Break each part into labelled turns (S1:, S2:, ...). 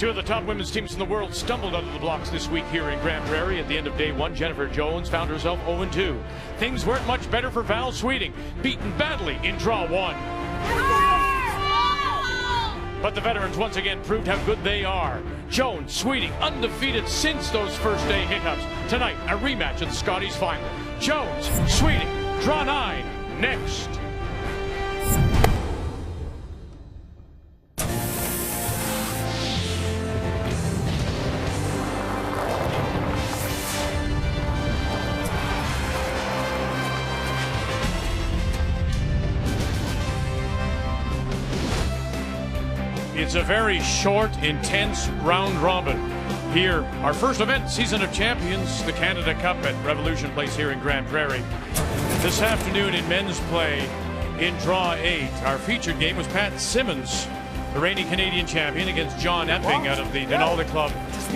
S1: Two of the top women's teams in the world stumbled out of the blocks this week here in Grand Prairie. At the end of day one, Jennifer Jones found herself 0-2. Things weren't much better for Val Sweeting, beaten badly in draw one. But the veterans once again proved how good they are. Jones, Sweeting, undefeated since those first day hiccups. Tonight, a rematch of the Scotties final. Jones, Sweeting, draw 9, next. It's a very short, intense round robin. Here, our first event, Season of Champions, the Canada Cup at Revolution Place here in Grand Prairie. This afternoon in men's play in draw 8, our featured game was Pat Simmons, the reigning Canadian champion, against John Epping out of the Denalda Club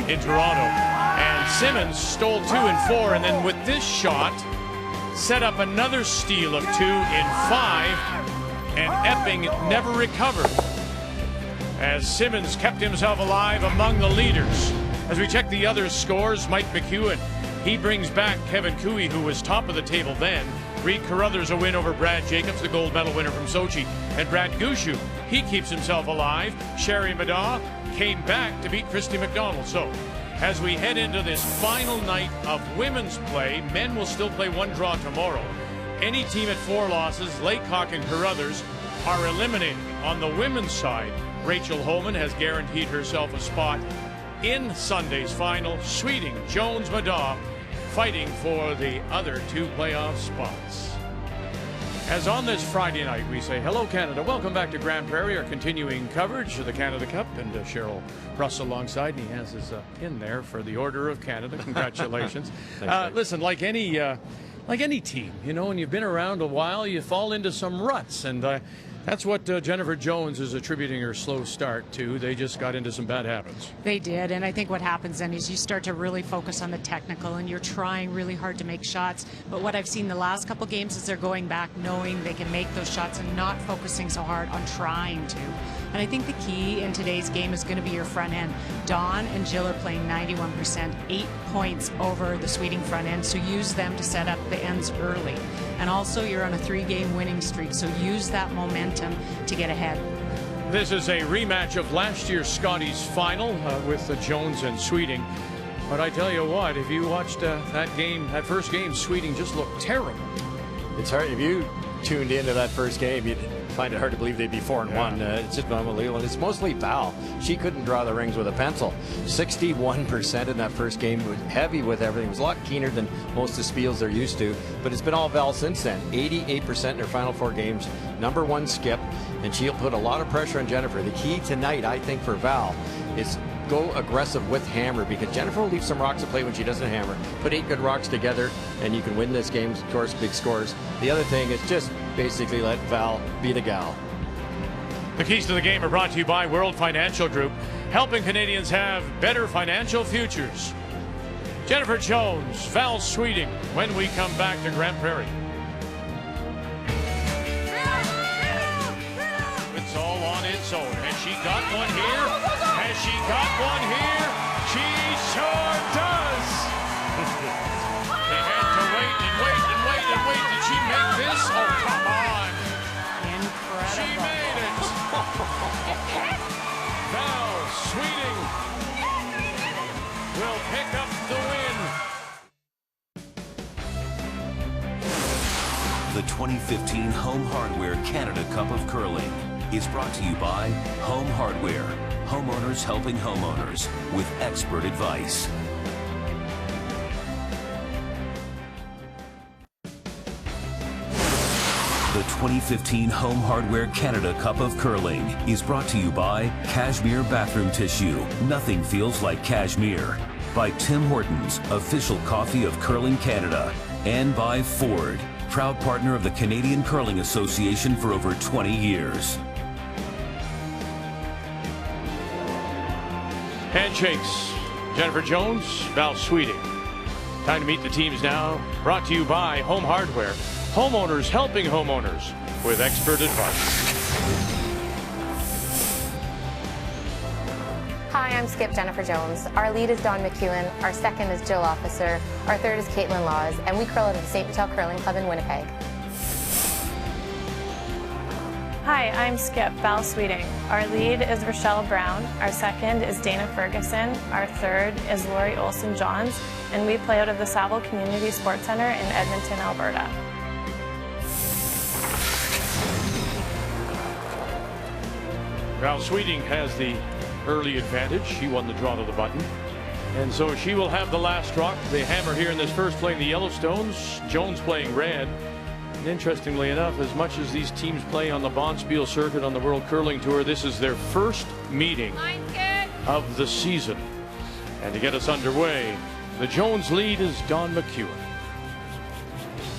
S1: in Toronto. And Simmons stole 2 and 4, and then with this shot, set up another steal of 2 in 5, and Epping never recovered, as Simmons kept himself alive among the leaders. As we check the other scores, Mike McEwen, he brings back Kevin Cooey, who was top of the table then. Reed Carruthers a win over Brad Jacobs, the gold medal winner from Sochi. And Brad Gushu, he keeps himself alive. Sherry Madaw came back to beat Christy McDonald. So, as we head into this final night of women's play, men will still play one draw tomorrow. Any team at 4 losses, Laycock and Carruthers, are eliminated. On the women's side, Rachel Holman has guaranteed herself a spot in Sunday's final. Sweeting, Jones, Madaw fighting for the other 2 playoff spots. As on this Friday night, we say hello Canada. Welcome back to Grand Prairie, our continuing coverage of the Canada Cup. And Cheryl Russell alongside, and he has his pin there for the Order of Canada. Congratulations. Listen, like any team, you know, when you've been around a while, you fall into some ruts, and that's what Jennifer Jones is attributing her slow start to. They just got into some bad habits.
S2: They did, and I think what happens then is you start to really focus on the technical, and you're trying really hard to make shots. But what I've seen the last couple games is they're going back knowing they can make those shots and not focusing so hard on trying to. And I think the key in today's game is going to be your front end. Dawn and Jill are playing 91%, 8 points over the Sweeting front end, so use them to set up the ends early. And also, you're on a 3-game winning streak, so use that momentum to get ahead.
S1: This is a rematch of last year's Scotties final with Jones and Sweeting. But I tell you what, if you watched that first game, Sweeting just looked terrible.
S3: It's hard. If you tuned into that first game, you'd find it hard to believe they'd be 4-1. It's just unbelievable. And it's mostly Val. She couldn't draw the rings with a pencil. 61% in that first game. Was heavy with everything. It was a lot keener than most of the spiels they're used to. But it's been all Val since then. 88% in her final 4 games. #1 skip. And she'll put a lot of pressure on Jennifer. The key tonight, I think, for Val is go aggressive with hammer, because Jennifer will leave some rocks to play when she doesn't hammer. Put 8 good rocks together and you can win this game. Of course, big scores. The other thing is just basically let Val be the gal.
S1: The keys to the game are brought to you by World Financial Group, helping Canadians have better financial futures. Jennifer Jones, Val Sweeting, when we come back to Grand Prairie. It's all on its own. Has she got one here? Has she got one here? She sure does. They had to wait and wait and wait and wait. Did she make this? Oh, come on.
S2: Incredible.
S1: She made it. Val Sweeting will pick up the win.
S4: The 2015 Home Hardware Canada Cup of Curling is brought to you by Home Hardware, homeowners helping homeowners with expert advice. The 2015 Home Hardware Canada Cup of Curling is brought to you by Cashmere Bathroom Tissue. Nothing feels like cashmere. By Tim Hortons, official coffee of Curling Canada. And by Ford, proud partner of the Canadian Curling Association for over 20 years.
S1: Handshakes. Jennifer Jones, Val Sweeting. Time to meet the teams now. Brought to you by Home Hardware. Homeowners helping homeowners with expert advice.
S5: Hi, I'm Skip Jennifer Jones. Our lead is Dawn McEwen, our second is Jill Officer, our third is Caitlin Laws, and we curl at the St. Vital Curling Club in Winnipeg.
S6: Hi, I'm Skip, Val Sweeting. Our lead is Rochelle Brown, our second is Dana Ferguson, our third is Lori Olson-Johns, and we play out of the Saville Community Sports Centre in Edmonton, Alberta.
S1: Val Sweeting has the early advantage. She won the draw to the button. And so she will have the last rock. They hammer here in this first playing the Yellowstones. Jones playing red. And interestingly enough, as much as these teams play on the Bonspiel circuit on the World Curling Tour, this is their first meeting of the season. And to get us underway, the Jones lead is Dawn McEwen.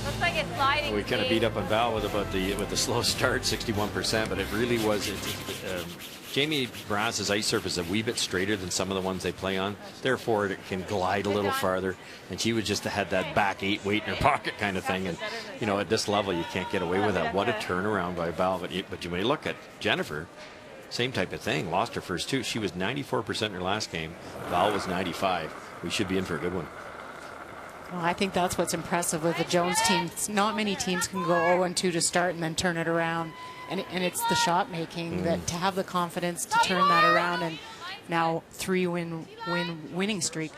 S5: Looks like it's sliding.
S3: We kind of beat up on Val with the slow start, 61%, but it really was. Jamie Brass's ice surface is a wee bit straighter than some of the ones they play on. Therefore, it can glide a little farther. And she was just had that back 8 weight in her pocket kind of thing. And, you know, at this level, you can't get away with that. What a turnaround by Val. But you may look at Jennifer, same type of thing. Lost her first 2. She was 94% in her last game. Val was 95. We should be in for a good one.
S2: Well, I think that's what's impressive with the Jones team. Not many teams can go 0-2 to start and then turn it around. And it's the shot making that to have the confidence to turn that around, and now 3-win streak.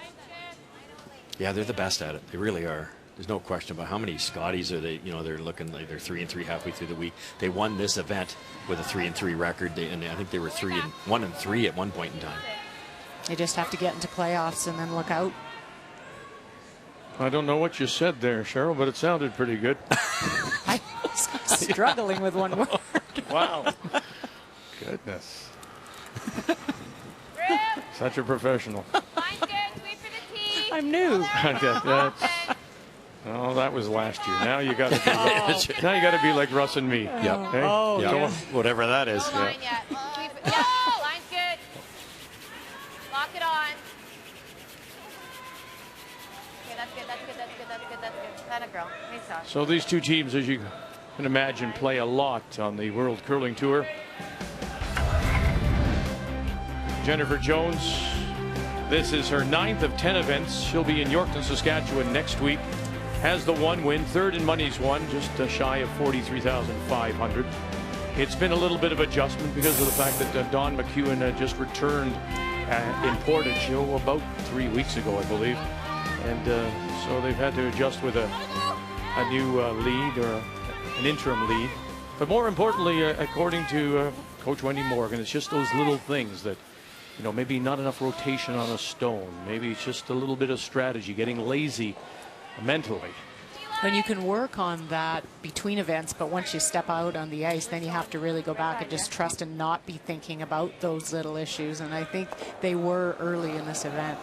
S3: Yeah, they're the best at it. They really are. There's no question about how many Scotties are they. You know, they're looking like they're 3-3 halfway through the week. They won this event with a 3-3 record, and I think they were 1-3 at one point in time.
S2: They just have to get into playoffs and then look out.
S1: I don't know what you said there, Cheryl, but it sounded pretty good.
S2: I'm struggling with one word.
S1: Wow. Goodness. Such a professional.
S2: I'm new.
S1: Oh, that was last year. Now you got to be like Russ and me.
S3: Yep.
S1: Okay?
S2: Oh,
S3: yep.
S2: yeah.
S3: Whatever that is.
S5: No line yet. No, line's good. Lock it on. Okay, that's good. That a girl. Nice job.
S1: So these two teams, as you can imagine, play a lot on the World Curling Tour. Jennifer Jones, this is her 9th of 10 events. She'll be in Yorkton, Saskatchewan next week. Has the 1 win, third in money's won, just shy of 43,500. It's been a little bit of adjustment because of the fact that Dawn McEwen just returned in Portage about 3 weeks ago, I believe. And so they've had to adjust with a new lead, or an interim lead. But more importantly, according to Coach Wendy Morgan, it's just those little things that, you know, maybe not enough rotation on a stone. Maybe it's just a little bit of strategy, getting lazy mentally.
S2: And you can work on that between events, but once you step out on the ice, then you have to really go back and just trust and not be thinking about those little issues. And I think they were early in this event.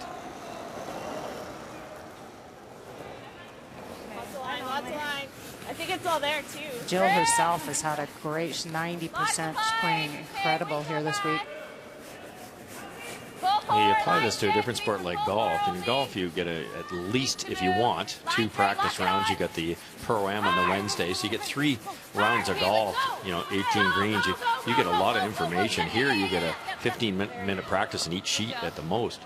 S6: I think it's all there too.
S2: Jill herself has had a great 90%. She's playing incredible here this week.
S3: You apply this to a different sport like golf. In golf, you get at least, if you want, 2 practice rounds. You got the Pro-Am on the Wednesday, so you get 3 rounds of golf. You know, 18 greens. You get a lot of information. Here, you get a 15-minute practice in each sheet at the most.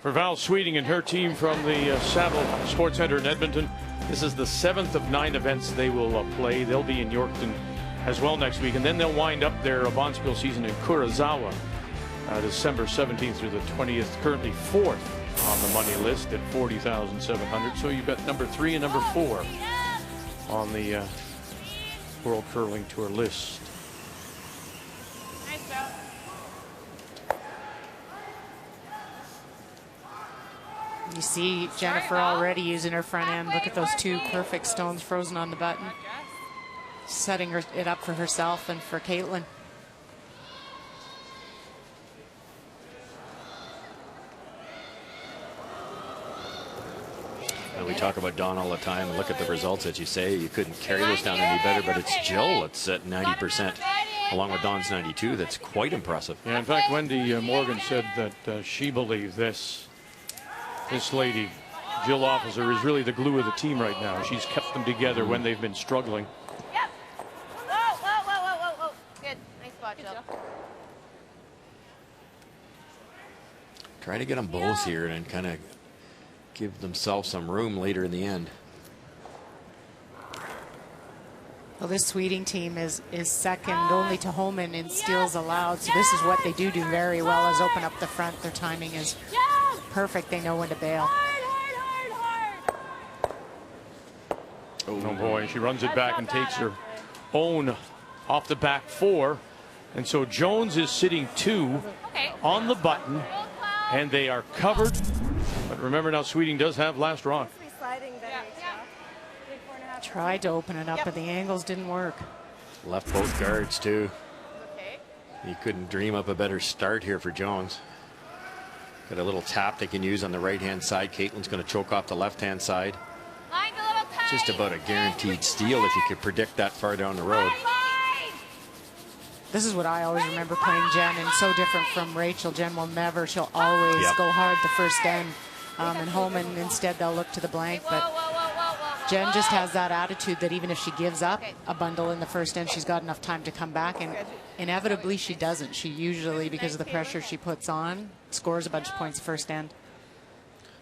S1: For Val Sweeting and her team from the Saville Sports Centre in Edmonton, this is the 7th of 9 events they will play. They'll be in Yorkton as well next week, and then they'll wind up their Bonspiel season in Kurosawa, December 17th through the 20th. Currently 4th on the money list at 40,700. So you've got number 3 and number 4 on the World Curling Tour list.
S6: Nice job.
S2: You see Jennifer already using her front end. Look at those 2 perfect stones frozen on the button. Setting it up for herself and for Caitlin.
S3: And we talk about Dawn all the time, and look at the results that you say. You couldn't carry this down any better, but it's Jill that's at 90%, along with Dawn's 92. That's quite impressive.
S1: Yeah, in fact, Wendy Morgan said that she believed this lady, Jill Officer, is really the glue of the team right now. She's kept them together when they've been struggling.
S5: Yep. Whoa. Good. Nice spot, Jill.
S3: Try to get them both here and kind of give themselves some room later in the end.
S2: Well, this Sweeting team is second only to Homan in steals allowed. So this is what they do very well, is open up the front. Their timing is perfect. They know when to bail.
S1: Oh boy, she runs it back and takes her own off the back 4. And so Jones is sitting 2 on the button, and they are covered. But remember now, Sweeting does have last rock.
S2: Tried to open it up, but the angles didn't work.
S3: Left both guards too. You couldn't dream up a better start here for Jones. Got a little tap they can use on the right-hand side. Caitlin's going to choke off the left-hand side. Just about a guaranteed steal if you could predict that far down the road.
S2: This is what I always remember playing Jen, and so different from Rachel. Jen will never, she'll always go hard the first end. And Homan, instead, they'll look to the blank. But Jen just has that attitude that even if she gives up a bundle in the first end, she's got enough time to come back. And inevitably, she doesn't. She usually, because of the pressure she puts on, scores a bunch of points first end.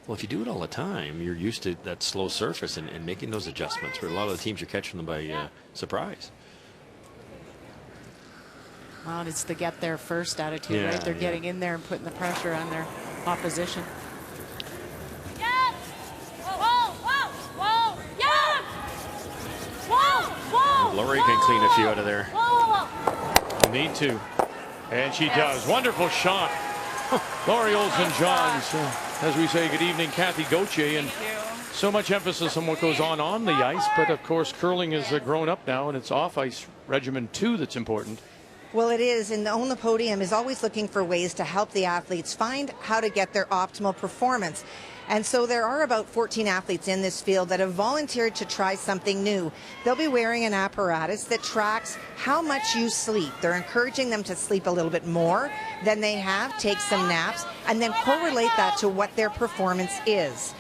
S3: Well, if you do it all the time, you're used to that slow surface and making those adjustments. Where a lot of the teams, you're catching them by surprise.
S2: Well, it's the get there first attitude, right? They're getting in there and putting the pressure on their opposition.
S3: Laurie can clean a few out of there.
S1: Need to. And she does. Wonderful shot. Laurie Olson-Johns. As we say, good evening, Kathy Gauthier. And so much emphasis on what goes on the ice. But, of course, curling is grown up now, and it's off-ice regimen, too, that's important.
S7: Well, it is, and Own the Podium is always looking for ways to help the athletes find how to get their optimal performance. And so there are about 14 athletes in this field that have volunteered to try something new. They'll be wearing an apparatus that tracks how much you sleep. They're encouraging them to sleep a little bit more than they have, take some naps, and then correlate that to what their performance is.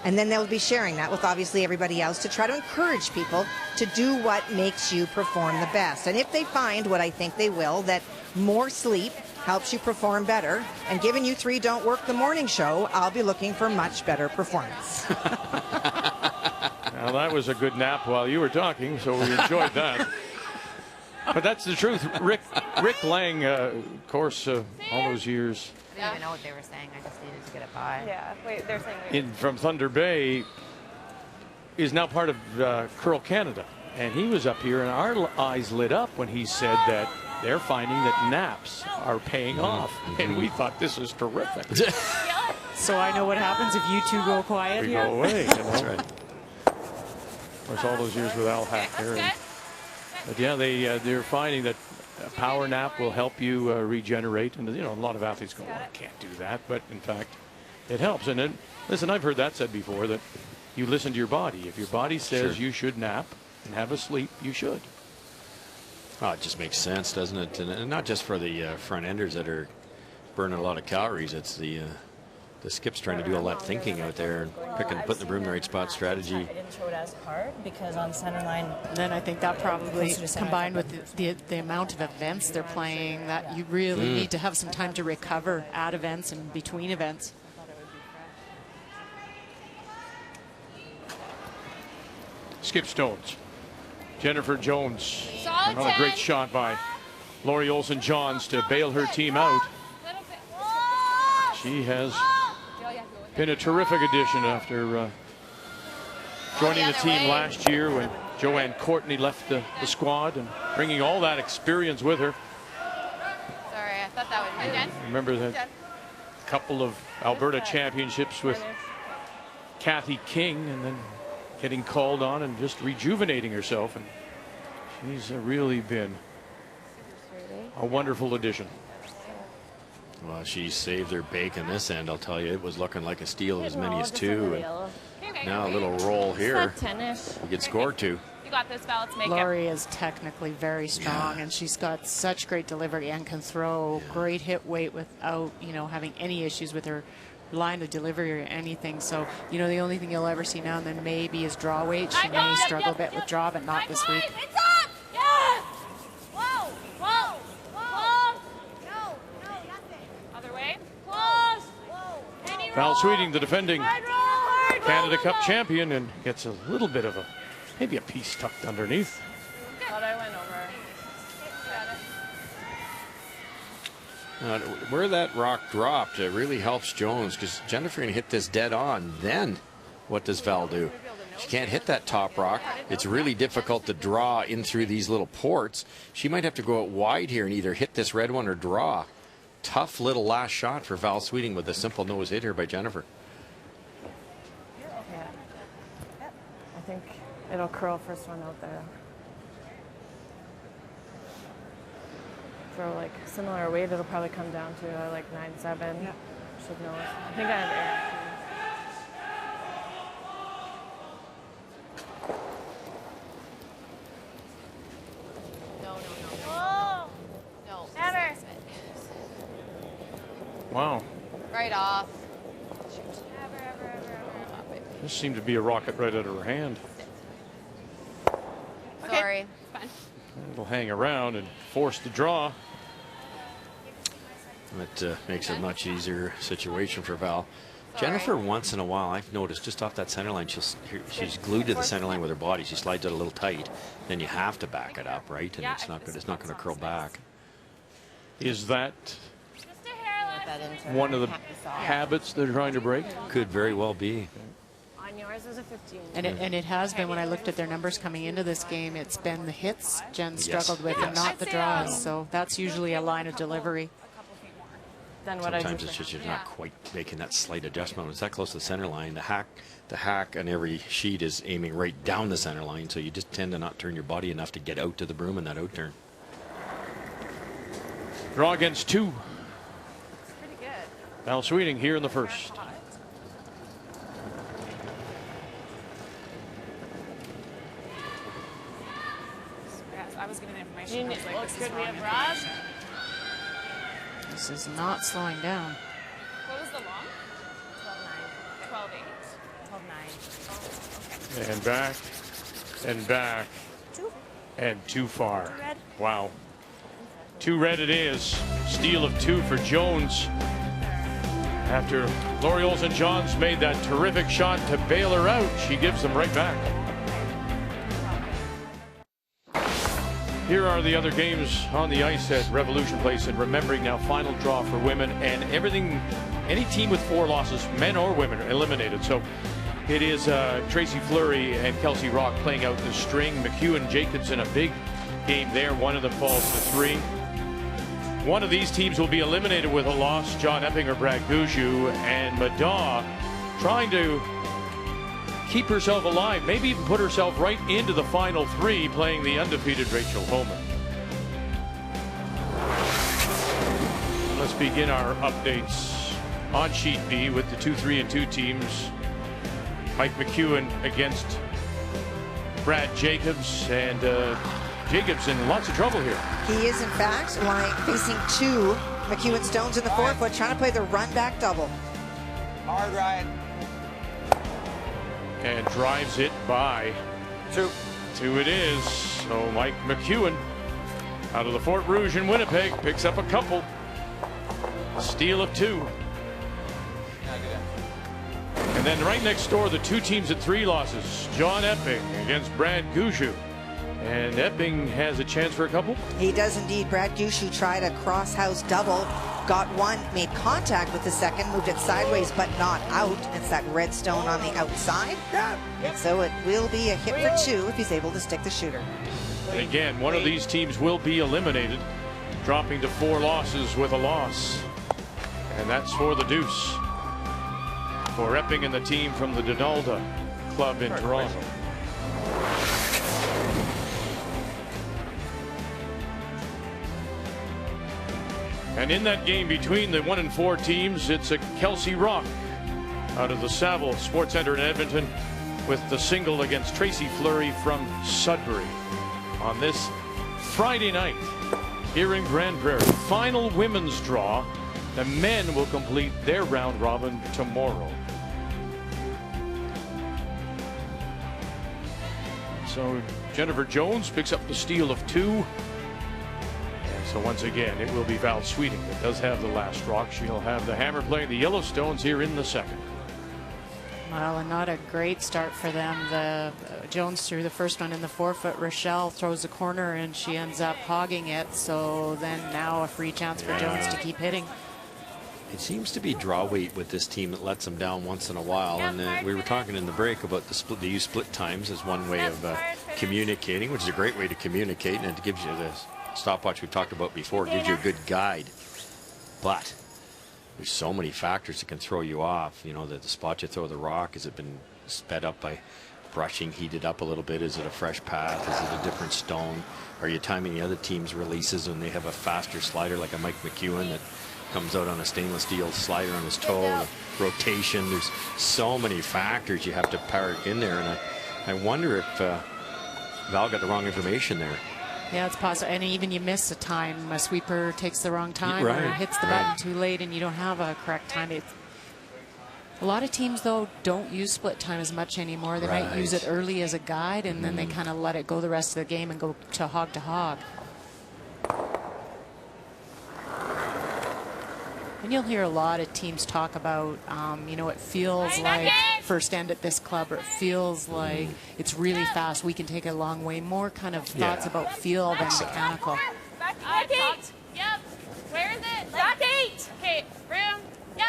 S7: And then they'll be sharing that with obviously everybody else to try to encourage people to do what makes you perform the best. And if they find, what I think they will, that more sleep helps you perform better, and given you 3 don't work the morning show, I'll be looking for much better performance.
S1: Well, that was a good nap while you were talking, so we enjoyed that. But that's the truth. Rick Lang, of course, all those years.
S5: I didn't even know what they were saying. I just needed to get it by.
S6: Yeah, wait, they're saying
S1: From Thunder Bay, is now part of Curl Canada. And he was up here, and our eyes lit up when he said that they're finding that naps are paying off. And we thought this was terrific.
S2: So I know what happens if you two go quiet
S1: We
S2: here.
S1: go away.
S3: That's right.
S1: Of course, all those years with Al Hacker. But yeah, they're finding that a power nap will help you regenerate. And, you know, a lot of athletes go, well, I can't do that. But, in fact, it helps. And then, listen, I've heard that said before, that you listen to your body. If your body says you should nap and have a sleep, you should.
S3: Oh, it just makes sense, doesn't it? And not just for the front enders that are burning a lot of calories. It's the skips trying to do all that thinking out there and putting the broom in the right spot strategy.
S8: I didn't show it as hard because on center line.
S2: And then I think that probably combined with the amount of events they're playing, that you really need to have some time to recover at events and between events.
S1: Skip Stones. Jennifer Jones. Another great shot by Laurie Olson-Johns to bail her team out. She has been a terrific addition after joining the team last year when Joanne Courtney left the squad, and bringing all that experience with her.
S5: Sorry, I thought that would be Jen.
S1: Remember that couple of Alberta championships with Kathy King, and then getting called on and just rejuvenating herself. And she's really been a wonderful addition.
S3: Well, she saved her bacon this end, I'll tell you. It was looking like a steal of as many as 2. And now a little roll here. You get scored 2.
S6: You got this, Val. Let's make
S2: Laurie is technically very strong, and she's got such great delivery and can throw great hit weight without, you know, having any issues with her line of delivery or anything. So, you know, the only thing you'll ever see now and then maybe is draw weight. She may struggle a bit with draw, but not this week.
S6: It's up! Yes! Whoa! Whoa! Whoa! No, nothing. Other way. Close!
S1: Val Sweeting, the defending Canada Cup champion, and gets a little bit of maybe a piece tucked underneath.
S6: Thought I went over.
S3: Where that rock dropped, it really helps Jones, because Jennifer can hit this dead on. Then what does Val do? She can't hit that top rock. It's really difficult to draw in through these little ports. She might have to go out wide here and either hit this red one or draw. Tough little last shot for Val Sweeting with a simple nose hit here by Jennifer.
S6: Yeah. I think it'll curl first one out there. Throw like similar weight, it'll probably come down to like 9-7. Yeah. Should know. I think I have air.
S1: Wow.
S9: Right off.
S1: This seemed to be a rocket right out of her hand.
S9: Okay. Sorry. Fine.
S1: It'll hang around and force the draw.
S3: That makes it a much easier situation for Val. Jennifer, once in a while, I've noticed just off that center line, she's glued to the center line with her body. She slides it a little tight. Then you have to back it up, right? And it's not going to curl back.
S1: Is that one of the habits they're trying to break?
S3: Could very well be.
S6: On yours is a 15.
S2: And it has been, when I looked at their numbers coming into this game, it's been the hits Jen struggled with and not the draws. So that's usually a line of delivery.
S3: Sometimes it's just you're not quite making that slight adjustment. When it's that close to the center line, the hack on every sheet is aiming right down the center line, so you just tend to not turn your body enough to get out to the broom in that out turn.
S1: Draw against 2.
S6: Pretty good.
S1: Val Sweeting here in the first.
S10: I was given information.
S6: Looks good. We have Raj.
S2: This is not slowing down.
S10: What was the long? 12-8. 12-9. 12-9.
S1: And back. And back.
S10: 2.
S1: And too far.
S10: 2 red.
S1: Wow. 2 red it is. Steal of 2 for Jones. After Lori Olsen-Johns made that terrific shot to bail her out, she gives them right back. Here are the other games on the ice at Revolution Place, and remembering now, final draw for women, and everything, any team with 4 losses, men or women, are eliminated. So it is Tracy Fleury and Kelsey Rock playing out the string. McEwen Jacobs in a big game there. One of them falls to 3. One of these teams will be eliminated with a loss. John Epping or Brad Gushue, and Madaw trying to keep herself alive, maybe even put herself right into the final 3, playing the undefeated Rachel Homan. Let's begin our updates on Sheet B with the 2-3-2 teams. Mike McEwen against Brad Jacobs, and Jacobs in lots of trouble here.
S7: He is, in fact, facing 2 McEwen Stones in the forefoot, trying to play the run back double.
S11: Hard Ryan.
S1: And drives it by 2. 2 it is. So Mike McEwen out of the Fort Rouge in Winnipeg picks up a couple. Steal of 2. And then right next door, the 2 teams at 3 losses. John Epping against Brad Gushue. And Epping has a chance for a couple.
S7: He does indeed. Brad Gushue tried a cross-house double, got one, made contact with the second, moved it sideways but not out. It's that red stone on the outside. And so it will be a hit for 2 if he's able to stick the shooter.
S1: And again, one of these teams will be eliminated, dropping to 4 losses with a loss. And that's for the deuce. For Epping and the team from the Donalda Club in Toronto. And in that game between the 1 and 4 teams, it's a Kelsey Rock out of the Saville Sports Center in Edmonton with the single against Tracy Fleury from Sudbury on this Friday night here in Grand Prairie. Final women's draw. The men will complete their round robin tomorrow. So Jennifer Jones picks up the steal of 2. So once again, it will be Val Sweeting that does have the last rock. She'll have the hammer playing the Yellowstones here in the second.
S2: Well, and not a great start for them. The Jones threw the first one in the forefoot. Rochelle throws the corner and she ends up hogging it. So then now a free chance for Jones to keep hitting.
S3: It seems to be draw weight with this team that lets them down once in a while. And we were talking in the break about the split. They use split times as one way of communicating, which is a great way to communicate, and it gives you this stopwatch we talked about before. It gives you a good guide. But there's so many factors that can throw you off. You know, the spot you throw the rock, has it been sped up by brushing, heated up a little bit? Is it a fresh path? Is it a different stone? Are you timing the other team's releases when they have a faster slider like a Mike McEwen that comes out on a stainless steel slider on his toe? Rotation, there's so many factors you have to park in there. And I wonder if Val got the wrong information there.
S2: Yeah, it's possible. And even you miss a time. A sweeper takes the wrong time or hits the button too late and you don't have a correct time. A lot of teams, though, don't use split time as much anymore. They might use it early as a guide, and then they kind of let it go the rest of the game and go to hog to hog. And you'll hear a lot of teams talk about, you know, it feels like first end at this club, or it feels like it's really fast. We can take it a long way. More kind of thoughts about feel than mechanical.
S10: Back 8. Yep. Where is it? Back 8. Okay. Room. Yep.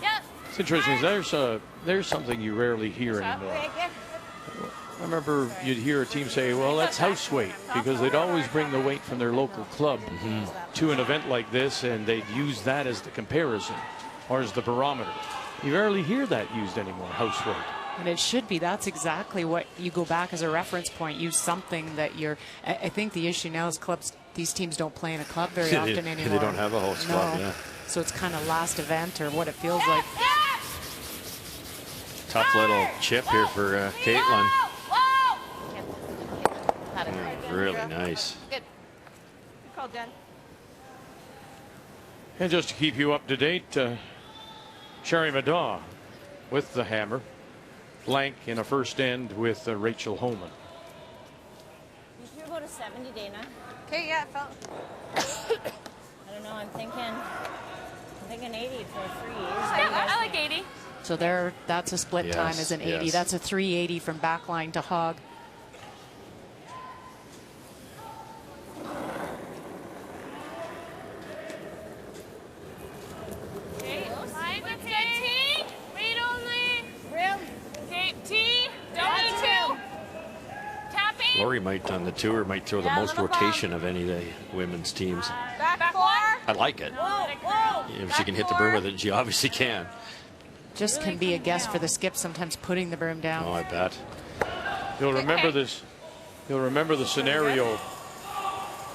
S10: Yep.
S1: It's interesting. There's something you rarely hear anymore. I remember you'd hear a team say, well, that's house weight, because they'd always bring the weight from their local club to an event like this, and they'd use that as the comparison or as the barometer. You rarely hear that used anymore, house weight.
S2: And it should be. That's exactly what you go back as a reference point. Use something that you're. I think the issue now is clubs. These teams don't play in a club very often anymore.
S3: They don't have a host club. Yeah.
S2: So it's kind of last event or what it feels like.
S3: Tough little chip here for Caitlin. Really nice.
S9: Good. Good
S10: call, Jen.
S1: And just to keep you up to date, Sherry Madaw with the hammer. Blank in a first end with Rachel Holman.
S8: You should go to 70, Dana.
S9: Okay, yeah, it felt.
S8: I don't know, I'm thinking 80 for a freeze.
S10: I like 80.
S2: So that's a split time is an 80. That's a 380 from backline to hog.
S3: Lori might, on the tour, might throw the most rotation of any of the women's teams.
S10: Back 4.
S3: I like it. If she can hit the broom with it, she obviously can.
S2: Just can be a guess for the skip, sometimes putting the broom down.
S3: Oh, I bet.
S1: You'll remember this. You'll remember the scenario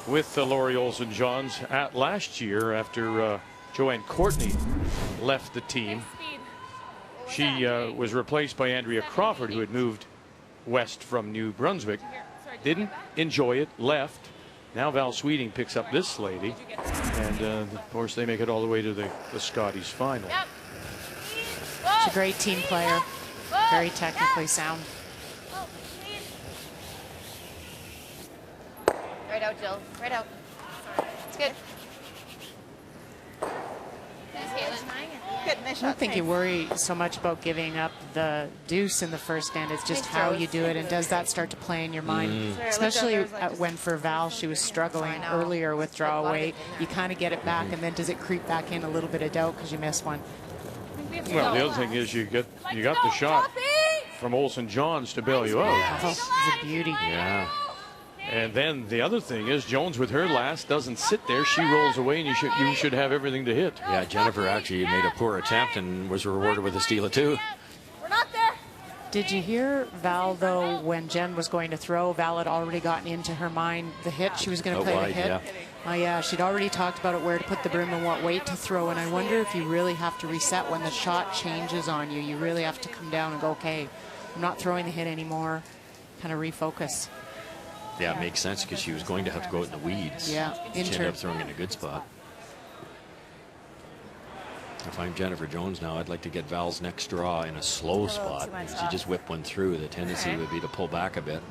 S1: with Lori Olsen-Johns at last year after Joanne Courtney left the team. She was replaced by Andrea Crawford, who had moved west from New Brunswick. Didn't enjoy it, left. Now Val Sweeting picks up this lady, and of course they make it all the way to the Scotties final.
S2: She's a great team player, very technically sound.
S9: Right out, Jill. Right out. It's good.
S2: I don't think you worry so much about giving up the deuce in the first end. It's just how you do it, and does that start to play in your mind? Especially when for Val she was struggling earlier with draw weight. You kind of get it back, and then does it creep back in a little bit of doubt because you miss one?
S1: Well, the other thing is you got the shot from Olsen-Johns to bail you out.
S2: Oh, it's a beauty.
S3: Yeah.
S1: And then the other thing is Jones with her last doesn't sit there. She rolls away, and you should have everything to hit.
S3: Yeah, Jennifer actually made a poor attempt and was rewarded with a steal of 2.
S10: We're not there.
S2: Did you hear Val, though, when Jen was going to throw, Val had already gotten into her mind the hit. She was going to play the hit. Yeah, she'd already talked about it, where to put the broom and what weight to throw. And I wonder if you really have to reset when the shot changes on you. You really have to come down and go, okay, I'm not throwing the hit anymore. Kind of refocus.
S3: Yeah, it makes sense because she was going to have to go out in the weeds.
S2: Yeah,
S3: she ended up throwing in a good spot. If I'm Jennifer Jones now, I'd like to get Val's next draw in a slow spot. If you just whip one through, the tendency would be to pull back a bit.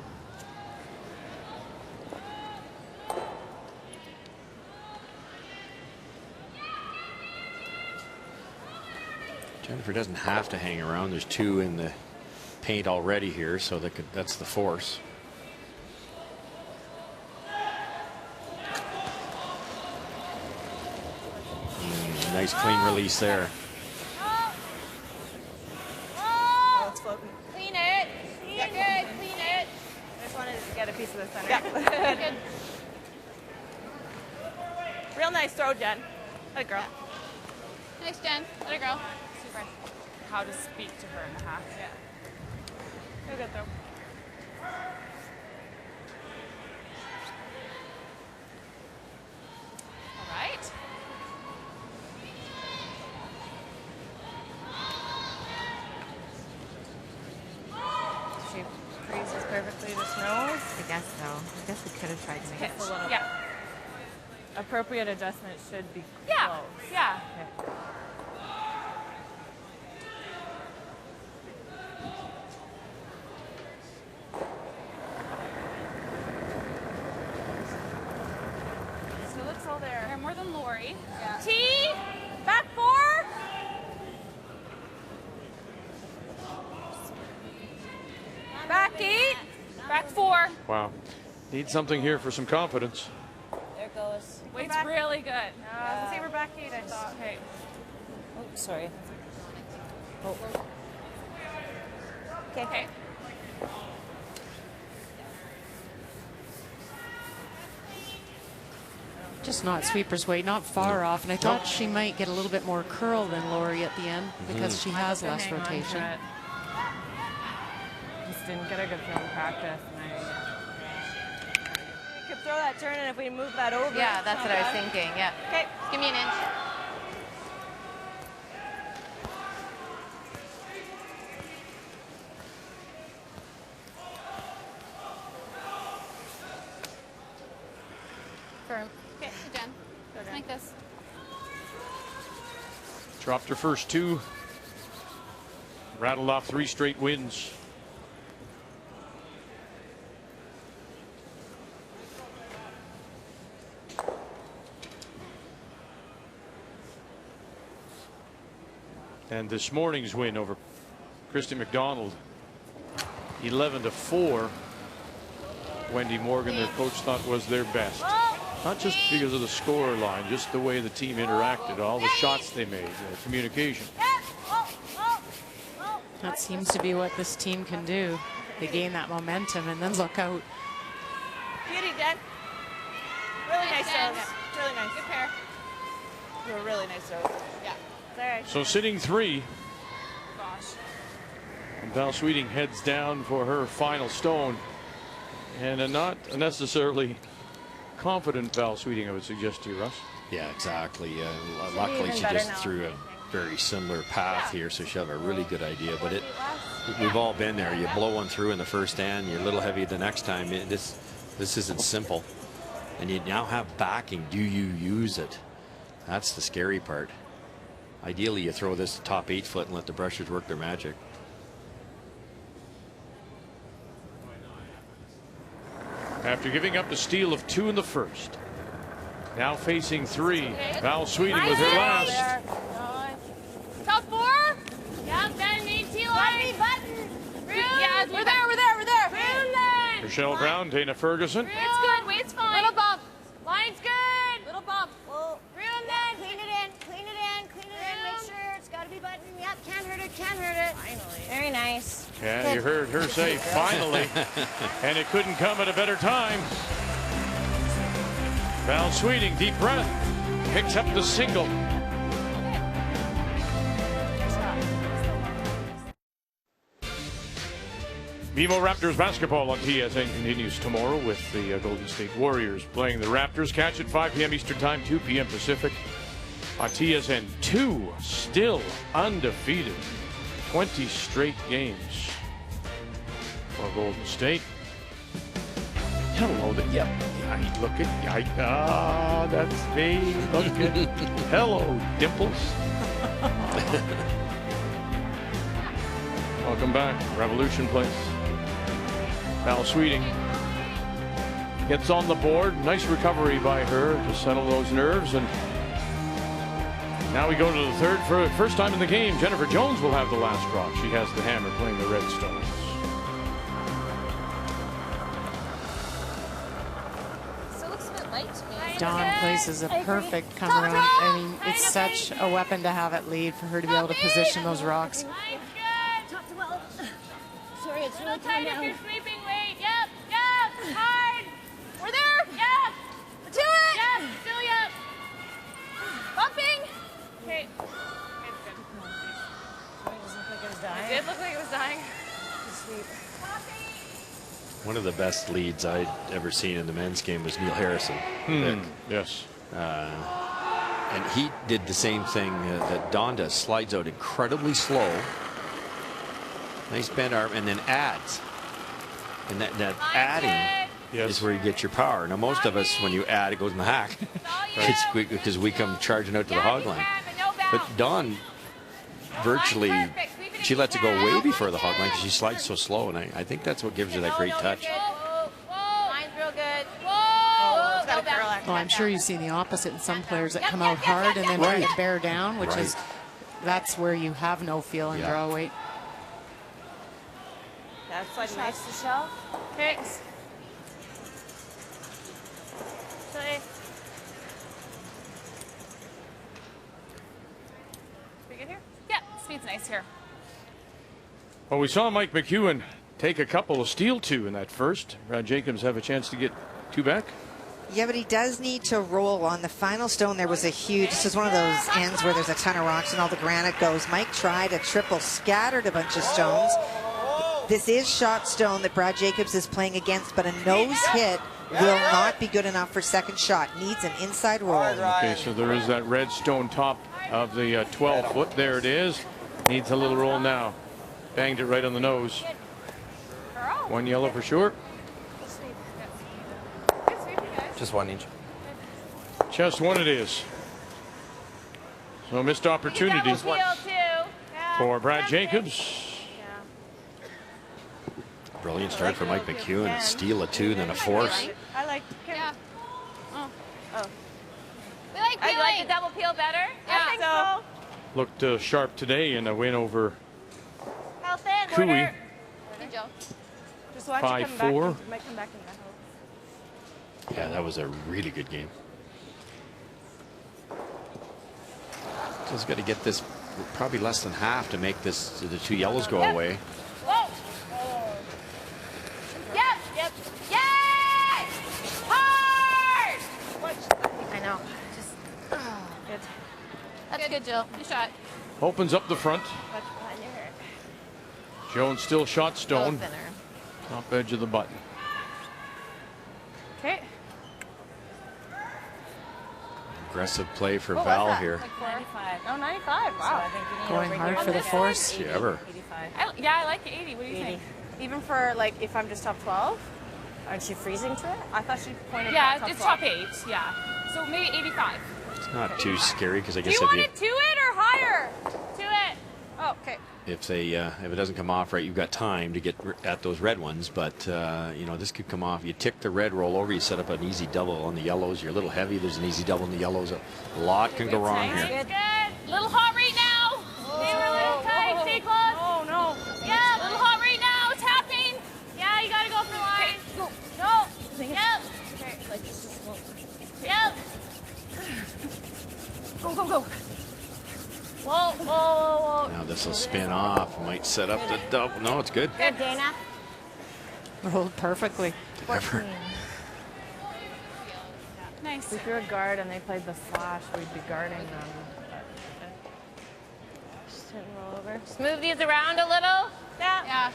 S3: Jennifer doesn't have to hang around. There's 2 in the paint already here, so that's the force. Nice clean release there.
S10: Oh, it's floating. Clean it. Yeah, good. Clean it.
S6: I just wanted to get a piece of the center.
S10: Yeah. Good.
S6: Real nice throw, Jen. Let it go.
S10: Nice, Jen. Let it go.
S6: Super. How to speak to her in the half. Yeah. Good throw.
S10: All right.
S6: She freezes perfectly the snows.
S9: I guess so. I guess we could have tried to make it.
S6: A little.
S10: Yeah.
S6: Appropriate adjustment should be
S10: Yeah.
S6: close.
S10: Yeah.
S6: Okay. Still looks all there.
S10: They're more than Lori.
S6: Yeah.
S10: T. Back 4.
S6: Back 8.
S10: Back 4.
S1: Wow. Need something here for some confidence.
S8: There it goes.
S10: Weight's really good.
S6: Let's see, we're back 8, I thought.
S10: Okay.
S8: Oh, sorry.
S10: Okay.
S2: Just not sweeper's weight, not far off. And I thought she might get a little bit more curl than Lori at the end because she has less
S6: Hang on to
S2: rotation.
S6: it. Just didn't get a good film practice. We could throw that turn, and if we move that over.
S9: Yeah,
S6: it's
S9: that's
S6: not
S9: what I was
S6: bad.
S9: thinking. Yeah.
S6: Okay.
S9: Give me an inch.
S10: Firm. Okay, Jen. Let's make this.
S1: Dropped her first 2. Rattled off 3 straight wins. And this morning's win over Christy McDonald, 11-4. Wendy Morgan, their coach, thought was their best. Not just because of the score line, just the way the team interacted, all the shots they made, the communication.
S2: That seems to be what this team can do. They gain that momentum and then look out.
S6: Beauty, Jen. Really nice
S10: Jen.
S6: throws. Really nice.
S10: Good pair.
S6: They were really nice throws.
S10: Yeah.
S6: It's all right.
S1: So sitting 3,
S10: Gosh.
S1: and Val Sweeting heads down for her final stone. And a not necessarily confident Val Sweeting, I would suggest to you, Russ.
S3: Yeah, exactly.
S6: be
S3: Luckily,
S6: even
S3: she
S6: better
S3: just
S6: now,
S3: threw a very similar path here, so she'll have a really good idea. But we've all been there. You blow one through in the first stand, you're a little heavy the next time. This isn't simple. And you now have backing. Do you use it? That's the scary part. Ideally, you throw this top 8 foot and let the brushers work their magic.
S1: After giving up the steal of 2 in the first, now facing 3, Val Sweeting with her last.
S10: Top 4. Yeah, Ben needs T-line. Button. Yeah, we're there. Room then.
S1: Rochelle Brown, Dana Ferguson.
S10: It's good. Weight's fine. Little bump. Line's good. Little bump.
S8: Well,
S10: Room then.
S8: clean it in. Make sure it's got to be buttoned. Yep, can't hurt it. Finally. Very nice.
S1: Yeah, you heard her say finally, and it couldn't come at a better time. Val Sweeting, deep breath, picks up the single. BMO Raptors basketball on TSN continues tomorrow with the Golden State Warriors playing the Raptors. Catch at 5 p.m. Eastern Time, 2 p.m. Pacific on TSN. 2 still undefeated. 20 straight games for Golden State. Hello, look at, that's me. Look at, hello, Dimples. Welcome back, Revolution Place. Val Sweeting gets on the board. Nice recovery by her to settle those nerves and Now we go to the third. For the first time in the game, Jennifer Jones will have the last drop. She has the hammer playing the Redstones.
S10: Still looks a bit light to me.
S2: Dawn places a perfect come around. I mean, it's such a weapon to have at lead for her to be able to position those rocks.
S8: Sorry, it's really
S10: tight if you're sweeping. Wait. Yep. Hard. We're there. Yep.
S8: Do it.
S10: Yep. Still yep. Bumping. Okay. It did look like it was dying.
S3: One of the best leads I'd ever seen in the men's game was Neil Harrison.
S1: Yes.
S3: And he did the same thing that Dawn does. Slides out incredibly slow. Nice bend arm, and then adds. And that adding is where you get your power. Now, most of us, when you add, it goes in the hack. Because we come charging out to the hog line. But Dawn virtually, she lets it go way before the hog line because she slides so slow. And I think that's what gives her that great touch.
S10: Mine's real good.
S2: Well, I'm sure you see the opposite in some players that come out hard and then try to bear down, which is, that's where you have no feel and draw weight.
S10: That's like nice to show. Okay. We good here? Yeah, speed's nice here.
S1: Well, we saw Mike McEwen take a couple of steal two in that first. Brad Jacobs have a chance to get two back.
S7: Yeah, but he does need to roll on the final stone. There was a huge, this is one of those ends where there's a ton of rocks and all the granite goes. Mike tried a triple, scattered a bunch of stones. This is shot stone that Brad Jacobs is playing against, but a nose hit will not be good enough for second shot. Needs an inside roll.
S1: Okay, so there is that red stone top of the 12-foot. There it is. Needs a little roll now. Banged it right on the nose. One yellow for sure.
S3: Just 1 inch.
S1: Just one it is. So missed opportunity for Brad Jacobs.
S3: Brilliant start for Mike McEwen. Steal a two, then a force.
S10: I like I like the double peel better. Yeah, I think so.
S1: Looked sharp today in a win over
S10: Health in
S1: Cooey.
S10: order. Good job.
S6: Just watch
S1: 5-4.
S6: it come back. It might come back in the house.
S3: Yeah, that was a really good game. Just got to get this probably less than half to make this the two yellows go away.
S10: Whoa. Yep. Yay! Hard!
S9: I know. Just
S10: Good. That's good, Jill. Good shot.
S1: Opens up the front. Jones still shot stone. Top edge of the button.
S6: Okay.
S3: Aggressive play for Val here.
S10: Like 95.
S6: Oh, 95. Wow.
S10: So I think you need
S2: Going
S10: to
S2: hard for the force.
S3: She ever.
S10: 85. Yeah, I like 80. What do you think?
S6: Even for, like, if I'm just top 12? Aren't you freezing to it? I thought she pointed
S10: Yeah,
S6: top
S10: it's
S6: 12.
S10: top 8. Yeah. So maybe 85.
S3: It's not too scary because I
S10: Do
S3: guess
S10: you want it to it or higher? To it. Oh, okay.
S3: if it doesn't come off right, you've got time to get at those red ones. But you know, this could come off. You tick the red, roll over, you set up an easy double on the yellows. You're a little heavy. There's an easy double in the yellows. A lot can go wrong here.
S10: Good. A little hot right now. Stay a little tight. Stay close.
S6: Oh no.
S10: Yeah, a little hot right now. It's happening. Yeah, you gotta go for line. Go. No. Yep. Okay. Like this is slow. Yep. Go. Whoa.
S3: Now this will spin off. Might set up the double. No, it's good.
S10: Good, Dana.
S2: Rolled perfectly.
S3: Ever.
S10: Nice.
S6: If you're a guard and they played the flash, we'd be guarding them.
S10: Just turn roll over. Just move these around a little. Yeah.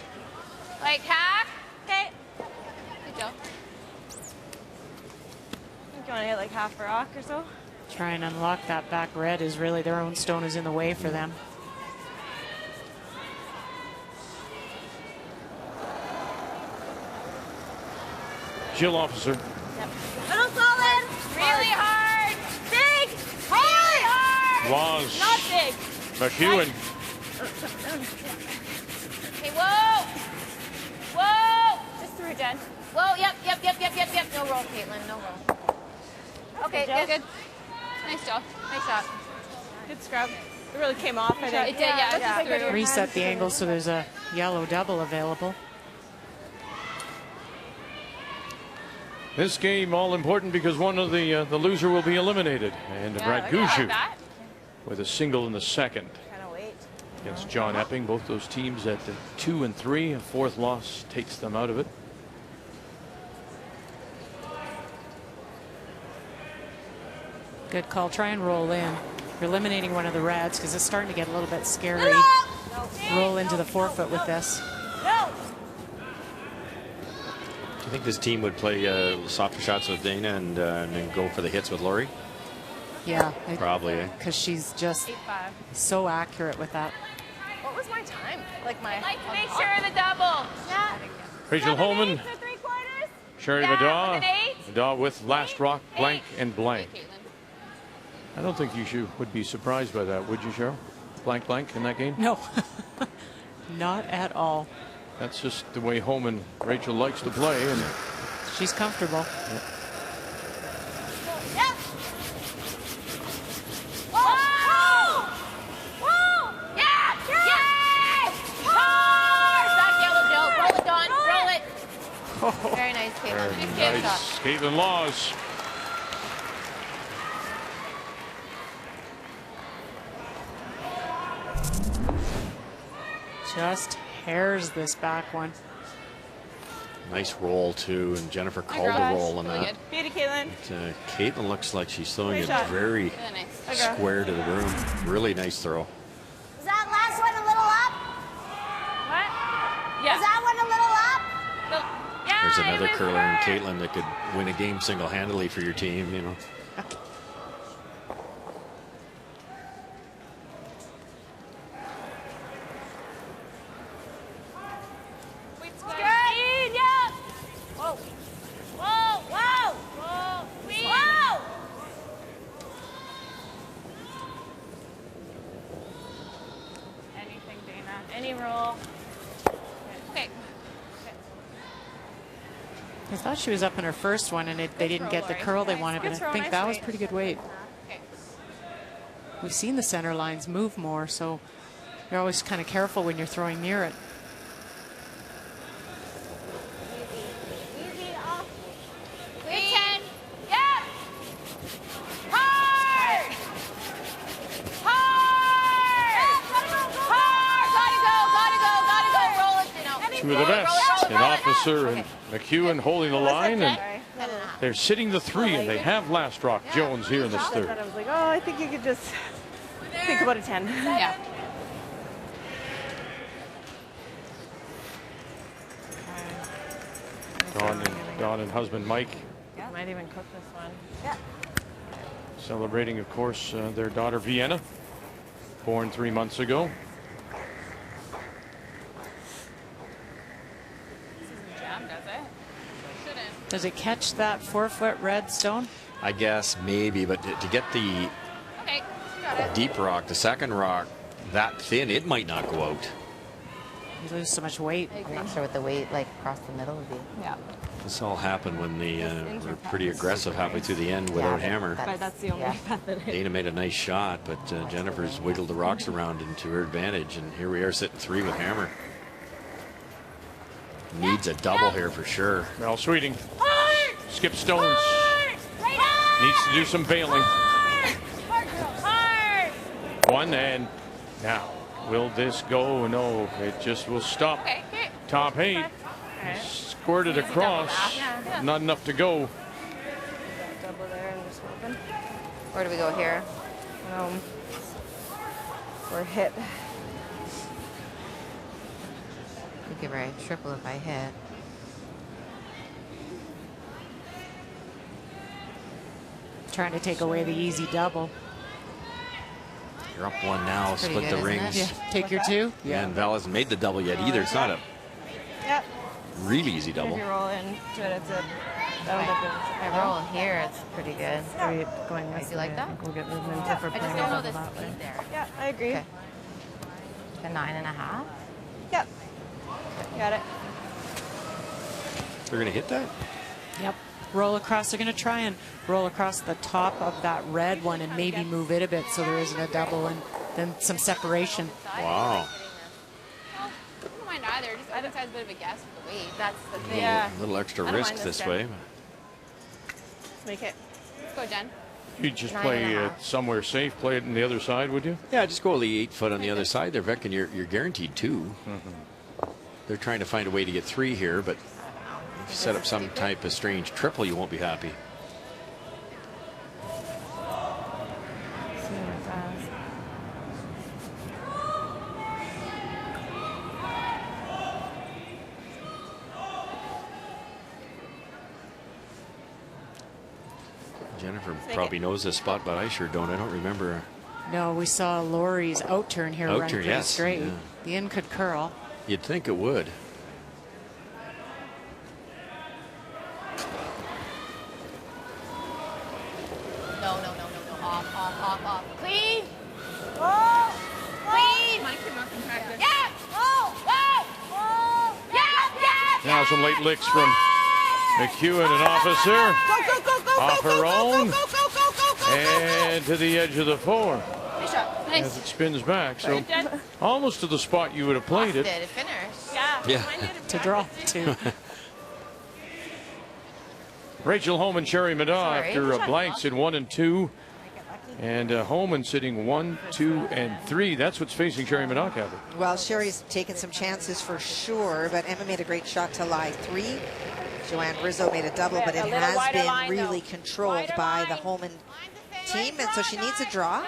S10: Like half. Okay. Good job.
S6: I think you want to hit like half a rock or so.
S2: Try and unlock that back red is really their own stone is in the way for them.
S1: Jill Officer.
S10: Little solid. Really hard. Big. Really hard.
S1: Was
S10: Not big.
S1: McEwen.
S10: Okay, whoa. Just through, Jen. Whoa, yep. No roll, Caitlin, no roll. Okay, good. Nice job. Nice shot. Good scrub. It really came off. I think.
S9: It did, yeah.
S2: Reset the angle so there's a yellow double available.
S1: This game all important because one of the loser will be eliminated, and Brad Gushu with a single in the second against John Epping. Both those teams at 2 and 3. A fourth loss takes them out of it.
S2: Good call. Try and roll in. You're eliminating one of the reds because it's starting to get a little bit scary. Roll into the forefoot with this.
S3: Do you think this team would play softer shots with Dana and then go for the hits with Lori?
S2: Yeah.
S3: Probably.
S2: Because she's just so accurate with that.
S10: What was my time? Like my.
S9: Like to make sure of the double. Yeah.
S1: Rachel Holman,
S9: 3/4.
S1: Sherry
S9: Yeah,
S1: Vidal with last rock, blank and blank. I don't think you would be surprised by that, would you, Cheryl? Blank, blank in that game?
S2: No, not at all.
S1: That's just the way Holman, Rachel likes to play, and
S2: she's comfortable.
S1: Yeah.
S9: Very nice, Caitlin.
S1: Very nice. Caitlin Laws.
S2: Just hairs this back one.
S3: Nice roll too, and Jennifer called the roll on that.
S10: Beauty, Caitlin.
S3: But, Caitlin looks like she's throwing it
S10: shot.
S3: very
S9: nice.
S3: square to the room. Really nice throw.
S8: Is that last one a little up?
S9: What? Yeah.
S8: Is that one a little up?
S9: Yeah,
S3: There's another
S9: it was
S3: curler in
S9: her.
S3: Caitlin that could win a game single-handedly for your team, you know.
S6: Any roll.
S9: Okay.
S2: I thought she was up in her first one, and they didn't get the curl they wanted, but I think that was pretty good weight.
S9: Okay.
S2: We've seen the center lines move more, so you're always kind of careful when you're throwing near it.
S8: Easy off.
S9: Good 10. Yep. Hard. Hard. Gotta go.
S1: Two of the best, an Officer and McEwen holding the line, and they're sitting the 3, and they have last rock Jones here in this third.
S10: I was like, oh, I think you could just think about a 10.
S9: Yeah.
S1: Dawn and husband Mike
S6: Might even cook this one.
S1: celebrating, of course, their daughter Vienna, born 3 months ago.
S2: Does it catch that forefoot red stone?
S3: I guess maybe, but to get the deep rock, the second rock, that thin, it might not go out.
S2: You lose so much weight.
S5: I'm not sure what the weight like across the middle would be.
S9: Yeah.
S3: This all happened when they were pretty aggressive halfway through the end without hammer.
S10: That's the only method.
S3: Dana made a nice shot, but Jennifer's wiggled the rocks around into her advantage, and here we are sitting 3 with hammer. Needs a double here for sure.
S1: Val Sweeting. Skip stones. Needs to do some bailing. One, and now will this go? No, it just will stop. Top 8. Squirted across. Not enough to go.
S10: Double there and just open.
S5: Where do we go here?
S10: Or hit.
S5: You could write triple if I hit.
S2: Trying to take away the easy double.
S3: You're up 1 now,
S5: Pretty
S3: split
S5: good,
S3: the
S5: isn't
S3: rings.
S5: it?
S2: Yeah, take your 2.
S3: Yeah, and Val hasn't made the double yet either. It's not a
S10: Yep.
S3: really easy double.
S10: If you roll into it, it's a.
S5: If I roll here, it's pretty good.
S6: Are we going this
S5: You like
S6: way?
S5: that?
S6: I think we'll get movement if we're
S9: I just
S6: playing
S9: don't know
S6: double
S9: the
S6: that way.
S9: speed there.
S10: Yeah, I agree.
S5: Okay. The 9.5.
S10: Yep. Got it.
S3: They're going to hit that?
S2: Yep. roll across. They're going to try and roll across the top of that red one and maybe move it a bit so there isn't a double and then some separation.
S3: Wow.
S9: I don't mind either. Just other side's a bit of a guess with the weight. That's the thing.
S3: Yeah. A little extra
S6: I don't
S3: risk
S6: mind
S3: this
S6: this,
S3: way.
S6: Let's make it.
S9: Let's go, Jen.
S1: You'd just play it somewhere safe, play it on the other side, would you?
S3: Yeah, just go the 8 foot on the other side there, Vic, and you're guaranteed 2. They're trying to find a way to get 3 here, but if you set up some type of strange triple, you won't be happy. Jennifer probably knows this spot, but I sure don't. I don't remember.
S2: No, we saw Lori's out turn here run pretty
S3: yes,
S2: straight.
S3: yeah.
S2: The in could curl.
S3: You'd think it would.
S9: No. Off. Clean. Oh. Clean. Mike came up and practice. Yeah. Oh. Yeah.
S1: Now some late licks from McEwen and Officer. Off her own. And to the edge of the 4.
S9: Nice shot. Nice.
S1: As it spins back. So almost to the spot you would have played it.
S9: Did it finish?
S3: Yeah.
S2: To draw 2.
S1: Rachel Homan, Sherry Madaw after blanks in 1 and 2. And Homan sitting 1, 2, and 3. That's what's facing Sherry Madaw, Kathy.
S7: Well, Sherry's taken some chances for sure, but Emma made a great shot to lie 3. Joanne Rizzo made a double, but it has been really controlled by the Homan team, and so she needs a draw.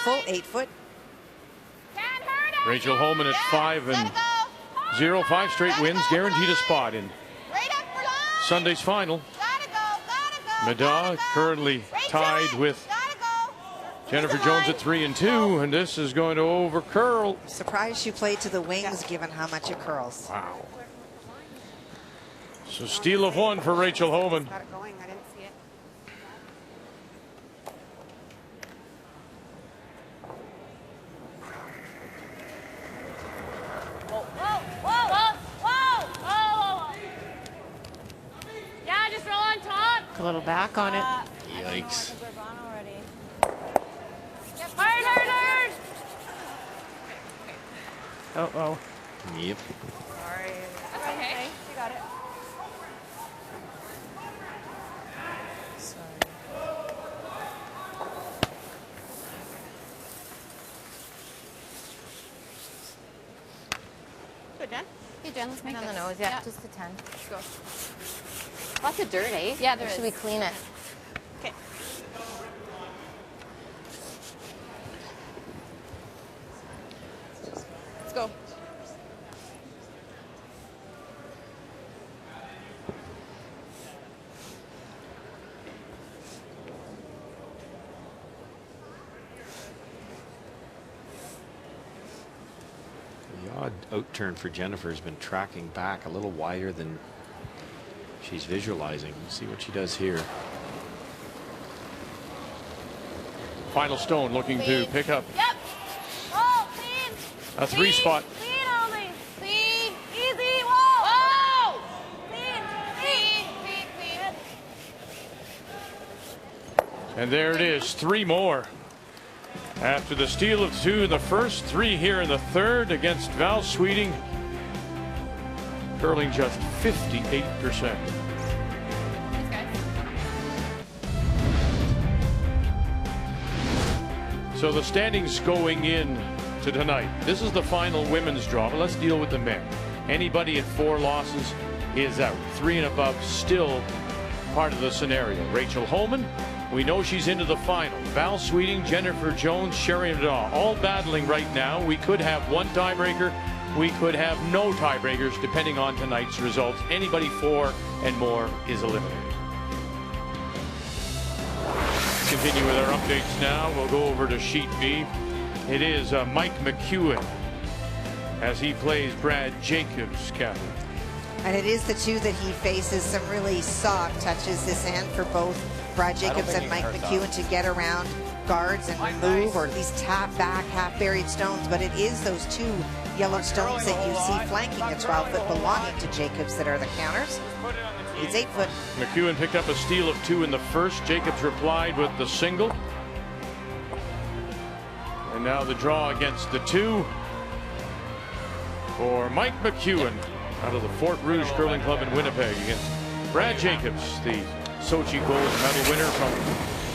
S7: Full 8 foot.
S1: Rachel Homan at 5 and 0. 5 straight wins, guaranteed a spot in Sunday's final. Madaw currently tied with Jennifer Jones at 3 and 2, and this is going to over curl.
S7: Surprised she played to the wings given how much it curls.
S1: Wow. So steal of 1 for Rachel Homan.
S8: Got it going. I didn't see it.
S10: Whoa. Yeah, just roll on top.
S2: A little back on it.
S3: Yikes.
S10: Hard.
S2: Oh.
S3: Yep.
S8: Sorry.
S9: That's okay.
S8: You got it.
S9: Good, Jen. Hey, Jen, let's make
S5: On
S9: this.
S5: the nose, yeah, just a 10.
S9: Let's go.
S5: Lots of dirt, eh?
S9: Yeah, there
S5: Or should
S9: is.
S5: we clean it?
S9: Okay. Let's go.
S3: The odd out turn for Jennifer has been tracking back a little wider than she's visualizing. Let's see what she does here.
S1: Final stone looking to pick up
S10: Yep. Oh, clean.
S1: a 3 spot.
S10: Clean only.
S9: Clean.
S10: Easy. Whoa. Clean.
S1: And there it is, 3 more. After the steal of 2 in the first, 3 here in the third against Val Sweeting. Curling just 58%.
S9: Thanks, guys.
S1: So the standings going in to tonight. This is the final women's draw, but let's deal with the men. Anybody at 4 losses is out. 3 and above still part of the scenario. Rachel Homan, we know she's into the final. Val Sweeting, Jennifer Jones, Sherry Madaw, all battling right now. We could have 1 tiebreaker. We could have no tiebreakers depending on tonight's results. Anybody 4 and more is eliminated. Continue with our updates now. We'll go over to Sheet B. It is Mike McEwen as he plays Brad Jacobs, Catherine.
S7: And it is the 2 that he faces. Some really soft touches this end for both Brad Jacobs and Mike McEwen to get around guards and move or at least tap back half-buried stones. But it is those 2 yellow stones that you see flanking the 12 foot belonging to Jacobs that are the counters.
S11: Put it on the
S7: He's 8 foot.
S1: McEwen picked up a steal of 2 in the first. Jacobs replied with the single. And now the draw against the 2 for Mike McEwen out of the Fort Rouge Curling Club in Winnipeg against Brad Jacobs, the Sochi gold medal winner from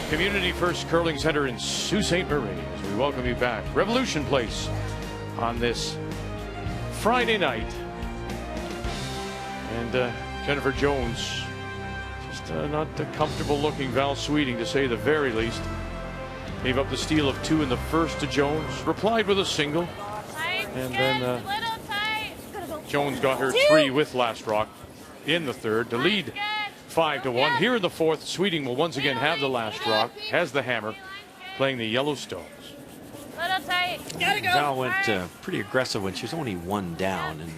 S1: Community First Curling Center in Sault Ste. Marie. As we welcome you back, Revolution Place, on this Friday night. And Jennifer Jones, just not a comfortable looking Val Sweeting, to say the very least. Gave up the steal of 2 in the first to Jones, replied with a single, and then Jones got her 3 with last rock in the third to lead 5-1. Here in the fourth, Sweeting will once again have the last rock, has the hammer, playing the Yellowstones.
S10: Little tight.
S3: Val went pretty aggressive when she was only 1 down, and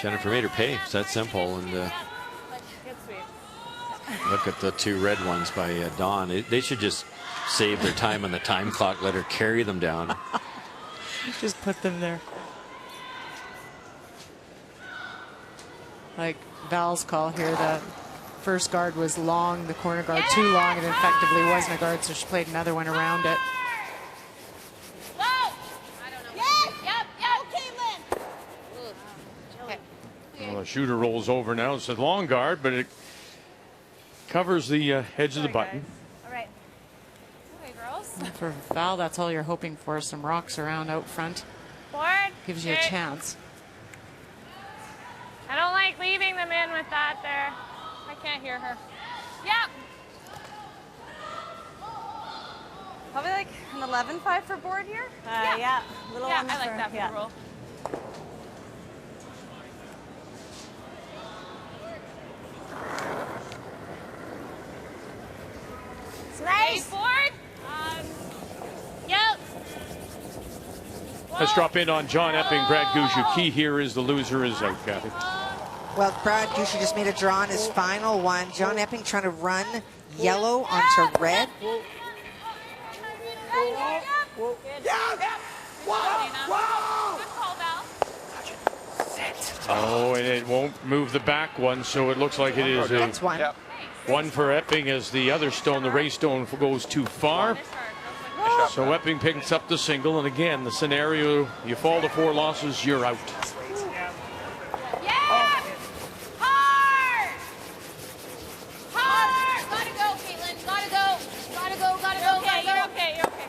S3: Jennifer made her pay. It's that simple. And look at the 2 red ones by Dawn. They should just save their time on the time clock, let her carry them down.
S2: Just put them there. Like Val's call here, the first guard was long, the corner guard too long. It effectively wasn't a guard, so she played another one around it.
S1: Well, the shooter rolls over now. It's a long guard, but it covers the edge of the button.
S10: All right. Okay, girls.
S2: For Val, that's all you're hoping for, some rocks around out front.
S10: Board.
S2: Gives you a chance.
S10: I don't like leaving them in with that there. I can't hear her. Yep.
S12: Probably like an 11-5 for board here. Yeah. Little
S10: yeah,
S12: on the
S10: I like
S12: front.
S10: that for the roll.
S12: Nice.
S10: Board. Yep.
S1: Let's drop in on John Epping, Brad Gushu. Key here is the loser is out, Kathy.
S7: Well, Brad Gushu just made a draw on his final one. John Epping trying to run yellow onto red.
S1: Oh, and it won't move the back one, so it looks like it is
S7: That's one.
S1: One for Epping, as the other stone, the Ray stone, goes too far. So Epping picks up the single, and again, the scenario, you fall to 4 losses, you're out.
S10: Yeah! Hard! Hard! Gotta go, Caitlin. Gotta go. Gotta go, gotta go, gotta go. You're okay, you're okay.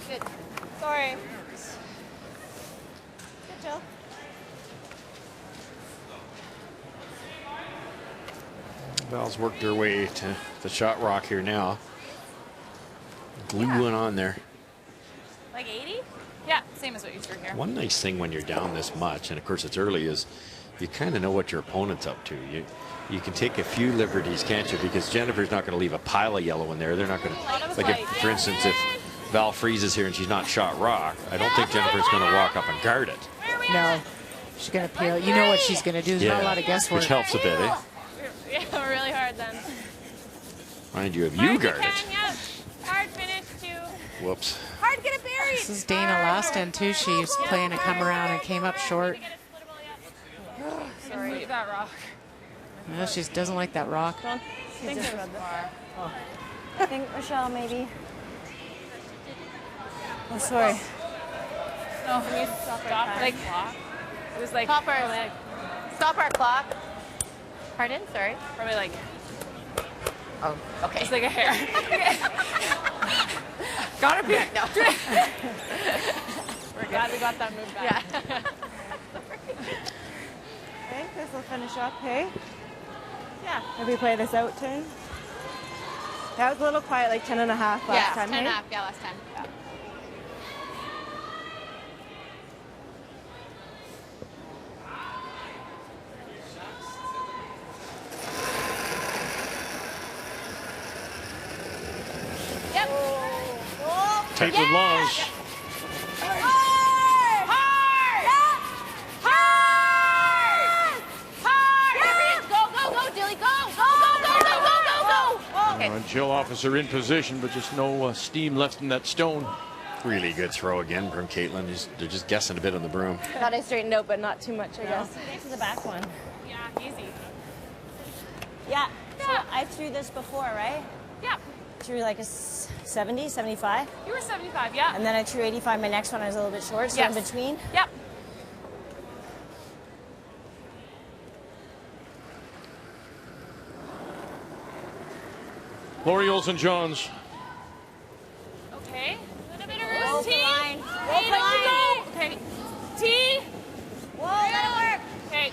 S10: Good.
S12: Sorry. Good job.
S3: Val's worked her way to the shot rock here now. Glue one on there.
S9: Like 80? Yeah, same as what you threw here.
S3: One nice thing when you're down this much, and of course it's early, is you kind of know what your opponent's up to. You can take a few liberties, can't you? Because Jennifer's not going to leave a pile of yellow in there. They're not going to, like, if, for instance, if Val freezes here and she's not shot rock, I don't think Jennifer's going to walk up and guard it.
S2: No, she's going to peel. You know what she's going to do. There's not a lot of guesswork.
S3: Which helps a bit, eh?
S10: Yeah, really hard then.
S3: Mind you, if you guard it.
S10: Yep. Hard finish too.
S3: Whoops.
S10: Hard, get it buried.
S2: This is Dana last end too. She was playing a come around and came up short.
S10: Sorry. Leave that rock.
S2: No, she doesn't like that rock.
S12: I think Rochelle maybe. Oh, sorry.
S10: No, can you stop like clock? It was like stop our leg. Stop our clock. Pardon? Sorry. Probably like. Oh, okay. It's like a hair. Got it back now. We're glad we got that move back. Yeah.
S12: Okay, this will finish up, hey?
S10: Yeah.
S12: Maybe play this out too. That was a little quiet, like 10.5 last time,
S10: 10.5.
S12: hey?
S10: Yeah, last time. Yeah.
S1: Tight with Laws. Jill Officer in position, but just no steam left in that stone.
S3: Really good throw again from Caitlin. They're just guessing a bit on the broom.
S12: Thought I straightened out, but not too much, I guess.
S10: This is the back one. Yeah, easy.
S13: Yeah. So I threw this before, right?
S10: Yeah.
S13: Threw like a 70, 75.
S10: You were 75, yeah.
S13: And then I threw 85. My next one I was a little bit short, so
S10: Yes.
S13: in between.
S10: Yep.
S1: Lori Olsen-Johns.
S10: Okay. A little bit of
S13: Roll
S10: room.
S13: the
S10: T.
S13: line.
S10: Hey,
S13: Roll the
S10: let
S13: line.
S10: you go. Okay. T.
S13: Whoa, that'll work.
S10: Okay.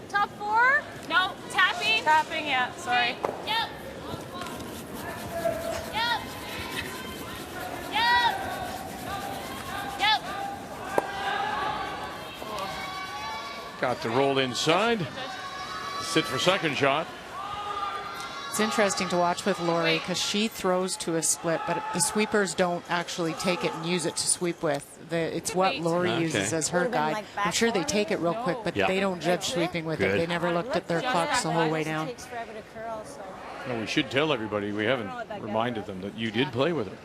S10: Top 4. No, tapping.
S6: Tapping, yeah, sorry.
S10: Yep. Yep. Yep. Yep.
S1: Got to roll inside. Sit for second shot.
S2: It's interesting to watch with Lori because she throws to a split, but the sweepers don't actually take it and use it to sweep with. It's what Lori uses as her guide. I'm sure they take it real quick, but they don't judge sweeping with it. They never looked at their clocks the whole way down.
S13: It takes forever to curl, so.
S1: No, we should tell everybody we haven't reminded them that you did play with her.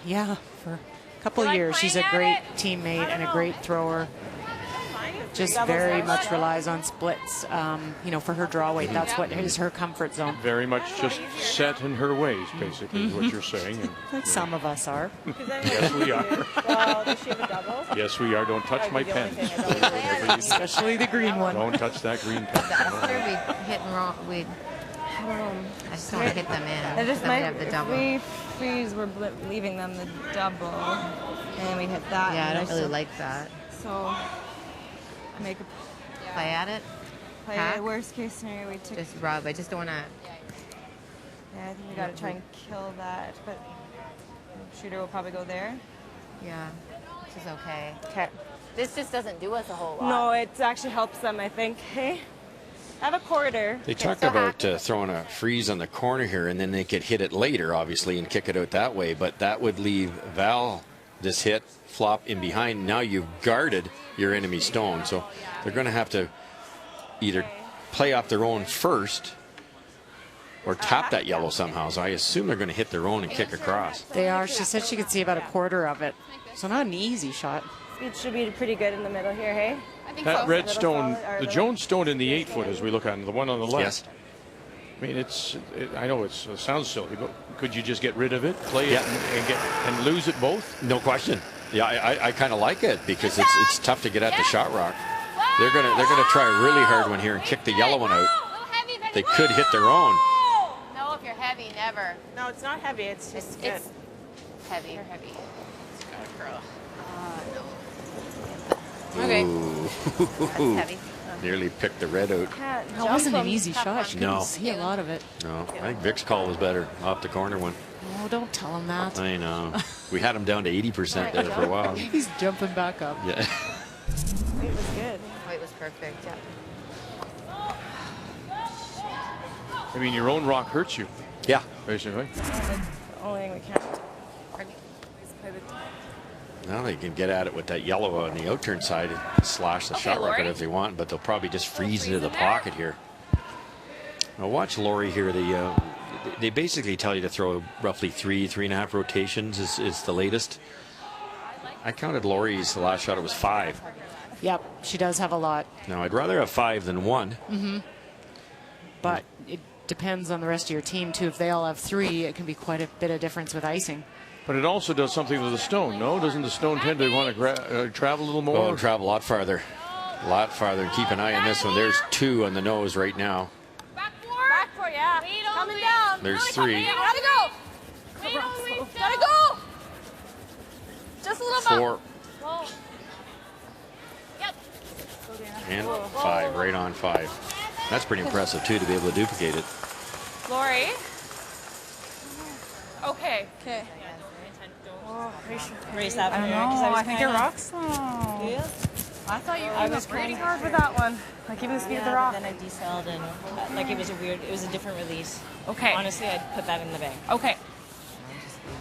S2: Yeah, for a couple of years. She's a great teammate and a great thrower. Just very much relies on splits, for her draw weight. That's what is her comfort zone.
S1: Very much just set in her ways, basically, is what you're saying. And,
S2: Like some of us are.
S1: Yes, we are.
S12: Well, does she have a double?
S1: Yes, we are. Don't touch my pen.
S2: Especially the green one.
S1: Don't touch that green pen.
S14: After we hit and roll, I just don't want to hit them in.
S12: I just
S14: Then
S12: might,
S14: we have the double.
S12: if we freeze, we're leaving them the double, and we hit that.
S14: Yeah, I
S12: and
S14: don't really
S12: still-
S14: like that.
S12: So, make a
S14: Play at it.
S12: play.
S14: Pack?
S12: Worst case scenario, we took.
S14: Just rub. I just don't want to.
S12: Yeah, I think we got to try and kill that, but shooter will probably go there.
S14: Yeah, which is okay.
S12: Okay.
S10: This just doesn't do us a whole lot.
S12: No, it actually helps them, I think. Hey, I have a quarter.
S3: They talked about throwing a freeze on the corner here, and then they could hit it later, obviously, and kick it out that way. But that would leave Val this hit, flop in behind. Now you've guarded your enemy stone, so they're going to have to either play off their own first or tap that yellow somehow. So I assume they're going to hit their own and kick across.
S2: They are. She said she could see about a quarter of it. So not an easy shot.
S12: It should be pretty good in the middle here, hey?
S1: That red stone, the Jones stone in the 8 foot as we look at it, the one on the left.
S3: Yes.
S1: I mean, I know it sounds silly, but could you just get rid of it, play it, and lose it both?
S3: No question. Yeah, I kind of like it because it's tough to get at the shot rock. They're gonna try really hard one here and kick the yellow one out. They could hit their own.
S10: No, if you're heavy, never.
S12: No, it's not heavy. It's just good.
S10: It's heavy. You're heavy. It's gotta curl. No. Okay.
S3: Ooh.
S10: That's heavy.
S3: Nearly picked the red out.
S2: That wasn't an easy shot. She couldn't see a lot of it.
S3: No, I think Vic's call was better off the corner one.
S2: Oh, don't tell him that.
S3: I know. We had him down to 80% there for a while.
S2: He's jumping back up.
S3: Yeah.
S12: Weight was good.
S14: Weight was perfect. Yeah.
S1: I mean, your own rock hurts you.
S3: Yeah.
S1: Basically.
S12: The only thing we can't.
S3: Now they can get at it with that yellow on the outturn side and slash the shot rocket if they want, but they'll probably just freeze into the pocket here. Now watch Lori here. They basically tell you to throw roughly 3.5 rotations is the latest. I counted Lori's the last shot. It was 5.
S2: Yep, she does have a lot.
S3: Now I'd rather have 5 than 1.
S2: Mm-hmm. But it depends on the rest of your team too. If they all have 3, it can be quite a bit of difference with icing.
S1: But it also does something to the stone, no? Doesn't the stone tend to want to travel a little more?
S3: Oh, travel a lot farther. A lot farther. Keep an eye on this one. There's 2 on the nose right now.
S10: Back four, yeah. Coming down.
S3: There's 3.
S10: Gotta go. Gotta go. Just a little
S3: 4.
S10: Whoa. Yep.
S3: And 5. Right on 5. That's pretty impressive, too, to be able to duplicate it.
S10: Lori. Okay.
S12: Okay.
S13: Raise that
S12: I don't
S13: one
S12: know.
S13: there,
S12: I think your rock's slow.
S13: Yeah.
S12: I thought you were
S13: I was
S12: pretty
S13: kinda-
S12: hard with that one. Like even the speed of the rock.
S13: Then I decelled and like it was a different release.
S10: Okay.
S13: Honestly, I'd put that in the bank.
S10: Okay.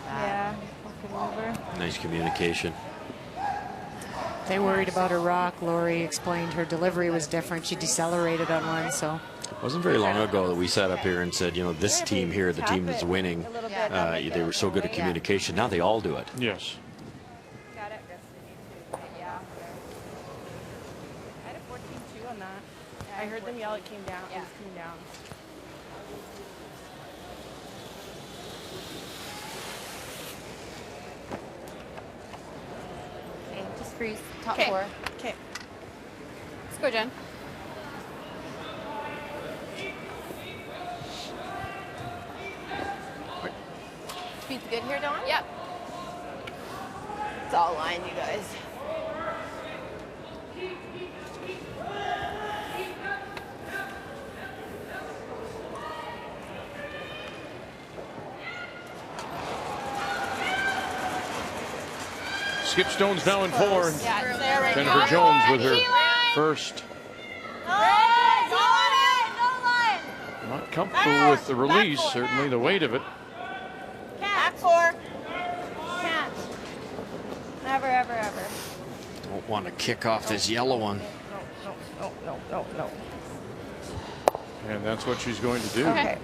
S12: Yeah. Flip it over.
S3: Nice communication.
S2: They worried about her rock. Lori explained her delivery was different. She decelerated on one, so.
S3: It wasn't very long ago that we sat up here and said, you know, this team here, the team that's winning, they were so good at communication. Now they all do it.
S1: Yes.
S12: Got it. Yeah. I had a 14-2 on that. I heard them yell it came down. It came down.
S5: crease, top
S9: Okay.
S5: 4.
S12: Okay.
S9: Let's go, Jen.
S5: Speed's good here, Dawn?
S9: Yep.
S5: It's all line, you guys.
S1: Skip Stone's now in 4. And
S9: Yeah, it's there right
S1: Jennifer
S9: now.
S1: Jones with her first. Not comfortable with the release, certainly the weight of it.
S12: Back 4. Can't. Never, ever, ever.
S3: Don't want to kick off this yellow one.
S12: No.
S1: And that's what she's going to do.
S12: Okay.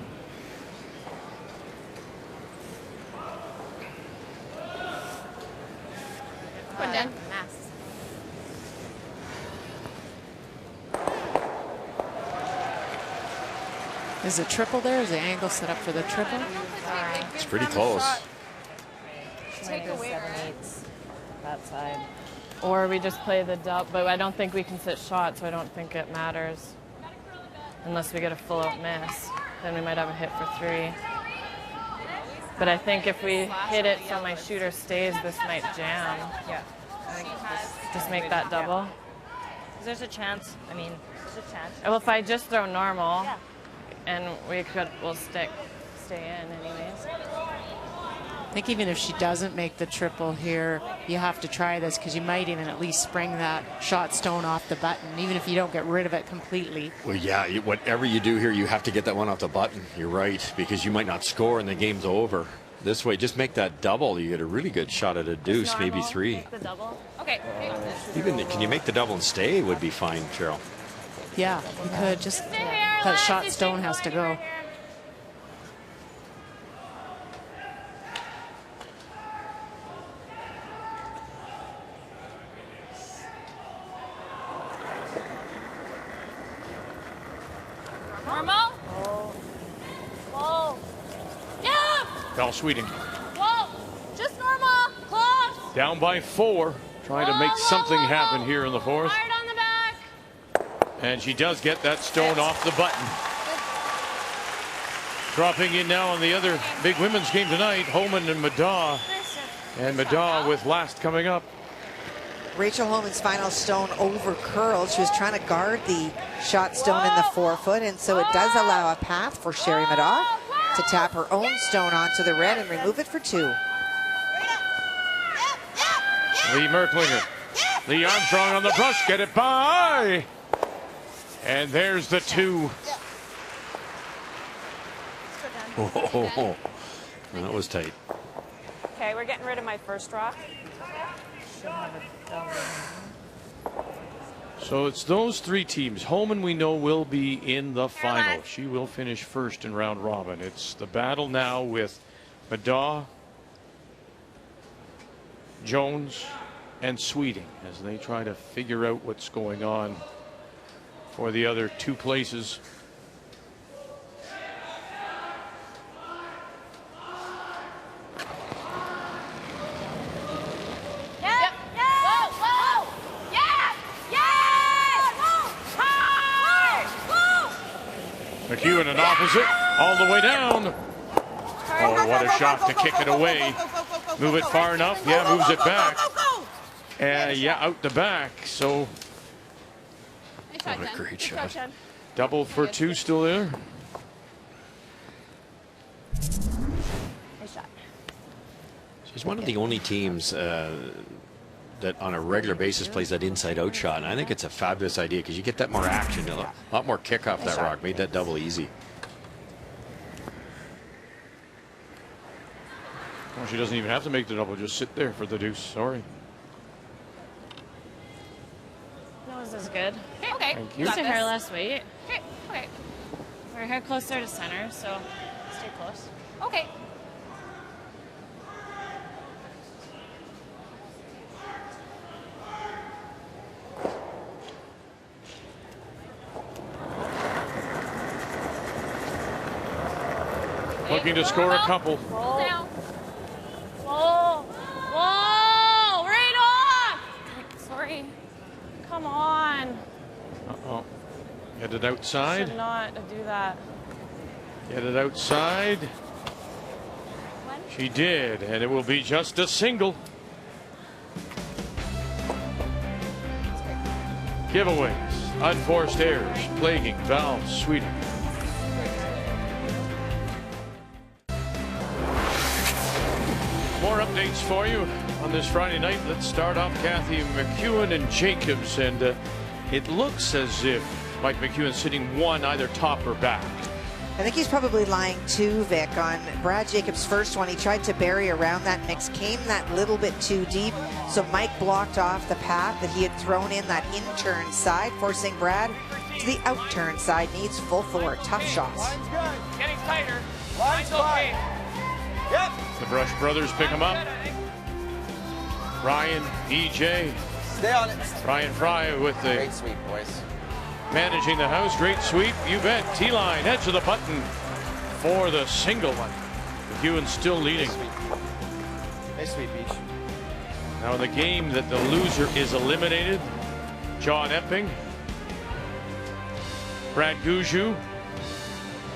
S9: Go, Jen.
S2: Is it triple there? Is the angle set up for the triple?
S3: It's pretty close.
S6: Take away 7/8 that side. Or we just play the double, but I don't think we can sit shot, so I don't think it matters. Unless we get a full out miss, then we might have a hit for 3. But I think if we hit it so my shooter stays, this might jam.
S12: Yeah. I think
S6: Just make that double.
S12: there's a chance. I mean, there's a chance.
S6: Well, if I just throw normal, and we'll stay in anyways.
S2: I think even if she doesn't make the triple here, you have to try this because you might even at least spring that shot stone off the button, even if you don't get rid of it completely.
S3: Well, yeah, whatever you do here, you have to get that one off the button. You're right, because you might not score and the game's over. This way, just make that double. You get a really good shot at a deuce, maybe 3.
S6: Make the double.
S9: Okay.
S3: Even can you make the double and stay would be fine, Cheryl.
S2: Yeah, you could. Just that shot stone has to go.
S9: Normal. Whoa. Yeah.
S1: Val Sweeting
S9: Whoa. Just normal. Close.
S1: down by 4. Trying to make something happen here in the 4th.
S9: Hard on the back.
S1: And she does get that stone off the button. Dropping in now on the other big women's game tonight, Holman and Madaw. And Madaw with last coming up.
S7: Rachel Holman's final stone over curled. She was trying to guard the shot stone in the 4-foot, and so it does allow a path for Sherry Madaw to tap her own stone onto the red and remove it for 2.
S1: Lee Merklinger. Lee Armstrong on the brush, get it by. And there's the 2.
S3: Oh, that was tight.
S12: Okay, we're getting rid of my first rock.
S1: So it's those 3 teams. Holman, we know, will be in the final. She will finish first in round robin. It's the battle now with Madaw, Jones, and Sweeting as they try to figure out what's going on for the other 2 places. McEwen an opposite, all the way down. Oh, what a shot to kick it away. Move it far enough. Yeah, moves it back. Yeah, out the back. So,
S3: what a great shot.
S1: Double for 2 still there.
S12: Nice shot.
S3: She's one of the only teams that on a regular basis plays that inside-out shot. And I think it's a fabulous idea because you get that more action, a lot more kick off that rock. Made that double easy.
S1: Well, she doesn't even have to make the double, just sit there for the deuce. Sorry.
S6: Nose is good.
S9: Okay.
S1: Thank you.
S6: Used to her less weight.
S9: Okay.
S6: We're here closer to center, so stay close.
S9: Okay.
S1: Looking to score a couple.
S9: Roll down. Whoa. Whoa. Right on.
S6: Come on.
S1: Uh-oh. Get it outside.
S6: Should not do that.
S1: Get it outside. She did, and it will be just a single. Giveaways, unforced errors, plaguing Val Sweeting. More updates for you on this Friday night. Let's start off Kathy McEwen and Jacobs, and it looks as if Mike McEwen's sitting one either top or back.
S7: I think he's probably lying two, Vic, on Brad Jacobs' first one. He tried to bury around that mix, came that little bit too deep, so Mike blocked off the path that he had thrown in that in-turn side, forcing Brad to the out-turn side. Needs full forward, tough shots.
S15: Line's good.
S10: Getting tighter.
S15: Line's okay. Yep.
S1: The Brush brothers pick him up. Ryan, EJ.
S11: Stay on it.
S1: Ryan Fry with the
S11: great sweep, boys.
S1: Managing the house. Great sweep, you bet. T-line, edge of the button for the single one. McEwen still leading.
S11: Nice sweep, Beach.
S1: Now in the game that the loser is eliminated, John Epping, Brad Gushue,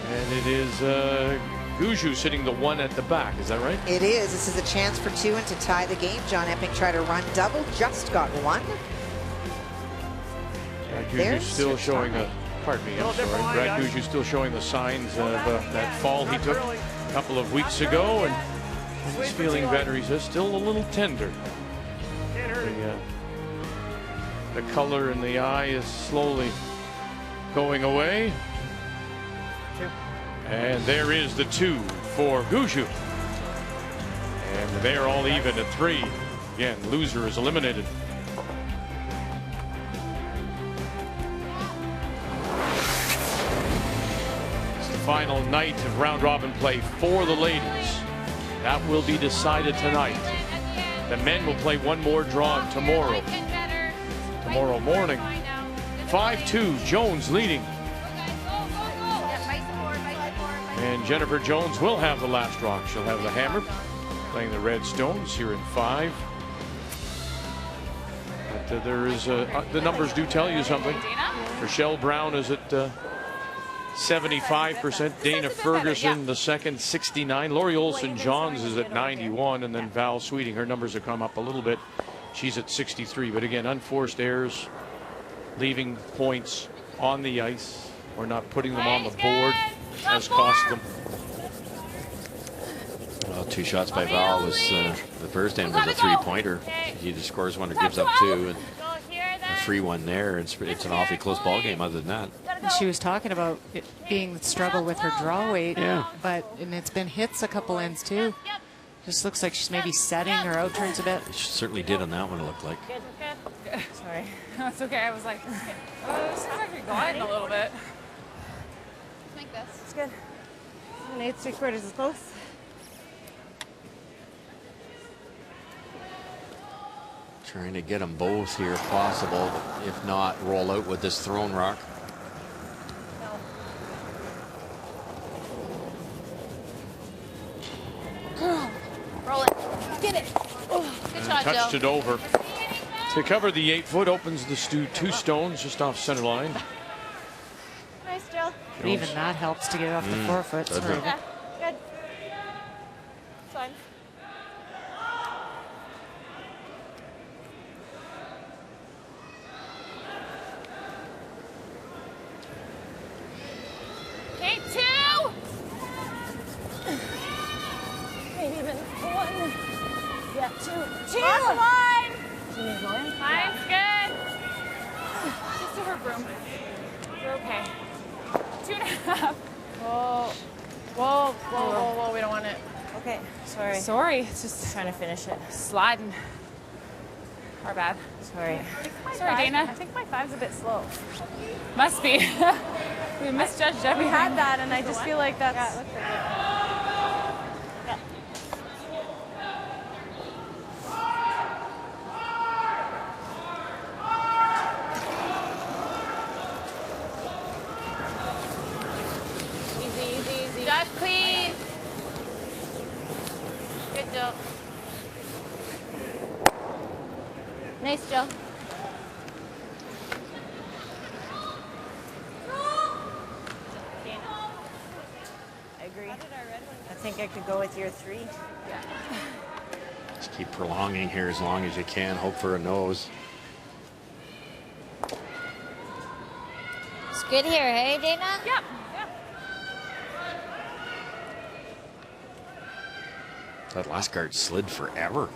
S1: and it is Gushue sitting the one at the back. Is that right?
S7: It is. This is a chance for two and to tie the game. John Epping tried to run double, just got one.
S1: Brad still showing the, pardon me, I'm sorry. Brad Gushue still showing the signs of that fall he took a couple of weeks ago, and he's feeling better. He's just still a little tender. The color in the eye is slowly going away. And there is the two for Gushue. And they're all even at three. Again, loser is eliminated. Final night of round robin play for the ladies. That will be decided tonight. The men will play one more draw tomorrow. Tomorrow morning. 5-2, Jones leading. And Jennifer Jones will have the last rock. She'll have the hammer, playing the Red Stones here in 5. But there is the numbers do tell you something. Rochelle Brown is at 75%. Dana Ferguson, the second, 69. Lori Olson-Johns is at 91. And then Val Sweeting, her numbers have come up a little bit. She's at 63. But again, unforced errors, leaving points on the ice or not putting them on the board has cost them.
S3: Well, 2 shots by Val was the first end was a 3-pointer. He just scores one or gives up 2. And a free one there. It's an awfully close ball game other than that.
S2: She was talking about it being the struggle with her draw weight,
S3: yeah.
S2: And it's been hits a couple ends too. Just looks like she's maybe setting her out turns a bit.
S3: She certainly did on that one, it looked like.
S10: Good. Sorry. That's okay. I was like, this is actually gliding a little bit.
S8: Make this.
S12: It's good. 8 3/4 is close.
S3: Trying to get them both here if possible. If not, roll out with this thrown rock.
S8: Roll it. Get it. Good shot, Joe.
S1: Touched it over. To cover the 8-foot, opens the 2 stones just off center line.
S8: Nice, Joe.
S2: But even that helps to get off the 4-foot. Sorry.
S8: Yeah, good. It's fine. Okay, 2. Maybe even 1. Yeah, 2. 2. Lots of line.
S10: Line's good. Just to her broom. We're okay. 2.5.
S12: Whoa. Whoa, whoa, whoa, whoa. We don't want it. Okay, sorry.
S10: Sorry. It's just
S12: Trying to finish it.
S10: sliding. Our bad.
S12: Sorry.
S10: Sorry, Dana.
S12: I think my 5's a bit slow.
S10: Must be. We misjudged everything.
S12: We had that, and I just feel like that's...
S8: Yeah, it looks like it. Easy. Josh, clean. Good, Joe. Nice, Joe.
S12: think I could go with your 3.
S10: Yeah.
S3: Just keep prolonging here as long as you can. Hope for a nose.
S8: It's good here, hey, Dana?
S10: Yep.
S3: That last guard slid forever.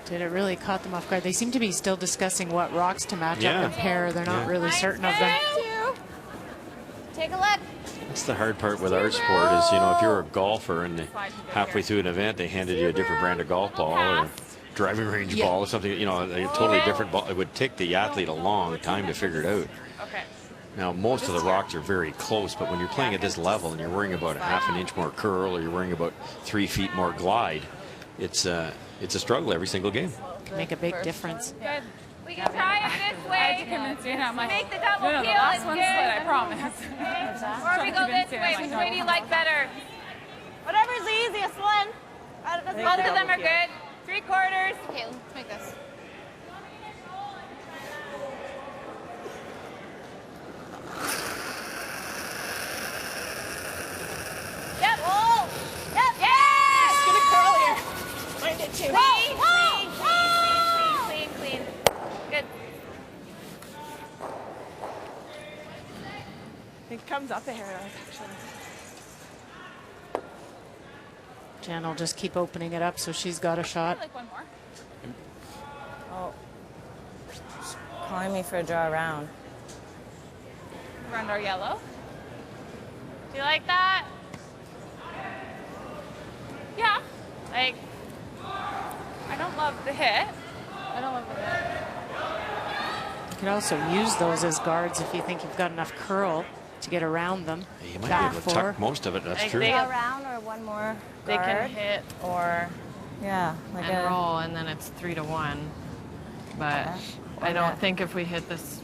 S2: Did it really caught them off guard? They seem to be still discussing what rocks to match up and pair. They're not really certain of them.
S8: Take a look.
S3: That's the hard part with our sport is, you know, if you're a golfer and halfway through an event they handed you a different brand of golf ball or driving range ball or something, you know, a totally different ball, it would take the athlete a long time to figure it out.
S10: Okay.
S3: Now, most of the rocks are very close, but when you're playing at this level and you're worrying about a ½ an inch more curl or you're worrying about 3 feet more glide, it's a struggle every single game.
S2: Can make a big difference.
S10: Good. We can try it this way. I had to convince Dana. I'm like, make the double peel. The last one's split, I promise. Or we go this way. Which way do you like better?
S8: Whatever's the easiest one.
S10: Both of them are good. 3/4.
S9: Okay, let's make this.
S10: Yep.
S8: Oh. Yep.
S10: Yeah.
S12: It's gonna curl here. Mine did too.
S10: Clean. Good.
S12: It comes up a hair, actually.
S2: Jen will just keep opening it up so she's got a shot.
S10: Like one more.
S12: Oh. She's calling me for a draw around.
S10: Around our yellow. Do you like that? Yeah. Like, I don't love the hit. I don't love the hit.
S2: You can also use those as guards if you think you've got enough curl to get around them.
S3: You might be able to tuck most of it, that's true.
S12: Around or one more guard.
S10: They can hit or
S12: like
S14: and roll, and then it's 3-1. But I don't think if we hit this,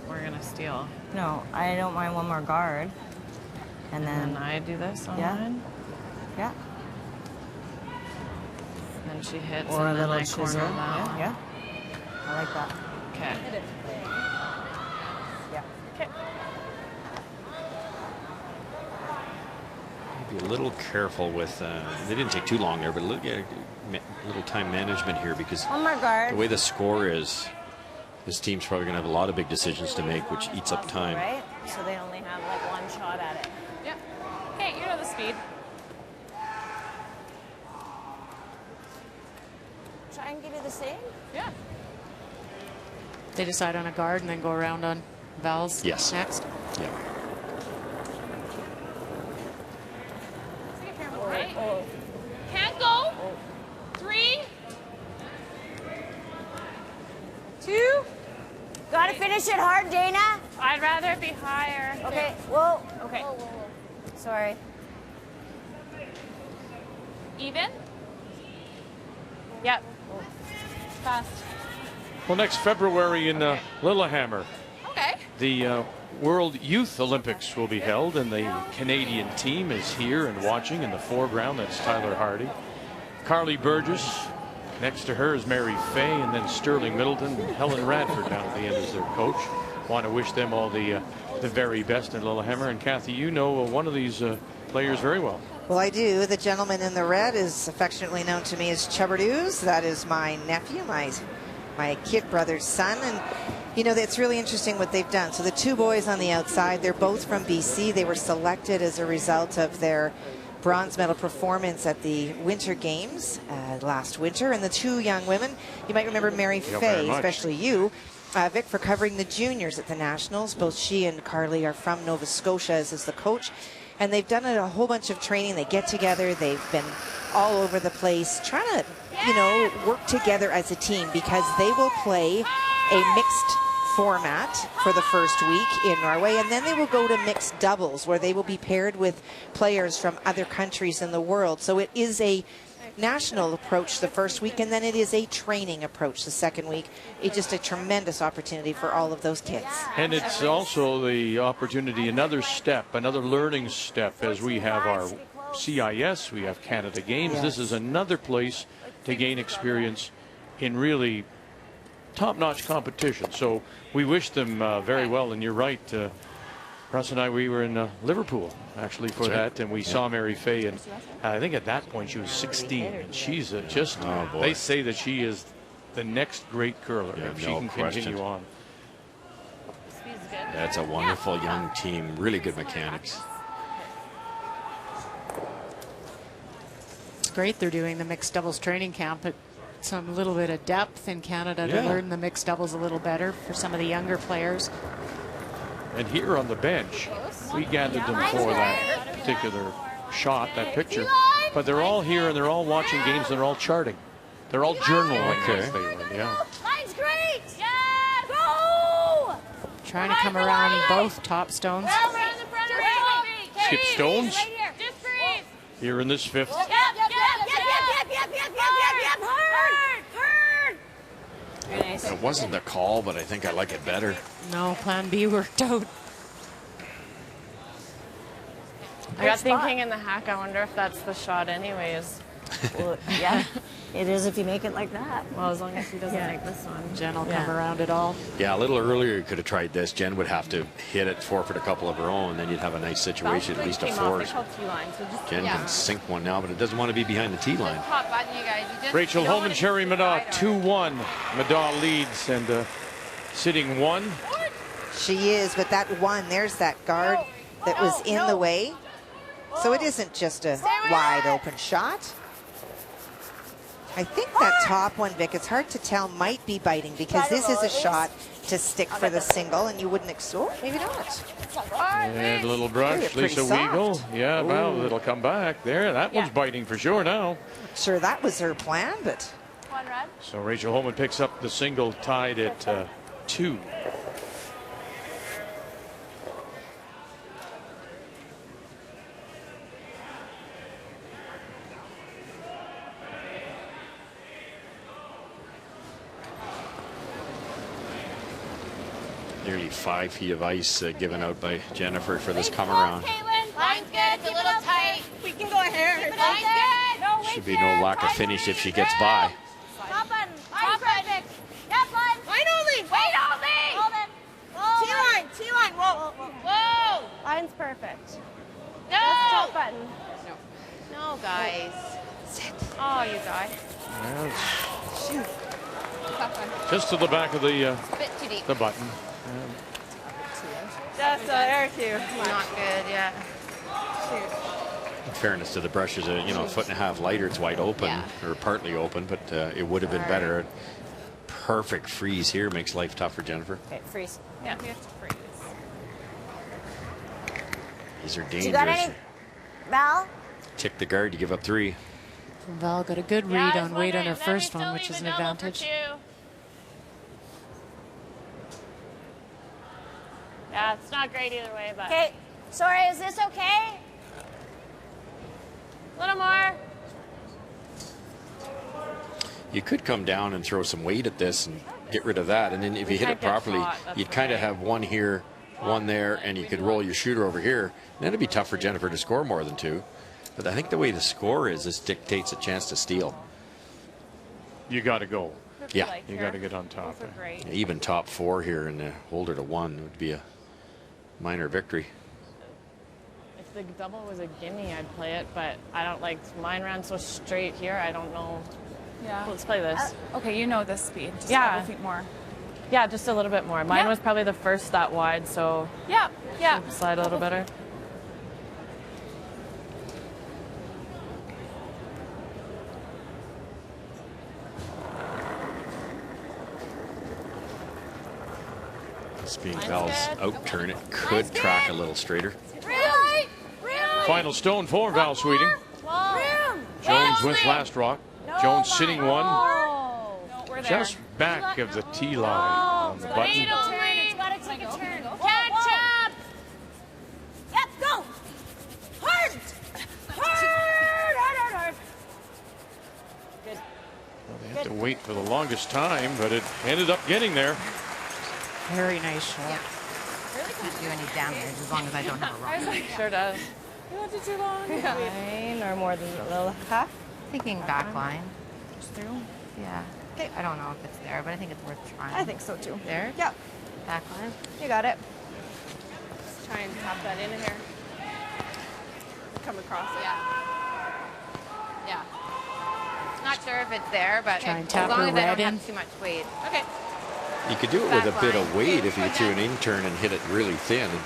S14: we're gonna steal.
S12: No, I don't mind one more guard. And then
S14: I do this on mine.
S12: Yeah.
S14: Then she hits,
S12: Or
S14: and
S12: a
S14: then
S12: little
S14: I
S12: chisel.
S14: corner that.
S12: Yeah. I like that.
S14: Okay.
S12: Yeah.
S10: Okay.
S3: Be a little careful with, they didn't take too long there, but look at little time management here because
S12: one more guard.
S3: The way the score is, this team's probably going to have a lot of big decisions to make, which eats up time.
S12: Right? So they only have like one shot at it.
S10: Yep. Okay, you know the speed.
S8: Try and give you the same?
S10: Yeah.
S2: They decide on a guard and then go around on Val's next.
S3: Yeah.
S10: Right. Can't go. 3,
S8: 2. Gotta finish it hard, Dana.
S10: I'd rather it be higher.
S8: Okay, whoa.
S10: Okay.
S8: Whoa. Sorry.
S10: Even? Yep. Fast.
S1: Well, next February in Lillehammer,
S10: Okay.
S1: the World Youth Olympics will be held, and the Canadian team is here and watching in the foreground. That's Tyler Hardy. Carly Burgess. Next to her is Mary Fay, and then Sterling Middleton and Helen Radford down at the end as their coach. Want to wish them all the very best in Lillehammer. And Kathy, you know one of these players very well.
S7: Well, I do. The gentleman in the red is affectionately known to me as Chubberdoos. That is my nephew, my kid brother's son. And, you know, it's really interesting what they've done. So the two boys on the outside, they're both from BC. They were selected as a result of their bronze medal performance at the Winter Games last winter. And the two young women, you might remember Mary Fay, especially you, Vic, for covering the juniors at the Nationals. Both she and Carly are from Nova Scotia as is the coach. And they've done a whole bunch of training. They get together. They've been all over the place trying to, you know, work together as a team because they will play a mixed format for the first week in Norway, and then they will go to mixed doubles where they will be paired with players from other countries in the world. So it is a national approach the first week, and then it is a training approach the second week. It's just a tremendous opportunity for all of those kids.
S1: And it's also the opportunity, another step, another learning step, as we have our CIS, we have Canada Games. This is another place to gain experience in really top-notch competition. So we wish them very well, and you're right. Russ and I, we were in Liverpool actually for that, and we saw Mary Fay, and I think at that point she was 16, and she's just. They say that she is the next great curler if she can continue on.
S3: That's a wonderful young team, really good mechanics.
S2: It's great they're doing the mixed doubles training camp. Some little bit of depth in Canada to learn the mixed doubles a little better for some of the younger players.
S1: And here on the bench, we gathered them for that particular shot, that picture. But they're all here and they're all watching games and they're all charting. They're all journaling as they run.
S8: Line's great. Yeah, go.
S2: Trying to come around both top stones.
S1: Skip stones here in this fifth.
S3: It wasn't the call, but I think I like it better.
S2: No, plan B worked out.
S14: I got thinking in the hack, I wonder if that's the shot anyways.
S13: Well, yeah, it is if you make it like that.
S14: Well, as long as she doesn't make this one.
S2: Jen will come around it all.
S3: Yeah, a little earlier you could have tried this. Jen would have to hit it, forfeit a couple of her own, then you'd have a nice situation, at least a four. Jen can sink one now, but it doesn't want to be behind the tee line.
S9: Hot button, you guys. You just
S1: Rachel Holman, Sherry Madaw, 2-1. Madaw leads and sitting one.
S7: She is, but that one, there's that guard that was in the way. So it isn't just a wide open shot. I think that top one, Vic, it's hard to tell, might be biting because this is a shot to stick for the single and you wouldn't expect, maybe not.
S1: And a little brush, Lisa Weigel. Yeah, well, it'll come back there. That one's biting for sure now.
S7: Sure, that was her plan, but.
S1: So Rachel Holman picks up the single, tied at 2.
S3: Nearly 5 feet of ice given out by Jennifer for this come around.
S8: Line's good. It's a little tight. We can go ahead. Line's good. No,
S3: Should be no lack of finish if she gets by.
S8: Top button. Top button. Yep, button. Line only. Wait only. T-line. T-line. Whoa. Whoa.
S6: Line's perfect.
S8: No.
S6: Top button.
S9: No, guys.
S6: Sit. Oh, you guys.
S7: Shoot.
S1: Just to the back of the button.
S6: Just there too.
S9: Not good, yeah.
S3: In fairness to the brush, is a foot and a half lighter. It's wide open or partly open, but it would have been better. Perfect freeze here makes life tough for Jennifer.
S13: Okay, freeze.
S6: Yeah, we have to freeze.
S3: These are
S8: You got
S3: dangerous.
S8: any, Val?
S3: Tick the guard, you give up 3.
S2: Val got a good read on weight on her first one, which is an advantage.
S6: Yeah, it's not great either way, but.
S8: Okay, sorry, is this okay?
S6: A little more.
S3: You could come down and throw some weight at this and get rid of that, and then if you hit it properly, you'd kind of have one here, one there, and you could roll your shooter over here. And then it'd be tough for Jennifer to score more than 2. But I think the way the score is, this dictates a chance to steal.
S1: You got to go.
S3: Yeah.
S1: You got to get on top.
S3: Even top 4 here and hold her to 1 would be a minor victory.
S14: If the double was a gimme, I'd play it, but I don't like mine ran so straight here. I don't know.
S10: Yeah.
S14: Let's play this.
S10: Okay, you know this speed. Just a
S14: Yeah.
S10: couple feet more.
S14: Yeah, just a little bit more. Mine was probably the first that wide, so
S10: Yeah.
S14: slide a little better.
S3: This being Val's out turn, it could track a little straighter.
S1: Final stone for Val Sweeting. Jones with last rock. Jones sitting one. Just back of the tee line on the button.
S8: It's got to take a turn. Catch up. Yep, go. Hard. Hard.
S1: Well, they had to wait for the longest time, but it ended up getting there.
S2: Very nice shot.
S16: Yeah. Really can't do any damage as long as I don't have a rock.
S14: Sure does.
S6: You want to do too long?
S13: Line or more than a little half?
S16: Thinking back line. Just through? Yeah. Okay. I don't know if it's there, but I think it's worth trying.
S12: I think so too.
S16: There?
S12: Yep.
S16: Back line?
S12: You got it.
S10: try and tap that in here. Come across it.
S5: Yeah. Not sure if it's there, but
S2: Try and
S5: as
S2: tap
S5: long
S2: her
S5: as I
S2: red
S5: don't
S2: in.
S5: have too much weight.
S10: Okay.
S3: You could do it with a bit of weight if you threw an in-turn and hit it really thin and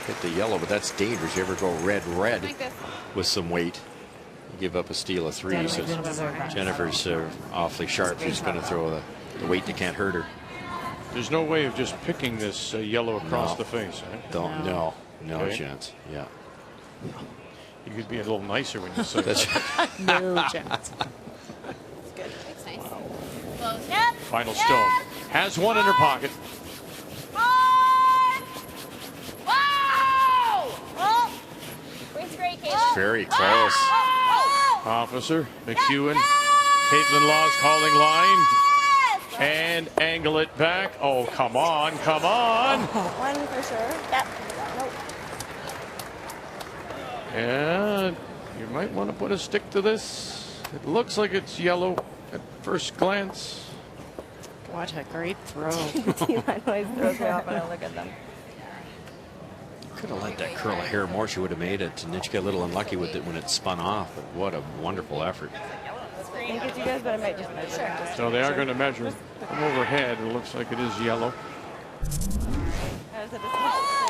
S3: hit the yellow, but that's dangerous. You ever go red
S10: Like this.
S3: with some weight, you give up a steal of 3. So Jennifer's awfully sharp. She's going to throw the weight that can't hurt her.
S1: There's no way of just picking this yellow across the face, right?
S3: No
S1: Okay.
S3: chance. Yeah.
S1: You could be a little nicer when you say
S3: That's
S1: that.
S2: No chance.
S10: That's good.
S9: That's nice.
S8: Close. Yep.
S1: Final stone. Has one in her pocket.
S8: Wow! Oh.
S9: It's great, Caitlin.
S3: very close.
S1: Officer McEwen. Caitlin Law's calling line. And angle it back. Oh, come on, come on.
S12: One for sure. Yep. Nope.
S1: And you might want to put a stick to this. It looks like it's yellow at first glance.
S2: What a great throw.
S12: T-line always throws me off when I look at them.
S3: Could have let that curl of hair more. She would have made it. And then she got a little unlucky with it when it spun off. But what a wonderful effort.
S12: I think it's you guys, but I might just measure.
S1: So they are going to measure from overhead. It looks like it is yellow.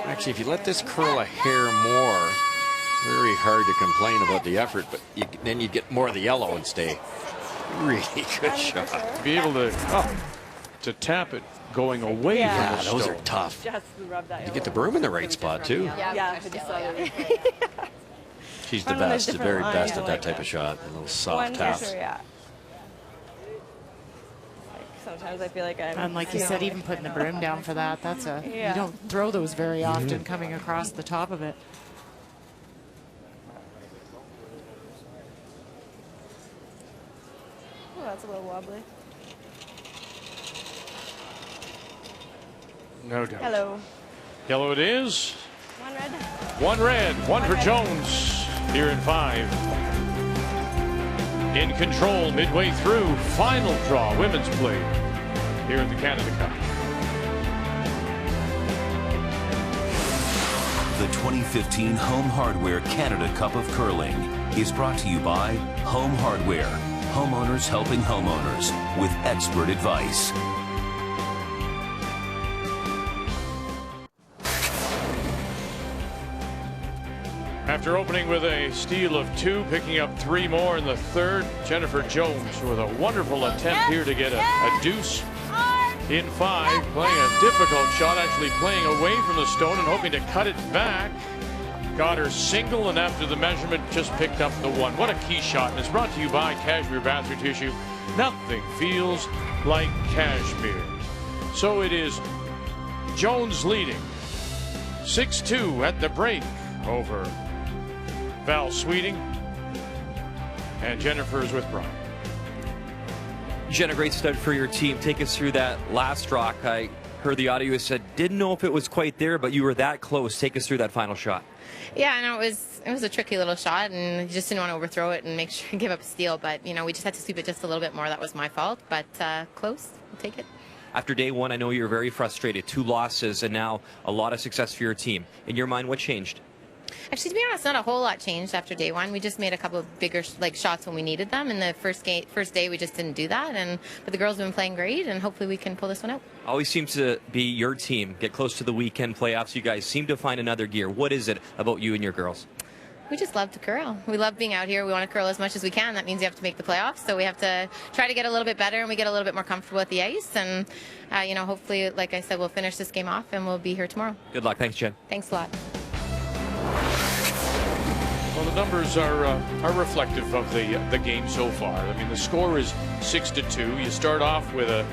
S3: Actually, if you let this curl of hair more, very hard to complain about the effort, but then you get more of the yellow and stay. Really good shot.
S1: To be able to tap it going away
S3: Yeah,
S1: from the
S3: those
S1: stone.
S3: are tough.
S12: Just rub that
S3: You get the broom in the right spot, too.
S12: Yeah.
S3: She's the best, the very best at that type of shot. A little soft taps.
S12: Sure, yeah. Sometimes I feel like I'm.
S2: And like you said, even putting the broom down for that, that's a,
S12: Yeah.
S2: you don't throw those very often coming across the top of it.
S12: Oh, that's a little wobbly.
S1: No doubt.
S12: Hello.
S1: Yellow it is.
S12: One red.
S1: One red, one for Jones here in 5. In control midway through, final draw, women's play here at the Canada Cup.
S4: The 2015 Home Hardware Canada Cup of Curling is brought to you by Home Hardware, homeowners helping homeowners with expert advice.
S1: After opening with a steal of 2, picking up 3 more in the third, Jennifer Jones with a wonderful attempt here to get a deuce in 5, playing a difficult shot, actually playing away from the stone and hoping to cut it back. Got her single, and after the measurement, just picked up the 1. What a key shot, and it's brought to you by Cashmere Bathroom Tissue. Nothing feels like cashmere. So it is Jones leading 6-2 at the break over Val Sweeting, and Jennifer is with Brian.
S17: Jen, a great start for your team. Take us through that last rock. I heard the audio said, didn't know if it was quite there, but you were that close. Take us through that final shot.
S5: Yeah, I know it was a tricky little shot, and just didn't want to overthrow it and make sure give up a steal. But you know, we just had to sweep it just a little bit more. That was my fault, but close. We'll take it.
S17: After day 1, I know you were very frustrated. 2 losses, and now a lot of success for your team. In your mind, what changed?
S5: Actually, to be honest, not a whole lot changed after day 1. We just made a couple of bigger shots when we needed them. In the first day, we just didn't do that. But the girls have been playing great, and hopefully we can pull this one out.
S17: Always seems to be your team. Get close to the weekend playoffs. You guys seem to find another gear. What is it about you and your girls?
S5: We just love to curl. We love being out here. We want to curl as much as we can. That means you have to make the playoffs. So we have to try to get a little bit better, and we get a little bit more comfortable with the ice. And, you know, hopefully, like I said, we'll finish this game off, and we'll be here tomorrow.
S17: Good luck. Thanks, Jen.
S5: Thanks a lot.
S1: Well, the numbers are reflective of the game so far. I mean, the score is 6-2. You start off with a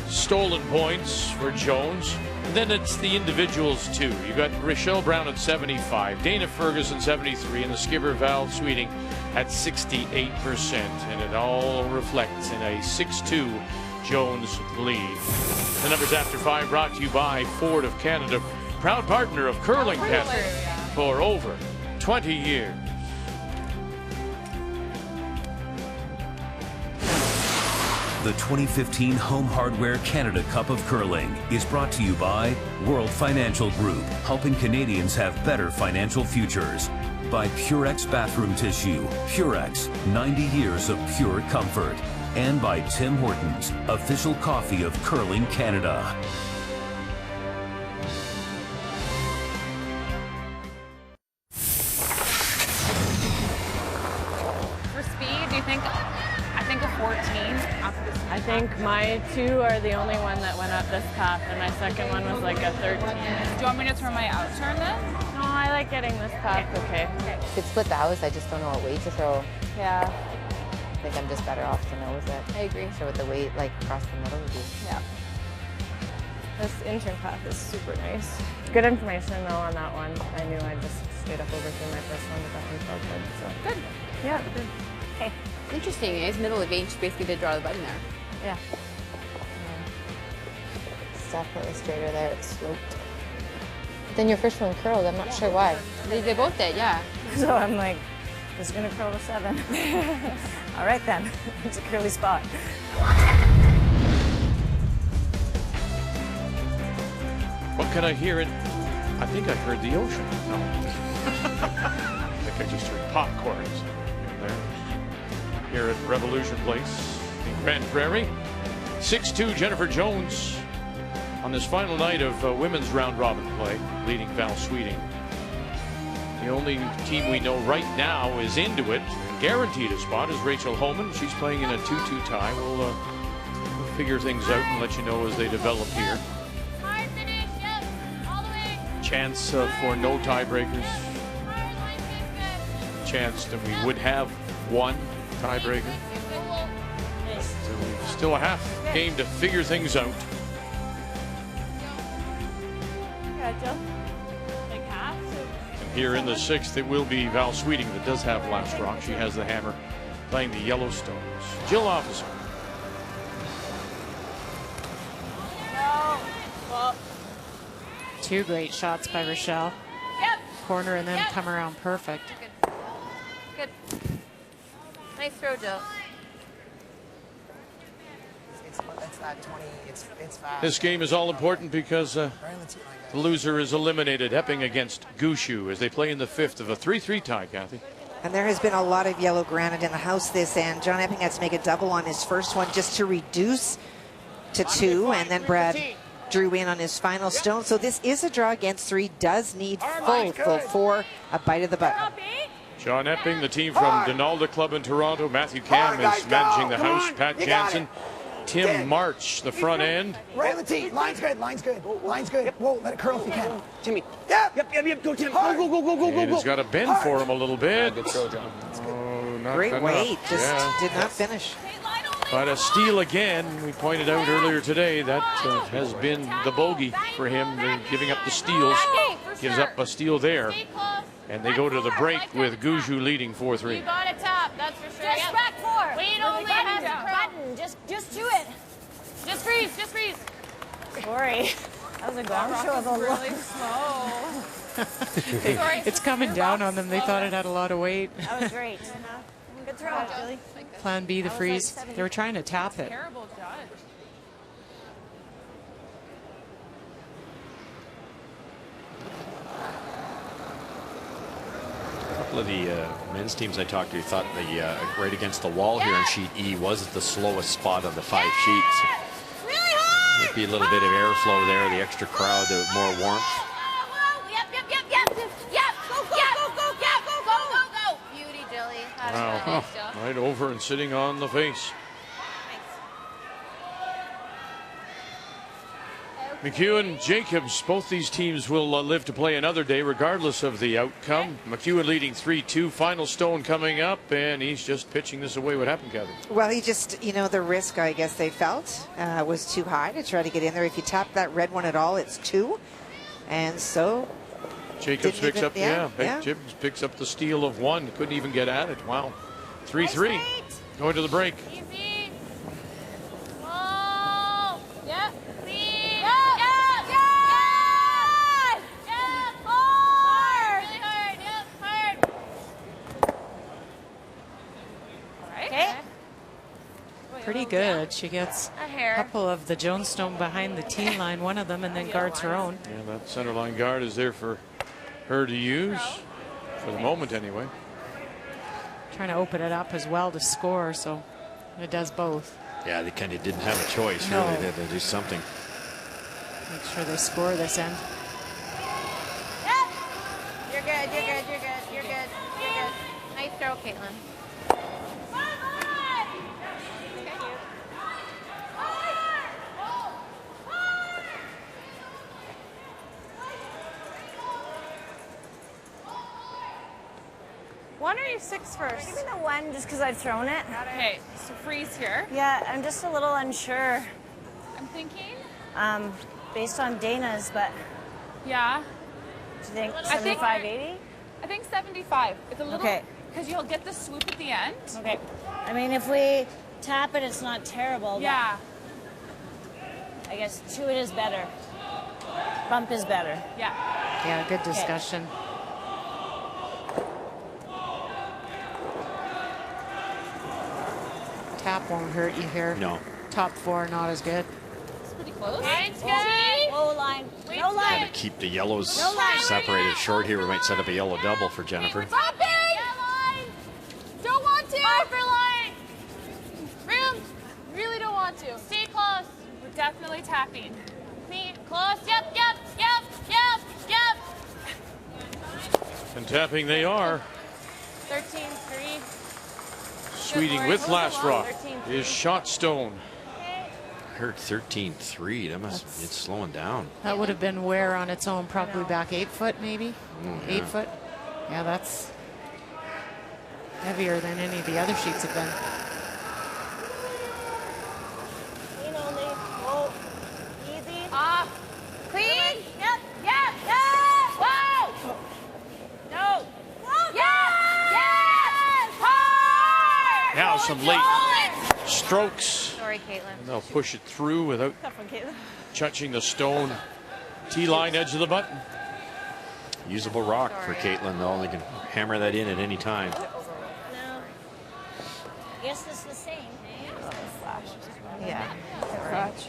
S1: stolen points for Jones. And then it's the individuals, too. You got Rochelle Brown at 75, Dana Ferguson 73, and the skipper Val Sweeting at 68%. And it all reflects in a 6-2 Jones lead. The numbers after 5 brought to you by Ford of Canada, proud partner of Curling Canada for over 20 years.
S4: The 2015 Home Hardware Canada Cup of Curling is brought to you by World Financial Group, helping Canadians have better financial futures. By Purex Bathroom Tissue, Purex, 90 years of pure comfort. And by Tim Hortons, official coffee of Curling Canada.
S10: For speed, do you think? I think a 14.
S14: I think my 2 are the only one that went up this path, and my second one was like a 13.
S10: Do you want me to turn my out turn then?
S14: No, I like getting this path. Okay.
S16: Could split the house. I just don't know what weight to throw.
S14: Yeah.
S16: I think I'm just better off to nose it.
S10: I agree.
S16: So with the weight like across the middle would be.
S14: Yeah. This intern path is super nice. Good information though on that one. I knew I just straight up overthrew my first one, but that one felt good. So
S10: Good.
S14: yeah, good.
S10: Okay.
S9: Interesting, eh? It's middle of range, basically did draw the button there.
S14: Yeah.
S16: It's definitely straighter there. It's sloped. But then your first one curled. I'm not sure why.
S9: They both did, yeah.
S13: So I'm like, it's gonna curl to 7. All right then, it's a curly spot.
S1: What can I hear? I think I heard the ocean. No. I think I just heard popcorns in there. Here at Revolution Place in Grand Prairie. 6-2 Jennifer Jones on this final night of women's round robin play, leading Val Sweeting. The only team we know right now is into it, guaranteed a spot, is Rachel Homan. She's playing in a 2-2 tie. We'll figure things out and let you know as they develop here.
S8: Hard finish, yep, all the way.
S1: Chance for no tiebreakers. Chance that we would have one tiebreaker. So we've still a half game to figure things out.
S14: Gotcha. Like half.
S1: And here in the 6th, it will be Val Sweeting that does have last rock. She has the hammer, playing the Yellowstones. Jill Officer.
S2: Two great shots by Rochelle.
S10: Yep.
S2: Corner and then come around perfect.
S10: Good. Nice throw, Jill.
S18: It's that 20. It's fast.
S1: This game is all important because the loser is eliminated. Epping against Gushu as they play in the 5th of a 3-3 tie, Kathy.
S7: And there has been a lot of yellow granite in the house this end. John Epping had to make a double on his first one just to reduce to 2, and then Brad drew in on his final stone. So this is a draw against 3, does need full 4, a bite of the button.
S1: John Epping, the team from Donalda Club in Toronto. Matthew Cam is managing the house. Pat Jansen. Tim March, the front end.
S18: Right on the tee. Line's good. Line's good. Line's good. Whoa, let it curl if you can. Timmy. Yep. Go, Tim. Go.
S1: And it's got a bend for him a little bit.
S11: Good throw, John.
S1: Oh, not
S7: Great
S1: enough.
S7: weight, just did not finish.
S1: But a steal again. We pointed out earlier today that has been the bogey for him. They're giving up the steals. Gives up a steal there. And they go to the break with Gushu leading 4-3.
S10: You got it top, that's for sure.
S8: Just back 4.
S10: Wait, only has a
S8: Button, just do it.
S10: Just freeze, just freeze.
S13: Sorry. That was a gong show of a
S10: really slow.
S2: It's coming down on them. They thought it had a lot of weight.
S13: That was great. Good throw, Julie.
S2: Plan B, the freeze. They were trying to tap it.
S10: Terrible judge.
S3: A couple of the men's teams I talked to thought the right against the wall here in sheet E was the slowest spot of the 5 sheets. Might be a little bit of airflow there, the extra crowd, the more warmth.
S10: Go. Beauty, Jilly.
S1: Wow. Right over and sitting on the face. McEwen, Jacobs, both these teams will live to play another day regardless of the outcome. McEwen leading 3-2, final stone coming up, and he's just pitching this away. What happened, Kevin?
S7: Well, he just, the risk I guess they felt was too high to try to get in there. If you tap that red one at all, it's 2. And so
S1: Jacobs picks up, Jacobs picks up the steal of 1. Couldn't even get at it. Wow. 3-3. Going to the break.
S10: Easy. Whoa. Yeah.
S2: pretty good. She gets a couple of the Jonestone behind the tee line, one of them, and then guards her own.
S1: Yeah, that center line guard is there for her to use, for the moment anyway.
S2: Trying to open it up as well to score, so it does both.
S3: Yeah, they kind of didn't have a choice,
S2: No.
S3: really. They had to do something.
S2: Make sure they score this end.
S5: Yep. You're good, you're good, you're good, you're good, you're good. Nice throw, Caitlin.
S6: One or you 6 first?
S13: Give me the one just because I've thrown it.
S10: Okay, so freeze here.
S13: Yeah, I'm just a little unsure.
S10: I'm thinking.
S13: Based on Dana's, but
S10: Yeah.
S13: do you think
S10: I think
S13: 75, 80?
S10: I think 75. It's a little.
S13: Okay.
S10: Because you'll get the swoop at the end.
S13: Okay. I mean, if we tap it, it's not terrible.
S10: Yeah.
S13: But I guess 2 it is better. Bump is better.
S10: Yeah.
S2: Yeah, good discussion. Tap won't hurt you here.
S3: No.
S2: Top 4, not as good.
S10: It's pretty close.
S13: Line's good. Low line. No line.
S3: Gotta keep the yellows
S13: No line.
S3: separated short here. We might set up a yellow double for Jennifer.
S8: Stop it! Don't want to! For line! Room! Really don't want to. Stay close.
S10: We're definitely tapping.
S8: Me close. Yep, yep, yep, yep, yep.
S1: And tapping they are.
S8: 13-3.
S1: Sweeting with last rock is shot stone.
S3: I heard 13-3. That must it's slowing down.
S2: That would have been wear on its own, probably back 8 foot, maybe.
S3: Oh,
S2: 8
S3: yeah.
S2: foot. Yeah, that's heavier than any of the other sheets have been.
S13: Clean only. Whoa. Easy.
S8: Off. Clean. Yep, yep, yep. Whoa. No. Yes. Yes. Hard.
S1: Now some late strokes.
S5: Sorry, Caitlin.
S1: And they'll push it through without
S6: Tough one, Caitlin.
S1: touching the stone T-line edge of the button.
S3: Usable rock for Caitlin, though. They can hammer that in at any time.
S13: No. I guess it's the same.
S12: Yeah. Crotch.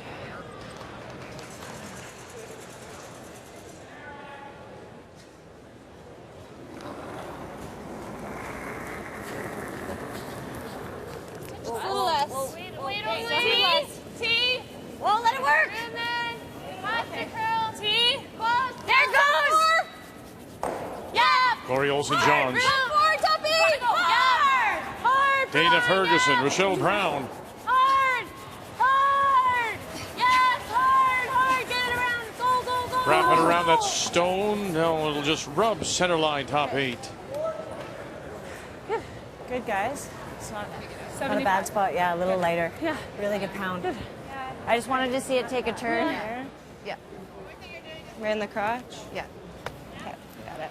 S8: T.
S13: Whoa, let it work.
S8: And then watch the curl. T. Close.
S13: There it goes.
S8: Yeah.
S1: Lori Olsen-Johns,
S8: Hard, Tuppy. Hard. Hard.
S1: Dana Ferguson, Rochelle Brown.
S8: Hard. Hard. Yes. Hard. Hard. Get it around. Go, go, go.
S1: Wrap it around that stone. No, it'll just rub center line top 8.
S13: Good, guys. It's not a
S10: 75.
S13: bad spot. Yeah, a little lighter.
S10: Yeah.
S13: Really good pound. I just wanted to see it take a turn.
S12: Yeah. We're in the crotch?
S5: Yeah.
S12: Okay, got it.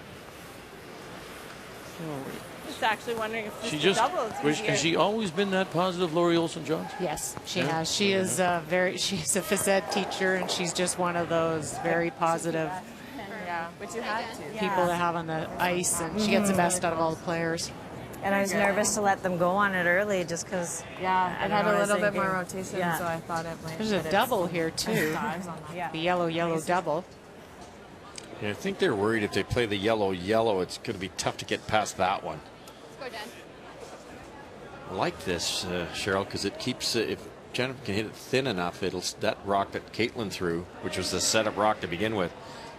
S6: Just actually wondering if this
S1: She
S6: is
S1: just
S6: double. It's easier.
S1: has she always been that positive, Lori Olsen-Johns?
S2: Yes, she
S1: Yeah.
S2: has. She is she's a phys ed teacher, and she's just one of those very positive
S6: Yeah, but you had to.
S2: people to have on the ice, and she gets the best out of all the players.
S13: And I was nervous to let them go on it early just because.
S12: Yeah,
S13: I
S12: it
S13: don't
S12: had
S13: know,
S12: a
S13: I was
S12: little bit more
S13: thinking-
S12: rotation,
S13: yeah.
S12: so I thought it might.
S2: There's a double here, too.
S13: Yeah.
S2: The yellow double.
S3: Yeah, I think they're worried if they play the yellow, it's going to be tough to get past that one.
S9: Let's go, Jen.
S3: I like this, Cheryl, because it keeps if Jennifer can hit it thin enough, that rock that Caitlin threw, which was the setup rock to begin with,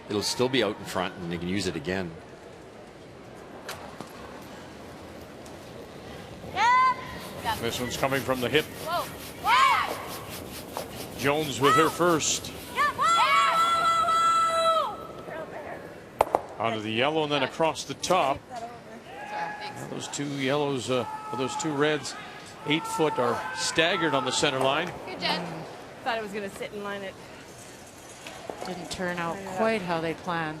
S3: it'll still be out in front, and they can use it again.
S1: This one's coming from the hip.
S8: Whoa. Whoa.
S1: Jones with her first. Onto the yellow and then across the top. Now those two yellows, those two reds, 8 foot, are staggered on the center line.
S9: Good, Jen.
S6: Thought it was going to sit and line it.
S2: Didn't turn out quite how they planned.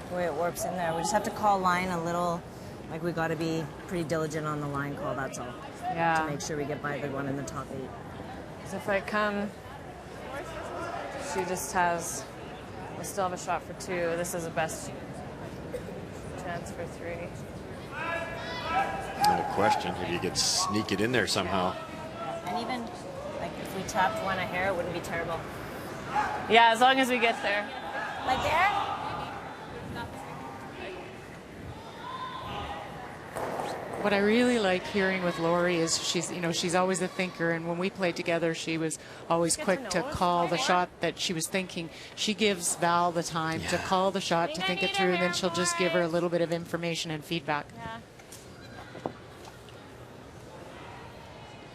S13: The way it warps in there. We just have to call line a little. Like, we got to be pretty diligent on the line call, that's all.
S6: Yeah.
S13: To make sure we get by the one in the top 8.
S6: Because if I come, she just has. We still have a shot for 2. This is the best chance for 3.
S3: No question. If you could sneak it in there somehow.
S14: And even like if we tapped one a hair, it wouldn't be terrible. Yeah, as long as we get there.
S13: Like there?
S2: What I really like hearing with Lori is she's always a thinker, and when we played together, she was always quick to call the shot that she was thinking. She gives Val the time to call the shot, to think it through, and then she'll just give her a little bit of information and feedback.
S14: Yeah.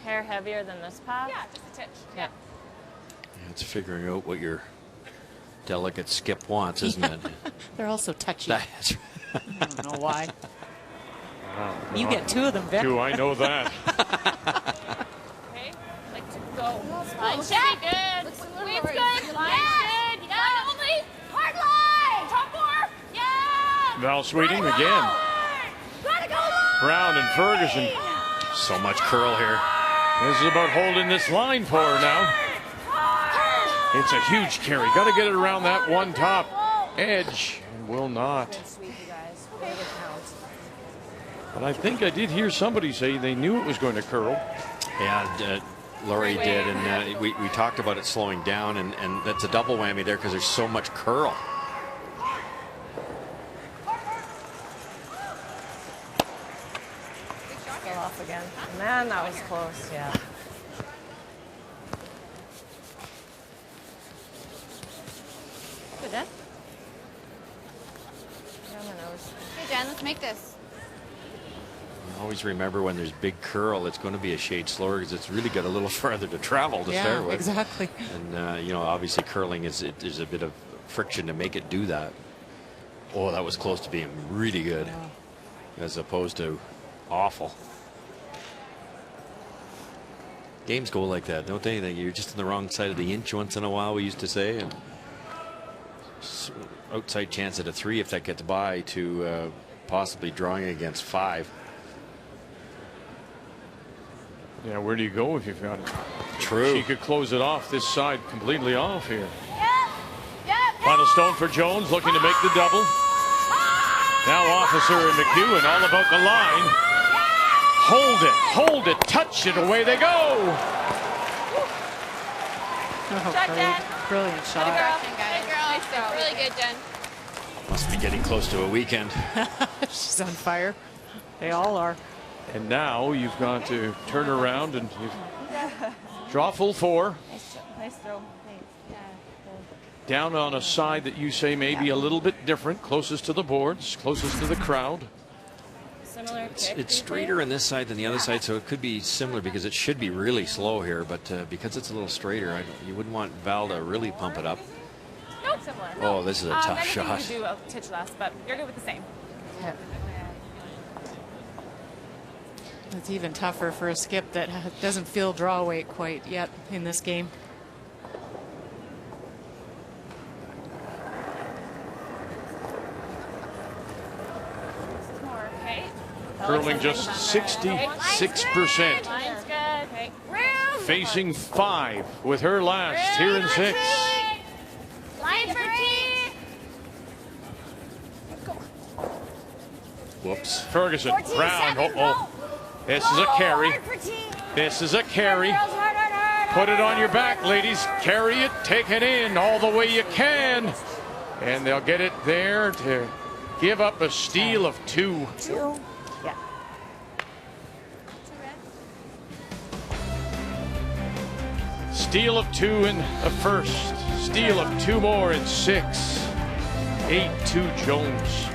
S14: Hair heavier than this pass?
S9: Yeah, just a titch. Yeah.
S3: It's figuring out what your delicate skip wants, isn't it?
S2: They're also touchy.
S3: That's
S2: I don't know why. You get 2 of them, Vic.
S1: 2, I know that.
S9: Okay, like to go. Line check. Good. Squeeze good. Line good. Yeah. Only. Hard line. Top 4. Yeah.
S1: Val Sweeting again.
S8: Gotta go long.
S1: Brown and Ferguson.
S3: so much curl here.
S1: This is about holding this line for her now. It's a huge carry. Got to get it around that one top edge. And will not. But I think I did hear somebody say they knew it was going to curl.
S3: Yeah, Lori did, and we talked about it slowing down, and that's a double whammy there because there's so much curl.
S14: Fell off again. Man, that was close, yeah.
S9: Good, Jen. Hey, Jen, let's make this.
S3: Always remember when there's big curl, it's going to be a shade slower because it's really got a little further to travel to start with.
S2: Exactly.
S3: And, you know, obviously curling is there's a bit of friction to make it do that. Oh, that was close to being really good as opposed to awful. Games go like that, don't they? You're just on the wrong side of the inch once in a while, we used to say. And outside chance at a 3 if that gets by to possibly drawing against 5.
S1: Yeah, where do you go if you've got it?
S3: True.
S1: She could close it off this side completely off here. Final stone for Jones, looking to make the double. Now Officer and McEwen all about the line. Hold it, touch it, away they go.
S2: Oh, brilliant shot.
S9: Good girl. Nice throw. Really good, Jen.
S3: Must be getting close to a weekend.
S2: She's on fire. They all are.
S1: And now you've got to turn around and draw full 4.
S12: Nice throw.
S1: Down on a side that you say may be a little bit different, closest to the boards, closest to the crowd.
S14: Similar
S3: it's straighter on this side than the other side, so it could be similar because it should be really slow here, but because it's a little straighter, you wouldn't want Val to really pump it up.
S9: Nope, similar.
S3: Oh, this is a tough shot.
S9: You do a titch less, but you're good with the same.
S2: Yeah. It's even tougher for a skip that doesn't feel draw weight quite yet in this game.
S1: Curling just 66%.
S9: Line's good. Okay.
S1: Facing 5 with her last here in 6.
S8: Line for T.
S1: Whoops. Ferguson, Brown. Oh. This is a carry. This is a carry. Put it on your back, ladies. Carry it, take it in all the way you can. And they'll get it there to give up a steal of 2.
S13: Yeah.
S1: Steal of 2 in the first. Steal of 2 more in 6. 8-2 Jones.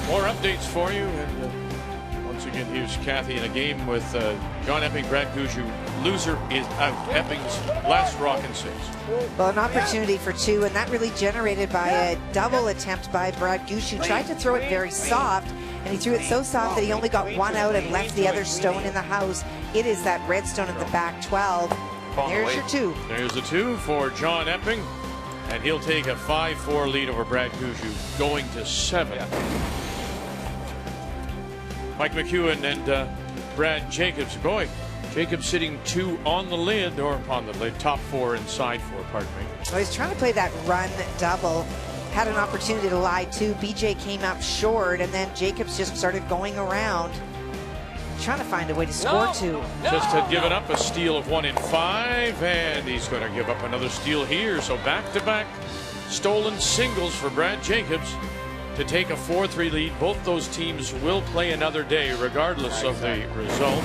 S1: More updates for you. And once again, here's Kathy in a game with John Epping, Brad Gushue. Loser is out. Epping's last rock and 6.
S7: Well, an opportunity for 2, and that really generated by a double attempt by Brad Gushue. Tried to throw it very soft, and he threw it so soft that he only got 1 out and left the other stone in the house. It is that red stone at the back 12. There's your 2.
S1: There's a 2 for John Epping, and he'll take a 5-4 lead over Brad Gushue, going to 7. Mike McEwen and Brad Jacobs. Boy, Jacobs sitting 2 on the lid, or on the lid, top 4 and side 4, pardon me.
S7: Well, he's trying to play that run double, had an opportunity to lie too. BJ came up short, and then Jacobs just started going around, trying to find a way to score two.
S1: Just had given up a steal of 1 in 5, and he's going to give up another steal here. So back-to-back stolen singles for Brad Jacobs to take a 4-3 lead. Both those teams will play another day regardless of the result.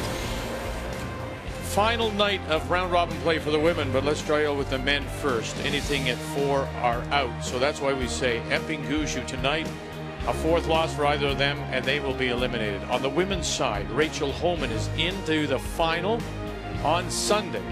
S1: Final night of round robin play for the women, but let's try out with the men first. Anything at 4 are out. So that's why we say Epping Gushu tonight. A 4th loss for either of them, and they will be eliminated. On the women's side, Rachel Holman is into the final on Sunday.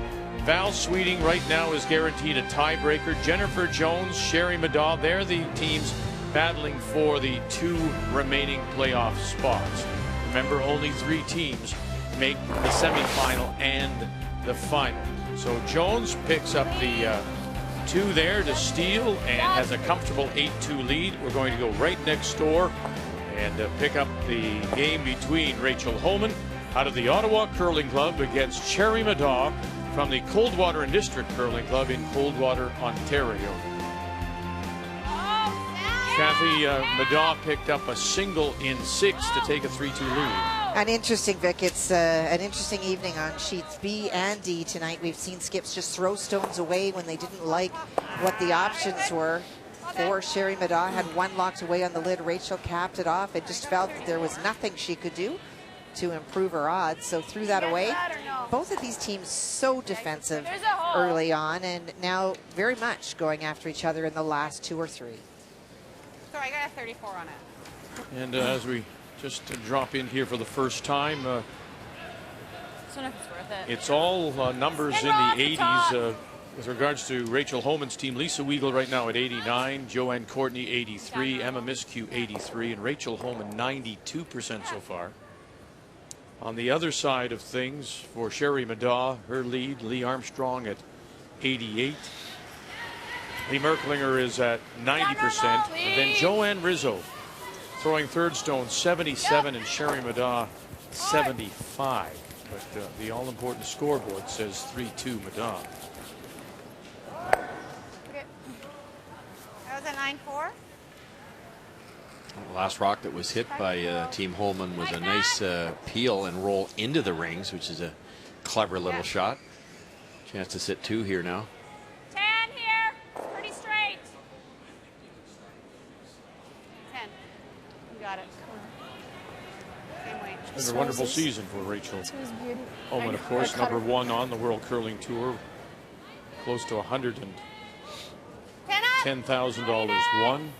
S1: Val Sweeting right now is guaranteed a tiebreaker. Jennifer Jones, Sherry Madaw, they're the teams battling for the 2 remaining playoff spots. Remember, only 3 teams make the semifinal and the final. So Jones picks up the 2 there to steal and has a comfortable 8-2 lead. We're going to go right next door and pick up the game between Rachel Holman out of the Ottawa Curling Club against Sherry Madaw from the Coldwater and District Curling Club in Coldwater, Ontario. Kathy Madaw picked up a single in 6 to take a 3-2 lead.
S7: An interesting, Vic. It's an interesting evening on sheets B and D tonight. We've seen skips just throw stones away when they didn't like what the options were. For Sherry Madaw had 1 locked away on the lid. Rachel capped it off and just felt that there was nothing she could do to improve her odds. So threw that away. Both of these teams so defensive early on, and now very much going after each other in the last 2 or 3.
S8: So I got a 34 on it.
S1: And as we just drop in here for the first time,
S10: So if it's worth it.
S1: it's all numbers in the 80s with regards to Rachel Holman's team. Lisa Weigel right now at 89, Joanne Courtney 83, Emma Miskew 83, and Rachel Holman 92% so far. On the other side of things, for Sherry Madaw, her lead, Lee Armstrong at 88. Lee Merklinger is at 90%. And then Joanne Rizzo throwing third stone 77 and Sherry Madaw 75. But the all-important scoreboard says 3-2 Madaw.
S8: Okay. That was a 9-4.
S3: The last rock that was hit by Team Holman was a nice peel and roll into the rings, which is a clever little shot. Chance to sit 2 here now.
S9: 10 here. Pretty straight.
S8: 10. You got it. Same way.
S1: It's been a wonderful season for Rachel Holman, of course, #1 on the World Curling Tour. Close to $110,000 won.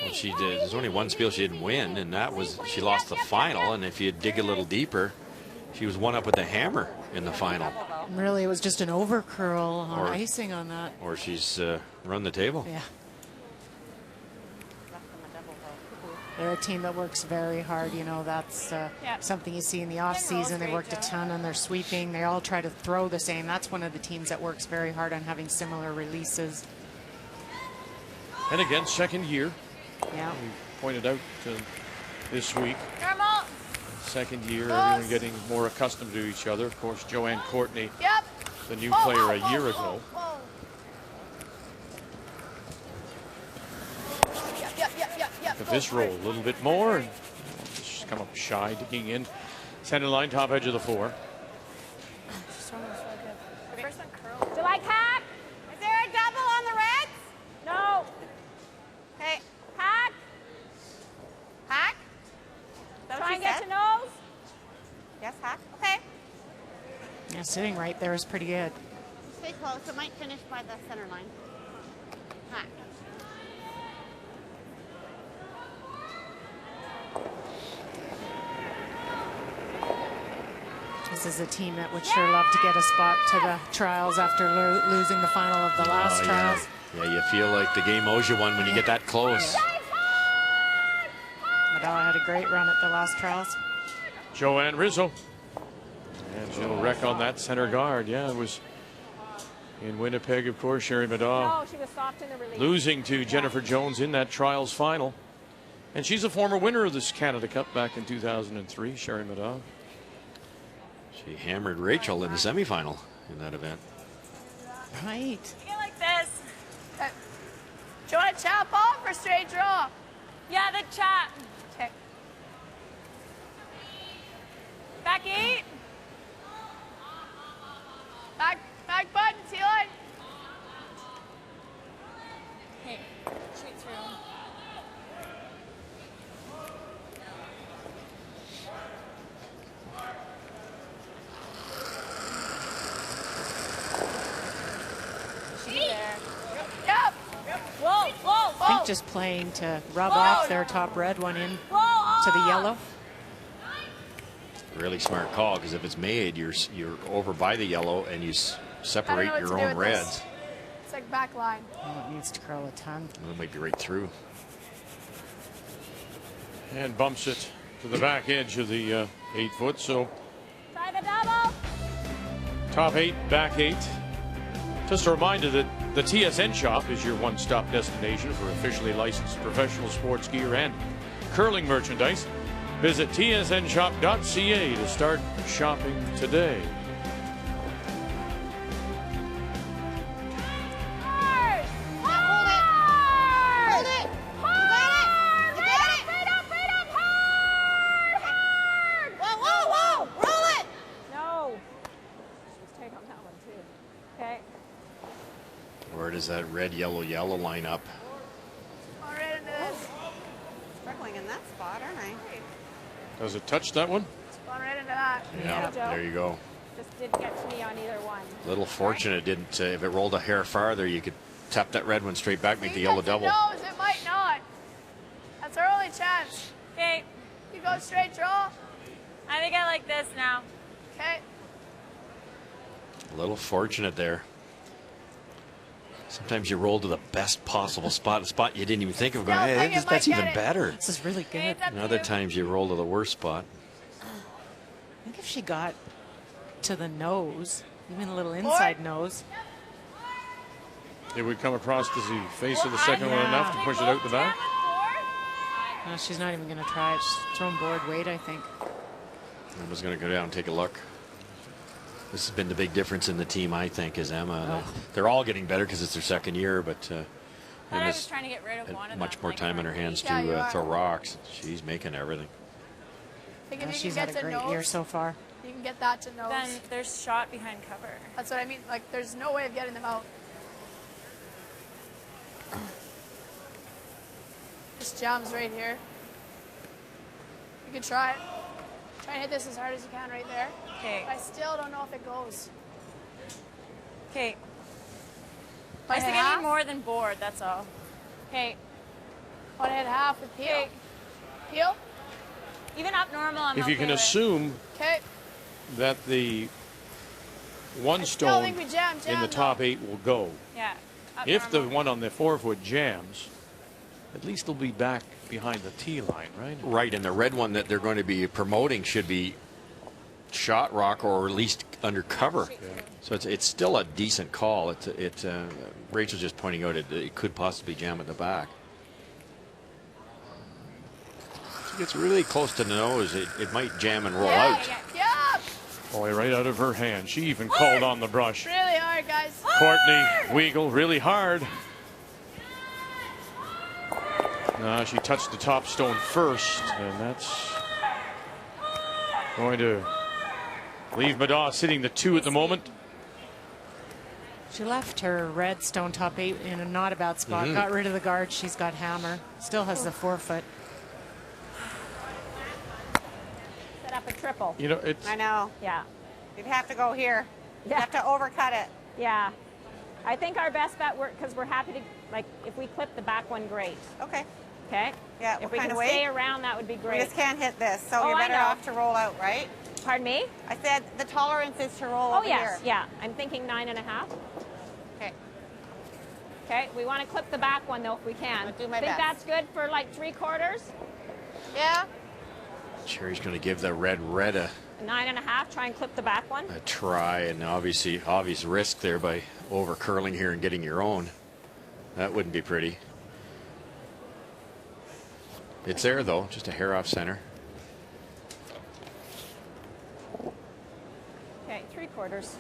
S3: Well, she did. There's only 1 spiel she didn't win, and that was she lost the final. And if you dig a little deeper, she was 1 up with the hammer in the final.
S2: Really, it was just an over curl on icing on that.
S3: Or she's run the table.
S2: Yeah. They're a team that works very hard. You know, that's something you see in the off season. They worked a ton on their sweeping. They all try to throw the same. That's one of the teams that works very hard on having similar releases.
S1: And again, 2nd year.
S2: Yeah.
S1: We pointed out this week.
S9: Normal.
S1: 2nd year, everyone getting more accustomed to each other. Of course, Joanne Courtney, the new player a year ago. Look at this roll a little bit more. And just come up shy, digging in. Center line, top edge of the 4.
S9: Do you like hack?
S8: Is there a double on the reds?
S9: No.
S8: Okay.
S9: Hack.
S8: Hack?
S9: Try and get to nose.
S8: Yes, hack. Okay.
S2: Yeah, sitting right there is pretty good.
S8: Stay close. It might finish by the center line. Hack.
S2: This is a team that would sure love to get a spot to the trials after losing the final of the last trials.
S3: Yeah, you feel like the game owes you one when you get that close.
S2: Madaw had a great run at the last trials.
S1: Joanne Rizzo. And she'll wreck on that center guard. Yeah, it was in Winnipeg, of course. Sherry Madaw
S9: No, she was soft in the release.
S1: losing to Jennifer Jones in that trials final. And she's a former winner of this Canada Cup back in 2003, Sherry Madaw.
S3: She hammered Rachel in the semifinal in that event.
S2: Right.
S9: You get like
S8: you want to chop off or straight draw?
S10: Yeah, the chop.
S8: Okay.
S10: Back 8.
S8: Back button, T-line.
S10: Okay, shoot through.
S8: Yep.
S10: Whoa, whoa,
S2: I think just playing to rub off their top red one in to the yellow.
S3: Really smart call, because if it's made, you're over by the yellow and you separate your own reds.
S8: It's like back line.
S2: Oh, it needs to curl a ton.
S3: Well, it might be right through.
S1: And bumps it to the back edge of the 8 foot. So
S10: try the double.
S1: top 8, back 8. Just a reminder that the TSN shop is your one-stop destination for officially licensed professional sports gear and curling merchandise. Visit tsnshop.ca to start shopping today.
S8: Hold it. You got it. You got it. Hard. Whoa, whoa, whoa. Roll it.
S10: No. Let's take on that one too. Okay.
S3: Where does that red, yellow, yellow line up?
S8: All right into this.
S12: Struggling in that spot, aren't I?
S1: Does it touch that one?
S8: Spawn right into that.
S3: Yeah, there you go.
S10: Just didn't get to me on either one.
S3: Little fortunate didn't. If it rolled a hair farther, you could tap that red one straight back, make the yellow double.
S8: Nose, it might not. That's our only chance.
S10: Okay.
S8: You go straight draw.
S10: I think I like this now.
S8: Okay.
S3: A little fortunate there. Sometimes you roll to the best possible spot, a spot you didn't even think of going, hey, that's even better.
S2: This is really good.
S3: And other times you roll to the worst spot.
S2: I think if she got to the nose, even a little inside nose.
S1: It would come across to the face of the second one enough to push it out the back.
S2: No, she's not even going to try it. She's thrown board weight, I think.
S3: Emma's going to go down and take a look. This has been the big difference in the team, I think, is Emma. They're all getting better because it's their second year, but
S10: I was trying to get rid of one of
S3: much
S10: them,
S3: more
S10: like,
S3: time on her hands
S8: Yeah, you
S3: to
S8: are.
S3: throw rocks. She's making everything.
S8: Think if you
S2: She's
S8: can
S2: had
S8: get
S2: a
S8: to
S2: great
S8: nose,
S2: year so far.
S8: you can get that to nose.
S10: Then there's shot behind cover.
S8: That's what I mean. Like, there's no way of getting them out. This jams right here. You can try it. Try and hit this as hard as you can right there.
S10: Okay.
S8: I still don't know if it goes.
S10: Okay.
S8: By
S10: I think I
S8: half?
S10: need more than board, that's all. Okay.
S8: Want to hit half with peel? Peel?
S10: Even up normal, I'm
S1: If you
S10: okay
S1: can
S10: with.
S1: assume
S8: Okay.
S1: that the one
S8: still
S1: stone
S8: think we jam
S1: in the top 8 will go.
S10: Yeah. Up
S1: If the
S10: normal.
S1: one on the 4 foot jams, at least they'll be back behind the tee line, right?
S3: Right, and the red one that they're going to be promoting should be shot rock or at least under cover. So it's still a decent call. Rachel's just pointing out it could possibly jam at the back. If it gets really close to the nose, it might jam and roll out.
S8: Yeah.
S1: Boy, right out of her hand. She even called on the brush.
S8: Really hard, guys.
S1: Courtney Weigel really hard. She touched the top stone first, and that's going to leave Madaw sitting the 2 at the moment.
S2: She left her red stone top 8 in a not a bad spot. Got rid of the guard. She's got hammer. Still has the 4 foot.
S10: Set up a triple.
S1: You know, it's.
S12: I know.
S10: Yeah.
S12: You'd have to go here. You have to overcut it.
S10: Yeah. I think our best bet, because we're happy to, like, if we clip the back one, great.
S12: Okay.
S10: Okay?
S12: Yeah,
S10: If
S12: what
S10: we
S12: kind
S10: can
S12: of weight?
S10: stay around, that would be
S12: We
S10: great.
S12: just can't hit this, so
S10: Oh,
S12: you're
S10: I
S12: better
S10: know.
S12: off to roll out, right?
S10: Pardon me?
S12: I said the tolerance is to roll
S10: Oh,
S12: over
S10: yes.
S12: here.
S10: Yeah. I'm thinking 9.5.
S12: Okay.
S10: Okay. We want to clip the back one, though, if we can.
S12: I'll do my
S10: Think
S12: best.
S10: that's good for, like, 3/4?
S8: Yeah.
S3: Cherry's going to give the red a
S10: 9.5. Try and clip the back one.
S3: try, and obvious risk there by over curling here and getting your own. That wouldn't be pretty. It's there though, just a hair off center.
S10: Okay, 3/4.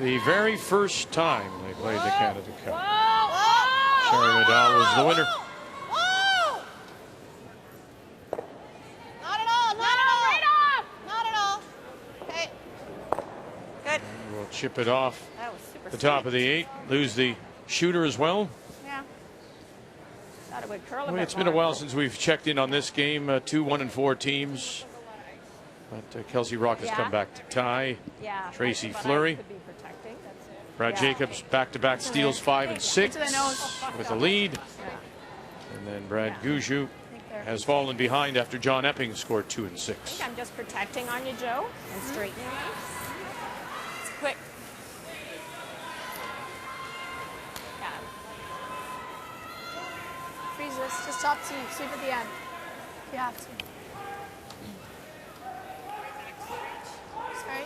S1: The very first time they played the Canada Cup. Sherry Medall was the winner.
S8: Not at all. Not at all. Right off. Not at all. Okay. Good.
S1: We'll chip it off
S8: That was super
S1: the top of the 8. Lose the shooter as well.
S13: Yeah. Thought it would curl a
S1: Well,
S13: bit
S1: it's been a
S13: more.
S1: while since we've checked in on this game. 2 1-4 teams. But Kelsey Rock has come back to tie.
S13: Yeah.
S1: Tracy
S13: but I
S1: Fleury.
S13: could be protecting. That's it.
S1: Brad Jacobs back-to-back steals 5 and 6 with a lead. And then Brad Goujon has fallen behind after John Epping scored 2 and 6.
S13: I think I'm just protecting on you, Joe, and straightening you. It's quick. Yeah.
S19: Freeze this. Just top team. Sweep at the end. You have to. Sorry.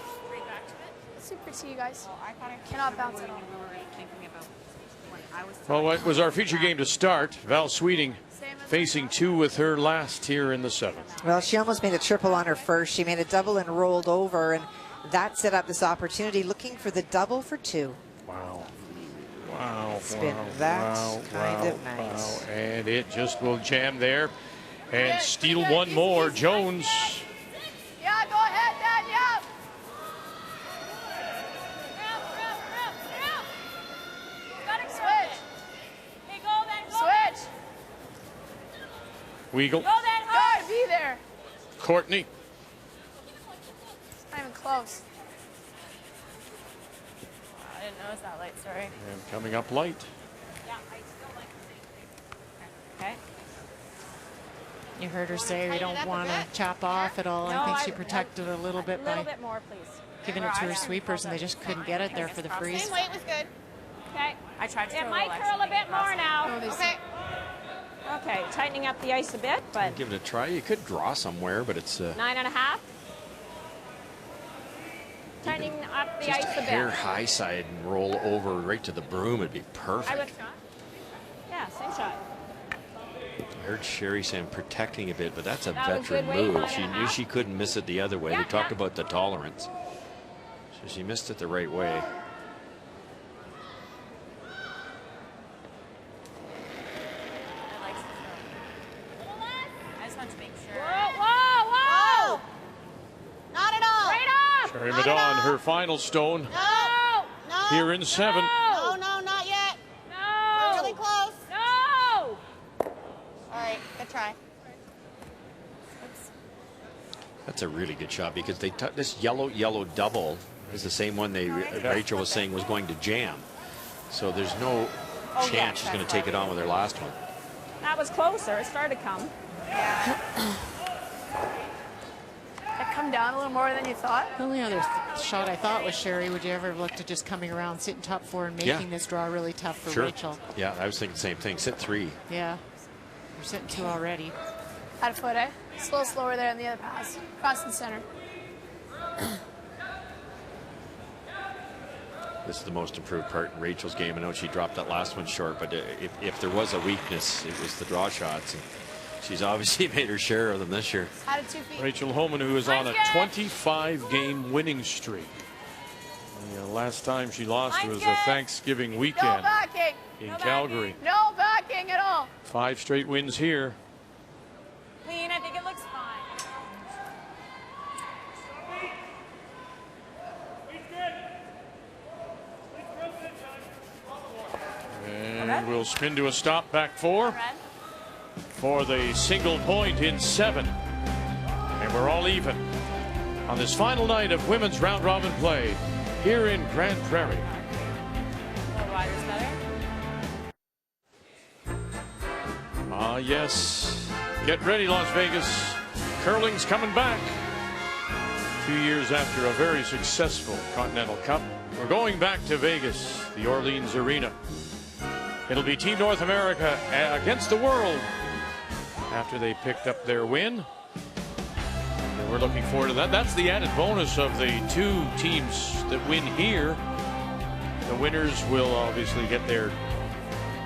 S19: Super to you guys. Cannot bounce at all.
S1: Well, what was our feature game to start? Val Sweeting facing 2 with her last here in the 7th.
S7: Well, she almost made a triple on her first. She made a double and rolled over, and that set up this opportunity, looking for the double for 2.
S1: Wow. Wow.
S7: It's been that kind of nice.
S1: Wow. And it just will jam there and steal one more. Jones.
S8: Yeah, go ahead, Dad. Yeah. Switch.
S9: Hey, go then. Go
S8: Switch.
S1: Weagle.
S9: Go then.
S8: Gotta be there.
S1: Courtney.
S19: It's not even close.
S10: I didn't notice that light, sorry.
S1: And coming up light.
S10: Okay.
S2: You heard her say we don't want to chop off at all.
S10: No,
S2: I think she protected a little bit
S10: A little
S2: by
S10: bit more, please.
S2: giving it to her sweepers, and they just couldn't get it there for the freeze.
S8: Same weight was good.
S10: Okay. I tried to
S9: It
S10: throw
S9: might
S10: little
S9: curl a
S10: extra
S9: bit more now.
S8: Okay.
S10: Okay, tightening up the ice a bit, but
S3: Give it a try. You could draw somewhere, but it's
S10: 9.5. Tightening up the
S3: just
S10: ice
S3: a
S10: a
S3: hair
S10: bit.
S3: high side and roll over right to the broom. It'd be perfect.
S10: I withdraw. Yeah, same shot.
S3: I heard Sherry saying protecting a bit, but that's a
S10: That was
S3: veteran
S10: good weight,
S3: move. She
S10: 9.5.
S3: knew she couldn't miss it the other way.
S10: Yeah,
S3: They talked
S10: yeah.
S3: about the tolerance. So she missed it the right way.
S10: I just want to make sure.
S8: Whoa. Not at all.
S9: Right off.
S1: Sherry Medall, her final stone
S8: No. No.
S1: here in 7.
S8: No, not yet.
S9: No.
S8: We're really close.
S9: No.
S8: All right, good try.
S3: That's a really good shot because they this yellow double is the same one Rachel was saying was going to jam. So there's no
S10: Oh,
S3: chance
S10: yeah,
S3: she's going to
S10: that's
S3: take it on with her last one.
S10: That was closer. It started to come.
S19: That come down a little more than you thought.
S2: The only other shot I thought was, Sherry, would you ever look to just coming around, sitting top 4 and making this draw really tough for Rachel?
S3: Yeah, I was thinking the same thing. Sit 3.
S2: Yeah. We're sitting 2 already.
S19: Had a foot, eh? Slower there in the other pass. Cross and center.
S3: This is the most improved part in Rachel's game. I know she dropped that last one short, but if there was a weakness, it was the draw shots. And she's obviously made her share of them this year.
S19: Out of 2 feet.
S1: Rachel Homan, who is on a 25-game winning streak. The last time she lost was a Thanksgiving
S19: No
S1: weekend
S19: backing.
S1: in Calgary.
S19: No backing at all.
S1: 5 straight wins here.
S10: Clean. I think it looks fine.
S1: And we'll spin to a stop, back 4 for the single point in 7. And we're all even on this final night of women's round robin play here in Grand Prairie.
S10: A little wider's better.
S1: Ah, yes. Get ready, Las Vegas. Curling's coming back. 2 years after a very successful Continental Cup, we're going back to Vegas, the Orleans Arena. It'll be Team North America against the world after they picked up their win. And we're looking forward to that. That's the added bonus of the 2 teams that win here. The winners will obviously get their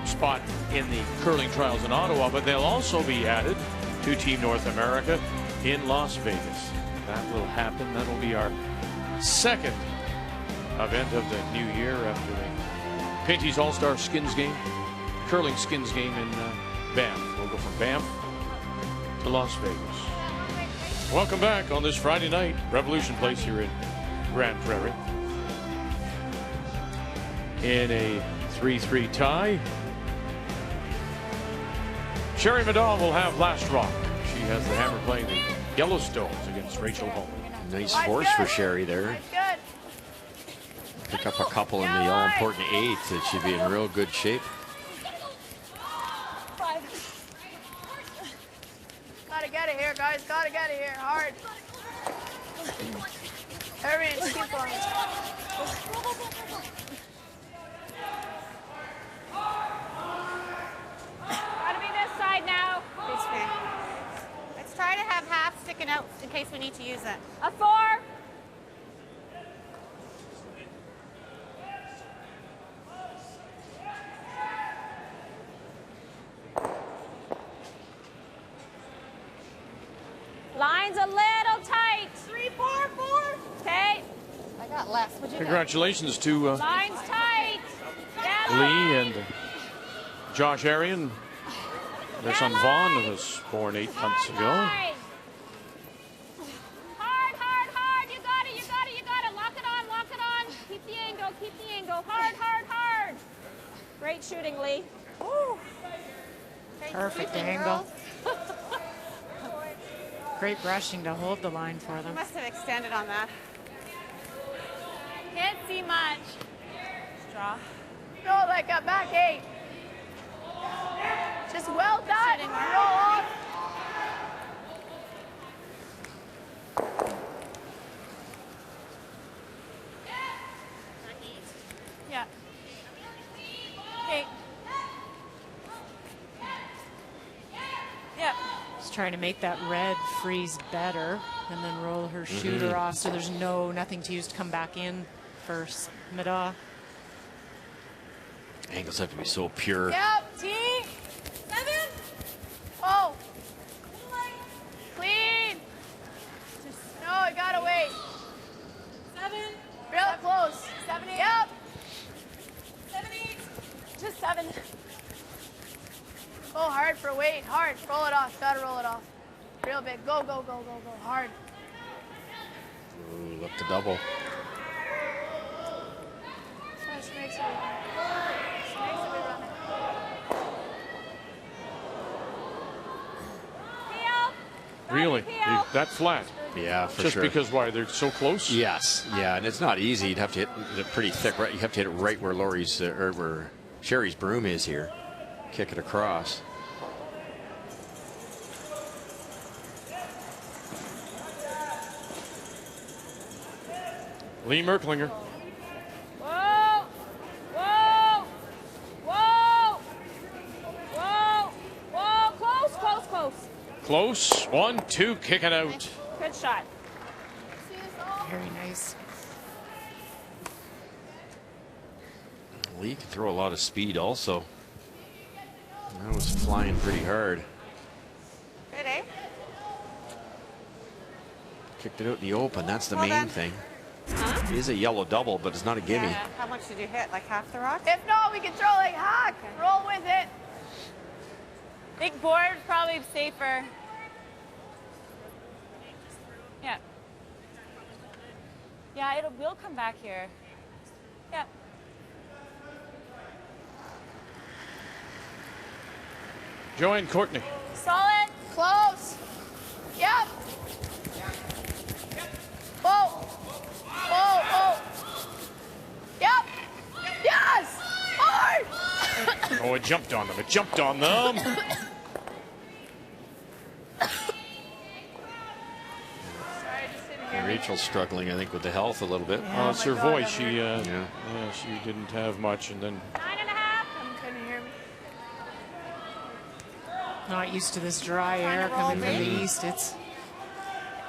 S1: spot in the curling trials in Ottawa, but they'll also be added to Team North America in Las Vegas. That will happen. That'll be our second event of the new year after the Pinty's All-Star Skins game, curling skins game in Banff. We'll go from Banff to Las Vegas. Welcome back on this Friday night, Revolution Place here in Grand Prairie. In a 3-3 tie, Sherry Madal will have last rock. She has the hammer playing the Yellowstones against Rachel Holm.
S3: Nice force for Sherry there. Pick up a couple in the all-important 8th. It should be in real good shape.
S19: Gotta get it here, guys. Gotta get it here. Hard. Everyone, keep going.
S9: Gotta be this side now.
S8: Let's try to have half sticking out in case we need to use it.
S9: A 4. Line's a little tight.
S8: 3, 4, 4.
S9: Okay.
S8: I got less. What'd you
S1: Congratulations to
S9: Line's tight.
S1: Lee and Josh Arian. Their son Vaughn was born 8 months ago.
S9: Hard, hard, hard. You got it, you got it, you got it. Lock it on, lock it on. Keep the angle, keep the angle. Hard, hard, hard. Great shooting, Lee.
S8: Woo.
S2: Perfect angle. Great brushing to hold the line for them.
S8: Must have extended on that.
S9: Can't see much.
S19: Draw. No, like a back 8. Just well done. Roll off.
S9: Yeah. Okay. Yep.
S2: Just trying to make that red freeze better and then roll her shooter off so there's nothing to use to come back in for Madal.
S3: Angles have to be so pure.
S19: Yep. T. 7. Oh. Clean. No, I gotta wait.
S8: 7.
S19: Real close.
S8: 7, 8.
S19: Yep.
S8: 7, 8.
S19: Just 7. Go hard for weight. Hard. Roll it off. Gotta roll it off. Real big. Go, go, go, go, go. Hard.
S3: Ooh, look to double.
S19: Snakes will be running. Snakes will be running.
S1: Really? That flat?
S3: Yeah, for
S1: Just
S3: sure.
S1: because why? They're so close?
S3: Yes. Yeah, and it's not easy. You'd have to hit it pretty thick. Right, you have to hit it right where Laurie's or where Sherry's broom is here. Kick it across.
S1: Lee Merklinger.
S9: Whoa! Whoa! Whoa! Whoa! Whoa! Close, close, close.
S1: Close. 1, 2, kick it out.
S9: Good shot.
S2: Very nice.
S3: Lee can throw a lot of speed also. That was flying pretty hard.
S8: Good, eh?
S3: Kicked it out in the open. That's the
S8: Well
S3: main
S8: done.
S3: thing. It is a yellow double, but it's not a gimme.
S8: Yeah. How much did you hit? Like half the rock?
S19: If not, we can throw like hack. Roll with it.
S10: Big board, probably safer. Yeah. Yeah, we'll come back here. Yeah.
S1: Joanne Courtney.
S19: Solid. Close. Yep. Whoa. Whoa, whoa. Yep. Yes. Hard.
S1: Oh, it jumped on them. It jumped on them.
S3: Rachel's struggling, I think, with the health a little bit.
S1: Oh, it's her voice. She,
S3: yeah,
S1: she didn't have much, and then
S19: Couldn't hear me.
S2: Not used to this dry air coming from the east. It's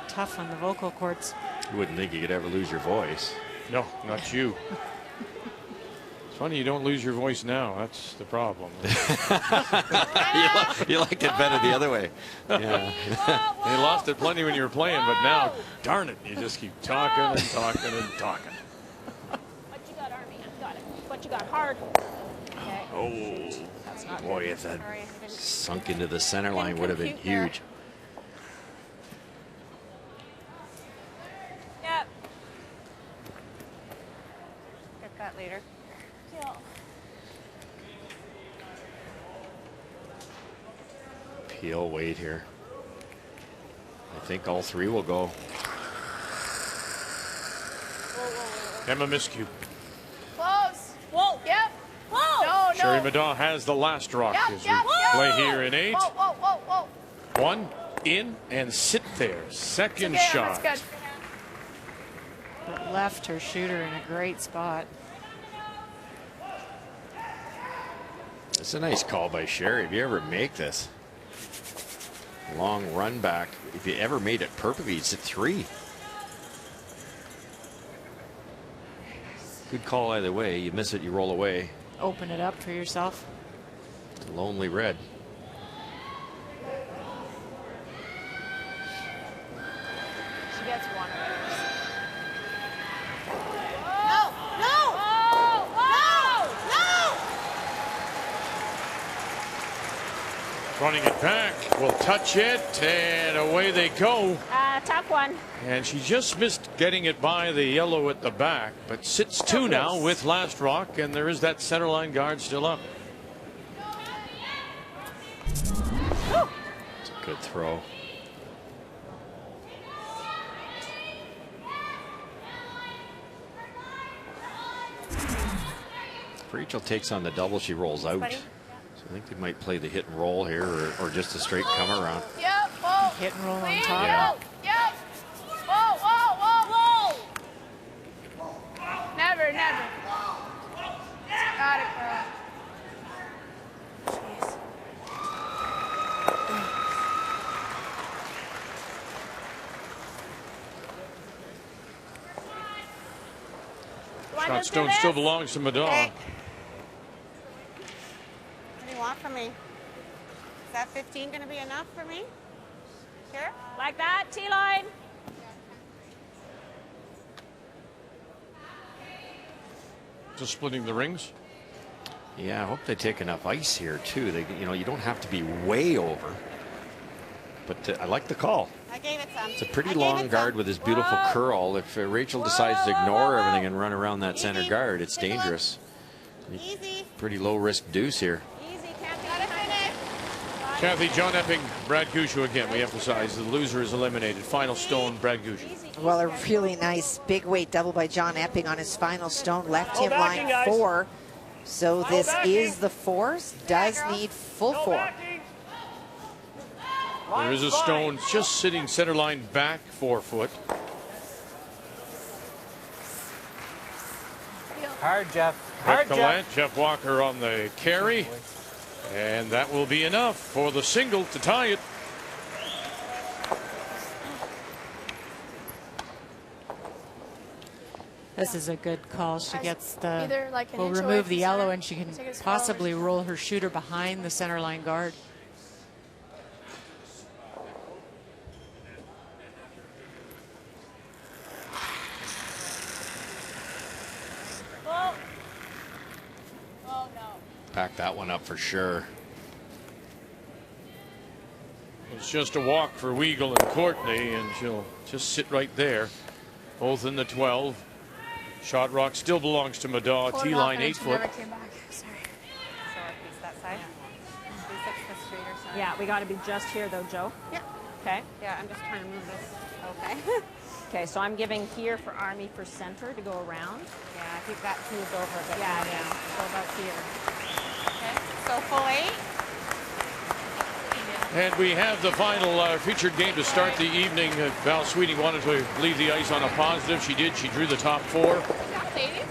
S2: tough on the vocal cords.
S3: You wouldn't think you could ever lose your voice.
S1: no, not you. It's funny you don't lose your voice now. That's the problem.
S3: You liked it better the other way. Yeah.
S1: You lost it plenty when you were playing, but now, darn it, you just keep talking and talking and talking.
S9: what you got. Hard.
S10: Okay.
S3: Oh,
S10: That's not
S3: boy,
S10: good.
S3: if that
S10: Sorry.
S3: sunk into the center line, would have been
S10: compute there.
S3: huge.
S10: Yep. Get that later.
S9: Yeah.
S3: Peel, wait here. I think all three will go.
S1: Emma Miscue.
S19: Close.
S9: Whoa.
S19: Yep.
S9: Whoa.
S19: No,
S1: Sherry
S19: no.
S1: Maddaw has the last rock
S19: Yep,
S1: as
S19: yep,
S1: we
S19: yep.
S1: play here in 8.
S19: Whoa, whoa, whoa, whoa.
S1: 1 in and sit there. Second
S19: Okay,
S1: shot.
S19: that's good.
S2: But left her shooter in a great spot.
S3: It's a nice call by Sherry. If you ever make this long run back, if you ever made it perfectly, it's a 3. Good call either way. You miss it, you roll away.
S2: Open it up for yourself.
S3: Lonely red.
S10: She gets one of those.
S19: No, no. No, no.
S1: Running it back. Will touch it, and away they go.
S9: Tough one.
S1: And she just missed getting it by the yellow at the back, but sits 2 now with last rock, and there is that center line guard still up.
S3: It's a good throw. If Rachel takes on the double, she rolls out. So I think they might play the hit and roll here, or just a straight come around.
S19: Yep, whoa.
S2: Hit and roll on
S19: Clean.
S2: top.
S3: Yeah.
S19: Yep. Whoa, whoa, whoa, whoa. Never, never. Got it, girl.
S1: Shot stone still belongs to Maddaw.
S10: Okay. What do you want from me? Is that 15 going to be enough for me? Here?
S9: Like that. T-line.
S1: Just splitting the rings.
S3: Yeah, I hope they take enough ice here too. They, you don't have to be way over. But I like the call.
S10: I gave it some.
S3: It's a pretty long guard with his beautiful curl. If Rachel decides to ignore everything and run around that center guard, it's dangerous.
S10: Easy.
S3: Pretty low risk deuce here.
S10: Easy, Kathy. Got to finish.
S1: Kathy, John Epping, Brad Gushu again. We emphasize the loser is eliminated. Final stone, Brad Gushu.
S7: Well, a really nice big weight double by John Epping on his final stone. Left him line 4. So this is the force. Does need full 4.
S1: There is a stone just sitting center line back 4 foot.
S11: Hard, Jeff.
S1: Brett Gallant, Jeff Walker on the carry. And that will be enough for the single to tie it.
S2: This is a good call. She gets the,
S19: Either like an
S2: will
S19: inch away
S2: remove
S19: from
S2: the yellow,
S19: center,
S2: and she can
S19: take his
S2: possibly
S19: followers.
S2: roll her shooter behind the center line guard.
S9: Whoa. Oh, no.
S3: Pack that one up for sure.
S1: It's just a walk for Weagle and Courtney, and she'll just sit right there. Both in the 12. Shot rock still belongs to Maddaw. T-line 8 foot.
S19: Never came back. Sorry.
S10: So a piece that side. Piece that's the straighter side.
S9: Yeah, we got to be just here, though, Joe.
S10: Yeah.
S9: Okay.
S10: Yeah, I'm just trying to move this. Okay.
S9: Okay, so I'm giving here for Army for center to go around.
S10: Yeah, I think that moved over a bit.
S9: Yeah,
S10: more.
S9: yeah.
S10: So about here. Okay. So full 8.
S1: And we have the final featured game to start the evening. Val Sweeting wanted to leave the ice on a positive. She did. She drew the top 4.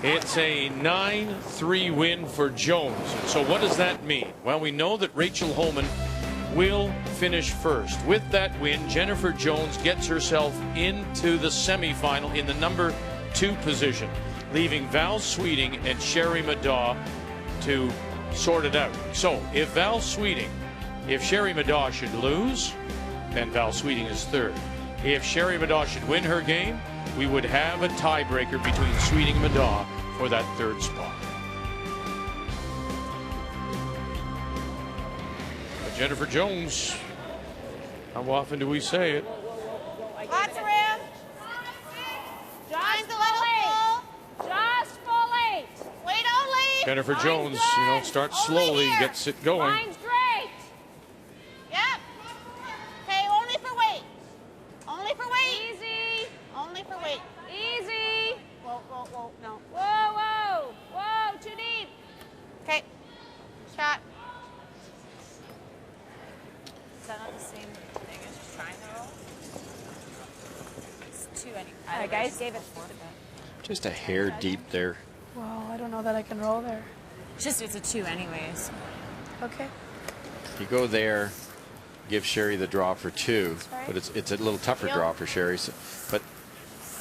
S1: It's a 9-3 win for Jones. So what does that mean? Well, we know that Rachel Homan will finish first. With that win, Jennifer Jones gets herself into the semifinal in the number 2 position, leaving Val Sweeting and Sherry Maddaw to sort it out. So if Sherry Maddaw should lose, then Val Sweeting is 3rd. If Sherry Maddaw should win her game, we would have a tiebreaker between Sweeting and Maddaw for that 3rd spot. Jennifer Jones. How often do we say it?
S8: Lots of room. Mine's a little full.
S9: Just fully.
S8: Wait only.
S1: Jennifer
S8: Mine's
S1: Jones,
S8: good.
S1: you know, starts slowly,
S8: Here.
S1: gets it going.
S9: Mine's great.
S8: Yep. Okay, only for weight. Only for weight.
S9: Easy.
S8: Only for weight.
S9: Easy.
S8: Whoa, whoa, whoa, no.
S9: Whoa, whoa. Whoa, too deep.
S8: Okay. Shot.
S10: Is that not the same thing as just trying to roll? It's 2 anyway.
S13: All right, guys, gave it 4.
S3: Just a hair deep there.
S19: Well, I don't know that I can roll there.
S10: It's a 2 anyways.
S19: Okay.
S3: You go there, give Sherry the draw for 2, but it's a little tougher draw for Sherry. So, but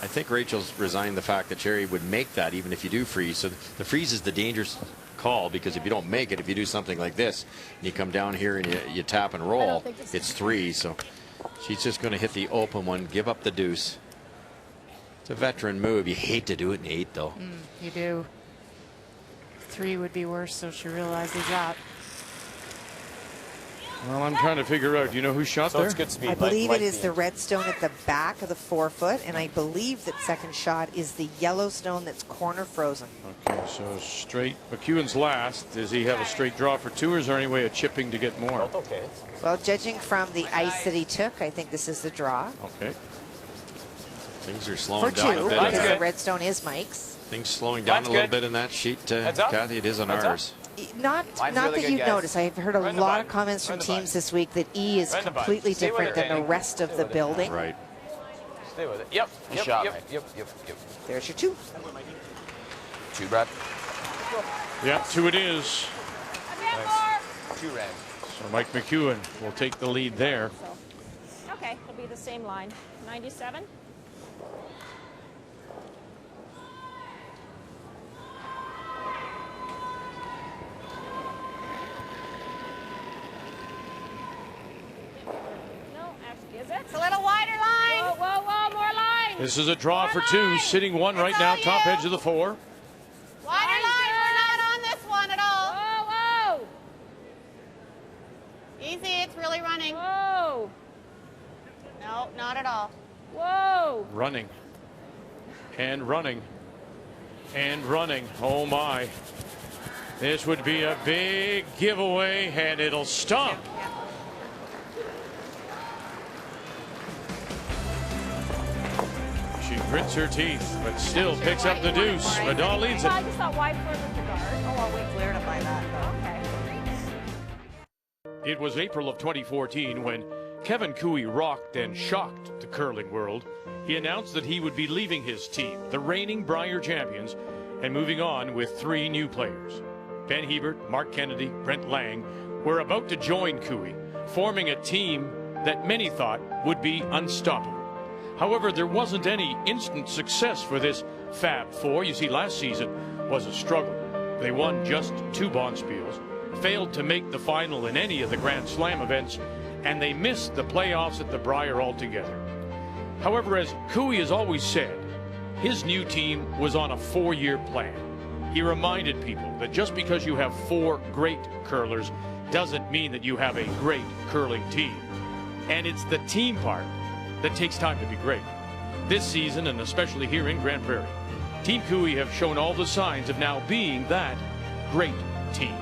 S3: I think Rachel's resigned the fact that Sherry would make that even if you do freeze. So the freeze is the dangerous call, because if you don't make it, if you do something like this, and you come down here and you tap and roll, it's 3. So she's just going to hit the open one, give up the deuce. It's a veteran move. You hate to do it in 8, though.
S2: You do. 3 would be worse, so she realizes that.
S1: Well, I'm trying to figure out, do you know who shot there?
S11: It's good speed.
S7: I believe it is the red stone at the back of the 4-foot, and I believe that second shot is the yellow stone that's corner frozen.
S1: Okay, so straight. McEwen's last. Does he have a straight draw for 2, or is there any way of chipping to get more?
S11: Okay.
S7: Well, judging from the ice that he took, I think this is the draw.
S1: Okay.
S3: Things are slowing
S7: For
S3: down
S7: 2,
S3: a bit.
S7: because the red stone is Mike's.
S3: Things slowing down a little bit in that sheet, Kathy. It is on ours.
S7: Not
S11: Mine's
S7: not
S11: really
S7: that
S11: good,
S7: you've
S11: guys.
S7: noticed. I've heard a
S11: Right in the
S7: lot
S11: button.
S7: of comments
S11: Right
S7: from
S11: in the
S7: teams this week that E is
S11: Right in the button.
S7: completely
S11: Stay with
S7: different
S11: it,
S7: than the
S11: Danny.
S7: rest of the building.
S3: Right.
S11: Stay with it. Yep. Yep.
S15: shot,
S11: Yep.
S15: Mike.
S11: Yep. Yep.
S7: There's your 2.
S11: 2, Brad.
S1: Yeah, 2 it is.
S11: 2 red.
S1: So Mike McEwen will take the lead there.
S13: Okay, it'll be the same line. 97. No, actually, is it?
S8: It's a little wider line.
S9: Whoa, whoa, whoa, more lines.
S1: This is a draw for 2, sitting 1 right now, top edge of the 4.
S8: Wider line. We're not on this one at all.
S9: Whoa, whoa.
S8: Easy. It's really running.
S9: Whoa.
S8: No, not at all.
S9: Whoa.
S1: Running. And running. And running. Oh my. This would be a big giveaway, and it'll stop. She grits her teeth, but still picks up the deuce. Vidal leads it.
S13: I just thought wide further to guard.
S12: Oh, well, we cleared him by that, though.
S13: Okay.
S1: It was April of 2014 when Kevin Cooey rocked and shocked the curling world. He announced that he would be leaving his team, the reigning Brier champions, and moving on with 3 new players. Ben Hebert, Mark Kennedy, Brent Lang were about to join Cooey, forming a team that many thought would be unstoppable. However, there wasn't any instant success for this Fab Four. You see, last season was a struggle. They won just 2 Bonspiels, failed to make the final in any of the Grand Slam events, and they missed the playoffs at the Brier altogether. However, as Cooey has always said, his new team was on a 4-year plan. He reminded people that just because you have 4 great curlers doesn't mean that you have a great curling team. And it's the team part that takes time to be great. This season, and especially here in Grand Prairie, Team Cooey have shown all the signs of now being that great team.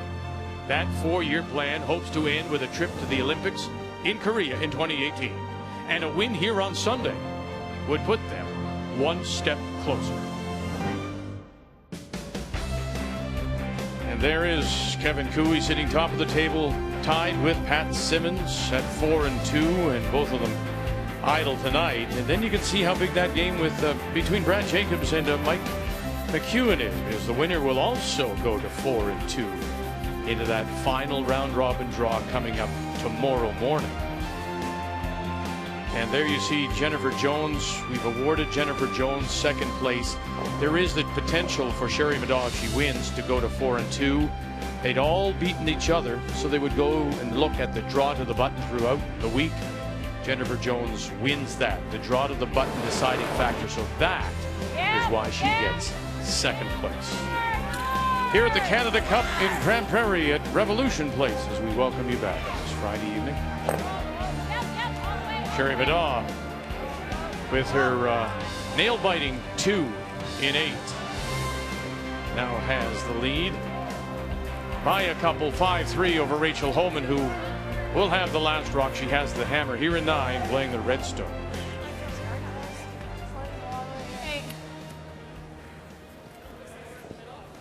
S1: That 4-year plan hopes to end with a trip to the Olympics in Korea in 2018. And a win here on Sunday would put them one step closer. And there is Kevin Cooey sitting top of the table, tied with Pat Simmons at 4-2, and both of them idle tonight. And then you can see how big that game with between Brad Jacobs and Mike McEwen is, because the winner will also go to 4-2 into that final round robin draw coming up tomorrow morning. And there you see Jennifer Jones. We've awarded Jennifer Jones second place. There is the potential for Sherry Vidal, if she wins, to go to 4-2. They'd all beaten each other, so they would go and look at the draw to the button throughout the week. Jennifer Jones wins that, the draw to the button deciding factor. So that is why she gets second place. Here at the Canada Cup in Grand Prairie at Revolution Place, as we welcome you back. Friday evening. Sherry Madaw with her nail-biting 2 in 8 now has the lead by a couple, 5-3 over Rachel Holman, who will have the last rock. She has the hammer here in 9, playing the Redstone.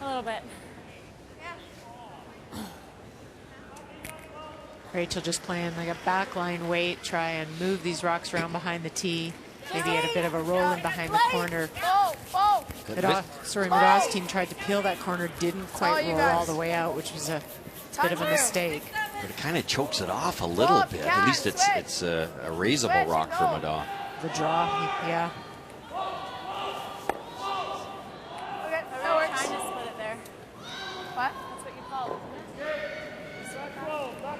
S10: A little bit.
S2: Rachel just playing like a backline weight, try and move these rocks around behind the tee. Maybe get a bit of a roll in behind the corner. Madaw's team tried to peel that corner, didn't quite roll all the way out, which was a bit of a mistake.
S3: But it kind of chokes it off a little bit. At least it's a raisable rock for Madaw.
S2: The draw, yeah.
S19: Okay, that works.
S10: Trying to split it there.
S19: What?
S10: That's what you call it.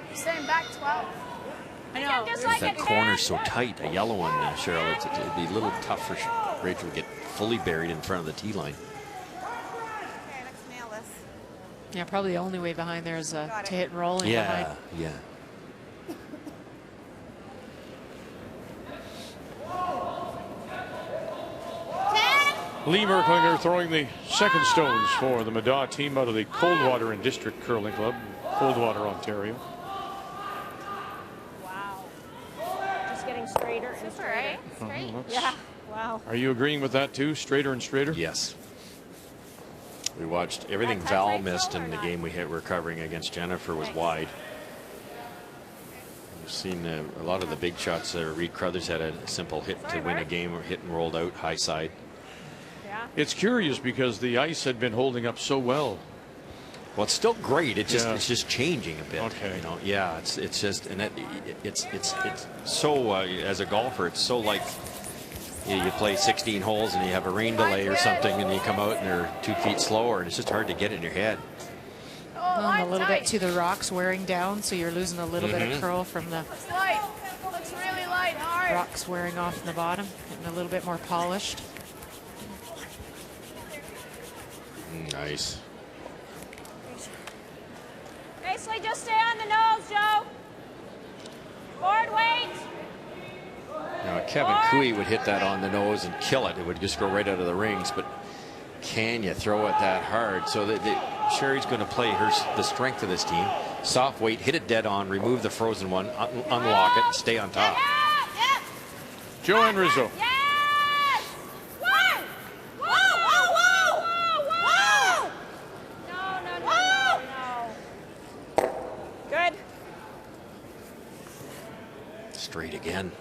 S19: You're saying back 12.
S10: I know.
S3: That corner's so tight, a yellow one, Cheryl. It'd be a little tough for Rachel to get fully buried in front of the tee line.
S12: Okay, let's nail this.
S2: Yeah, probably the only way behind there is to hit and roll in behind.
S3: Yeah.
S1: Lee Merklinger throwing the second stones for the Madaw team out of the Coldwater and District Curling Club, Coldwater, Ontario.
S10: Wow. Just getting straighter and straighter.
S1: Straight?
S10: Yeah. Wow.
S1: Are you agreeing with that too? Straighter and straighter?
S3: Yes. We watched everything Val missed in the game we're covering against Jennifer was wide. We've seen a lot of the big shots. Reed Crothers had a simple hit to win a game, or hit and rolled out high side.
S1: It's curious because the ice had been holding up so well.
S3: Well, it's still great. It's just changing a bit.
S1: Okay.
S3: You know, yeah. It's just, and it's so as a golfer, it's so like you play 16 holes and you have a rain delay or something, and you come out and they're 2 feet slower, and it's just hard to get in your head.
S2: A little bit to the rocks wearing down, so you're losing a little bit of curl from the
S19: Looks light. Looks really light. Hard.
S2: rocks wearing off in the bottom, getting a little bit more polished.
S3: Nice.
S9: Basically, just stay on the nose, Joe. Forward weight.
S3: Now, Kevin Cooey would hit that on the nose and kill it. It would just go right out of the rings. But can you throw it that hard? So Sherry's going to play the strength of this team. Soft weight, hit it dead on, remove the frozen one, unlock it, and stay on top.
S1: Joanne Rizzo.
S9: Yes! Whoa! Whoa! Whoa! Whoa! Whoa! No.
S10: Good.
S3: Straight again.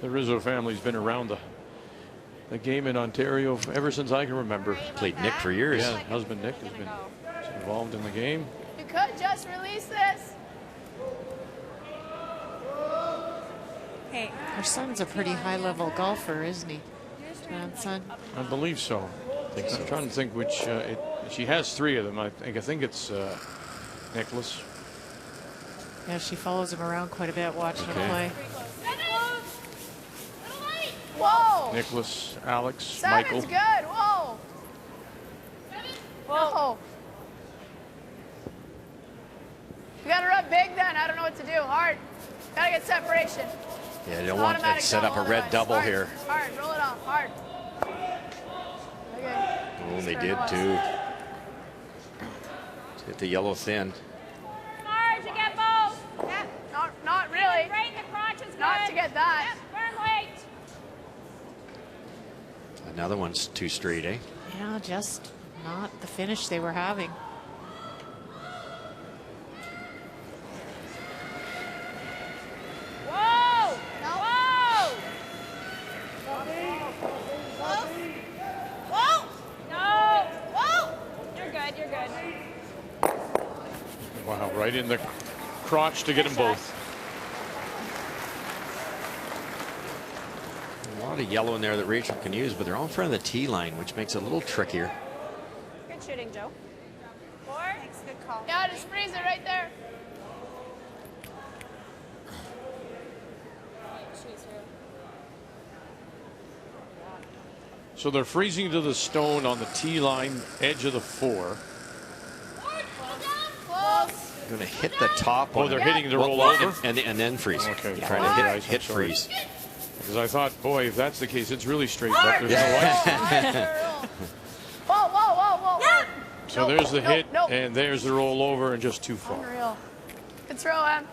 S1: The Rizzo family's been around the game in Ontario ever since I can remember.
S3: Played Nick for years.
S1: Yeah, husband Nick has been involved in the game.
S19: You could just release this.
S2: Hey, her son's a pretty high-level golfer, isn't he? Grandson.
S1: I believe so. I'm trying to think which. She has 3 of them. I think it's Nicholas.
S2: Yeah, she follows him around quite a bit, watching him play.
S19: Whoa!
S1: Nicholas, Alex,
S19: Seven's
S1: Michael.
S19: good. Whoa! Whoa! You gotta rub big then. I don't know what to do. Hard. Gotta get separation.
S3: Yeah, you don't want to set up a red double
S19: hard.
S3: here.
S19: Hard. Roll it off. Hard. Okay.
S3: Oh, they did too. Hit the yellow thin.
S9: Hard, you get both.
S19: Yeah. Not really.
S9: Right in the crotch is good.
S19: Not to get that.
S9: Yep, firm weight.
S3: Another one's 2 straight, eh?
S2: Yeah, just not the finish they were having.
S9: Whoa! Whoa! Whoa! No! Whoa! You're good, you're good.
S1: Wow, right in the crotch to get them both.
S3: A lot of yellow in there that Rachel can use, but they're all in front of the tee line, which makes it a little trickier.
S10: Good shooting, Joe.
S19: Thanks. Good call. Yeah, just freeze it right there.
S1: So they're freezing to the stone on the tee line, edge of the 4.
S3: Going to hit the top.
S1: Oh, they're hitting the roll over?
S3: And then freeze.
S1: Okay.
S3: Trying to hit freeze.
S1: Because I thought, boy, if that's the case, it's really straight up. There's no ice.
S19: Whoa, whoa, whoa, whoa. Yeah.
S1: So there's the hit, and there's the roll over, and just too far.
S19: Unreal. Good throw, Em.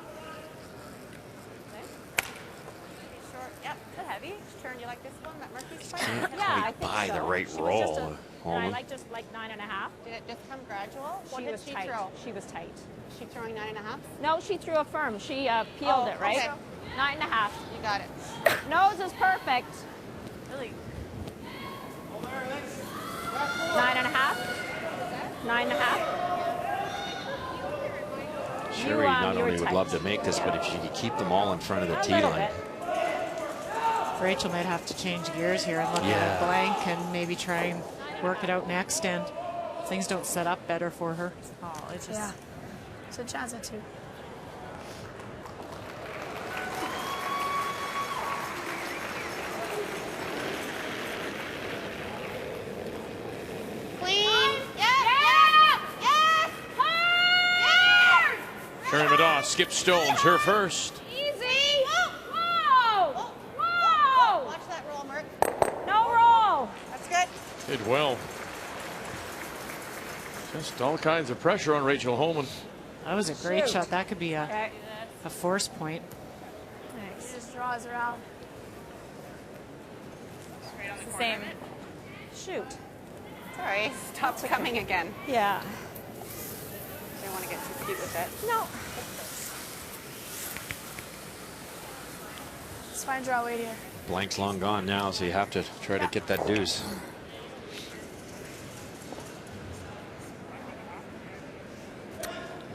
S10: Short. Yep. Is that heavy? Turn. You like this one? That Murphy's
S3: Can't
S10: yeah, I
S3: quite
S10: think
S3: buy
S10: so.
S3: the right
S10: She was
S3: roll.
S10: just a-
S3: Holman.
S10: I like just like 9.5.
S9: Did it just come gradual? What
S10: She
S9: did
S10: was
S9: she
S10: tight.
S9: throw?
S10: She was tight.
S9: Is she throwing 9.5?
S10: No, she threw a firm. She peeled it, right?
S9: Okay.
S10: 9.5.
S9: You got it.
S10: Nose is perfect. Really? 9.5. 9.5.
S3: Sherry not only would love to make this, but if she could keep them all in front of the tee line.
S2: Rachel might have to change gears here and look at a blank and maybe try and work it out next end. Things don't set up better for her. Oh, it's just.
S19: Yeah. It's a chance at 2.
S8: Clean. Yes. Yes. Yes.
S1: Sherry Madoff skips stones, her first.
S10: Easy. Whoa. Whoa.
S9: Watch that roll, Merck.
S10: No roll.
S9: That's good.
S1: Did well. Just all kinds of pressure on Rachel Holman.
S2: That was a great shot. That could be a force point.
S19: Nice. He just draws her out.
S10: It's the same. Shoot.
S9: Sorry, stop coming again.
S10: Yeah.
S9: Don't want to get too cute with it.
S10: No.
S19: It's fine, draw weight here.
S3: Blank's long gone now, so you have to try to get that deuce.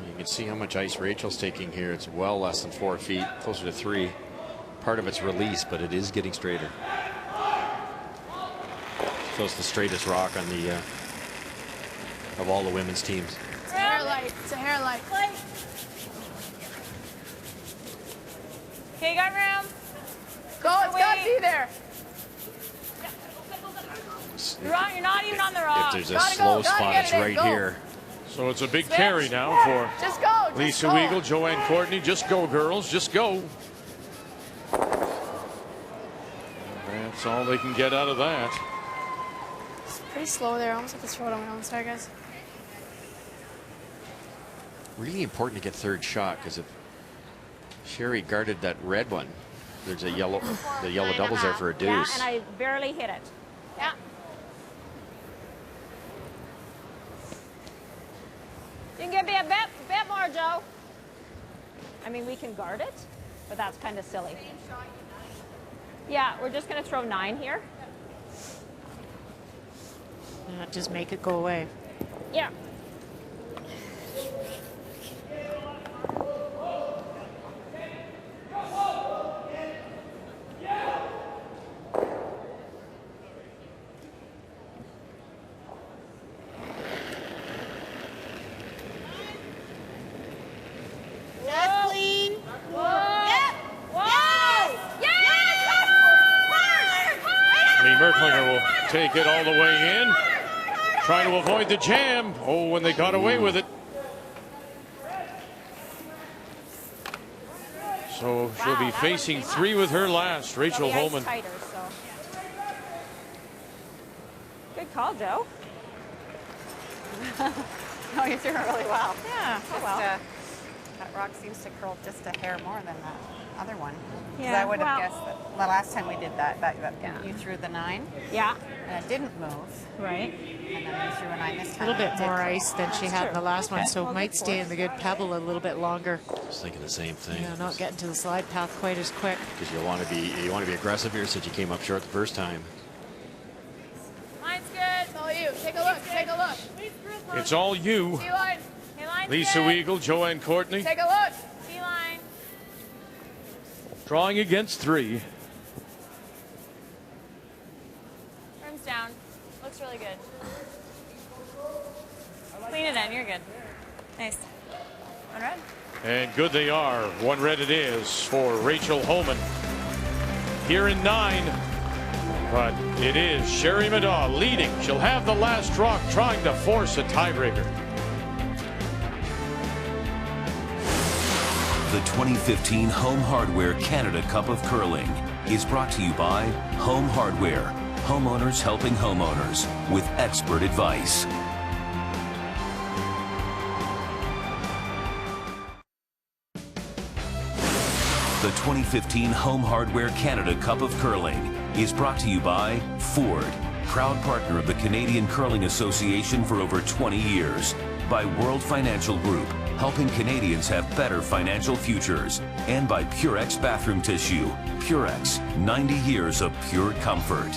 S3: You can see how much ice Rachel's taking here. It's well less than 4 feet, closer to 3. Part of it's release, but it is getting straighter. So it's the straightest rock on the of all the women's teams.
S19: It's a hair light. It's a hair light.
S10: Okay, you got room.
S19: Go, it's got to be there.
S10: You're not even on the rock.
S3: If there's a slow spot, it's right here.
S1: So it's a big carry now for
S19: Just go.
S1: Lisa Weagle, Joanne Courtney. Just go, girls. Just go. That's all they can get out of that.
S19: It's pretty slow there. Almost have to throw it on my own side, guys.
S3: Really important to get third shot, because if Sherry guarded that red one, there's a yellow, the yellow doubles there for a deuce.
S10: Yeah, and I barely hit it. Yeah. You can give me a bit more, Joe. I mean, we can guard it, but that's kind of silly. Yeah, we're just going to throw 9 here.
S2: Just make it go away.
S10: Yeah.
S8: Just clean.
S10: Yep.
S1: Lee Merklinger will take it all the way in. Trying to avoid the jam. Oh, when they got away with it. So she'll be facing 3 with her last, Rachel Holman.
S10: Tighter, so. Good call, Joe.
S9: No, you're doing really well.
S10: Yeah,
S9: Just,
S10: well.
S9: that rock seems to curl just a hair more than that other one. 'Cause
S10: Yeah,
S9: I would have
S10: well.
S9: guessed that the last time we did that you threw the 9.
S10: Yeah.
S9: And it didn't move.
S10: Right.
S9: And then you threw a 9 this
S2: A
S9: time.
S2: little
S9: and
S2: bit
S9: it
S2: more
S9: did.
S2: ice than she had in the last one, so it might stay in the good pebble a little bit longer.
S3: Just thinking the same thing.
S2: You know, not getting to the slide path quite as quick.
S3: Because you want to be aggressive here, since you came up short the first time.
S19: Mine's good. It's all you. Take a look. Take a look.
S1: It's all you.
S19: T-line.
S1: Lisa Weagle, Joanne Courtney.
S19: Take a look.
S10: T-line.
S1: Drawing against 3.
S10: Rim's down. Looks really good. Clean it in. You're good. Nice. One red.
S1: And good they are. 1 red it is for Rachel Holman. Here in 9. But it is Sherry Madaw leading. She'll have the last rock, trying to force a tiebreaker.
S4: The 2015 Home Hardware Canada Cup of Curling is brought to you by Home Hardware, homeowners helping homeowners with expert advice. The 2015 Home Hardware Canada Cup of Curling is brought to you by Ford, proud partner of the Canadian Curling Association for over 20 years, by World Financial Group, helping Canadians have better financial futures, and by Purex Bathroom Tissue. Purex, 90 years of pure comfort.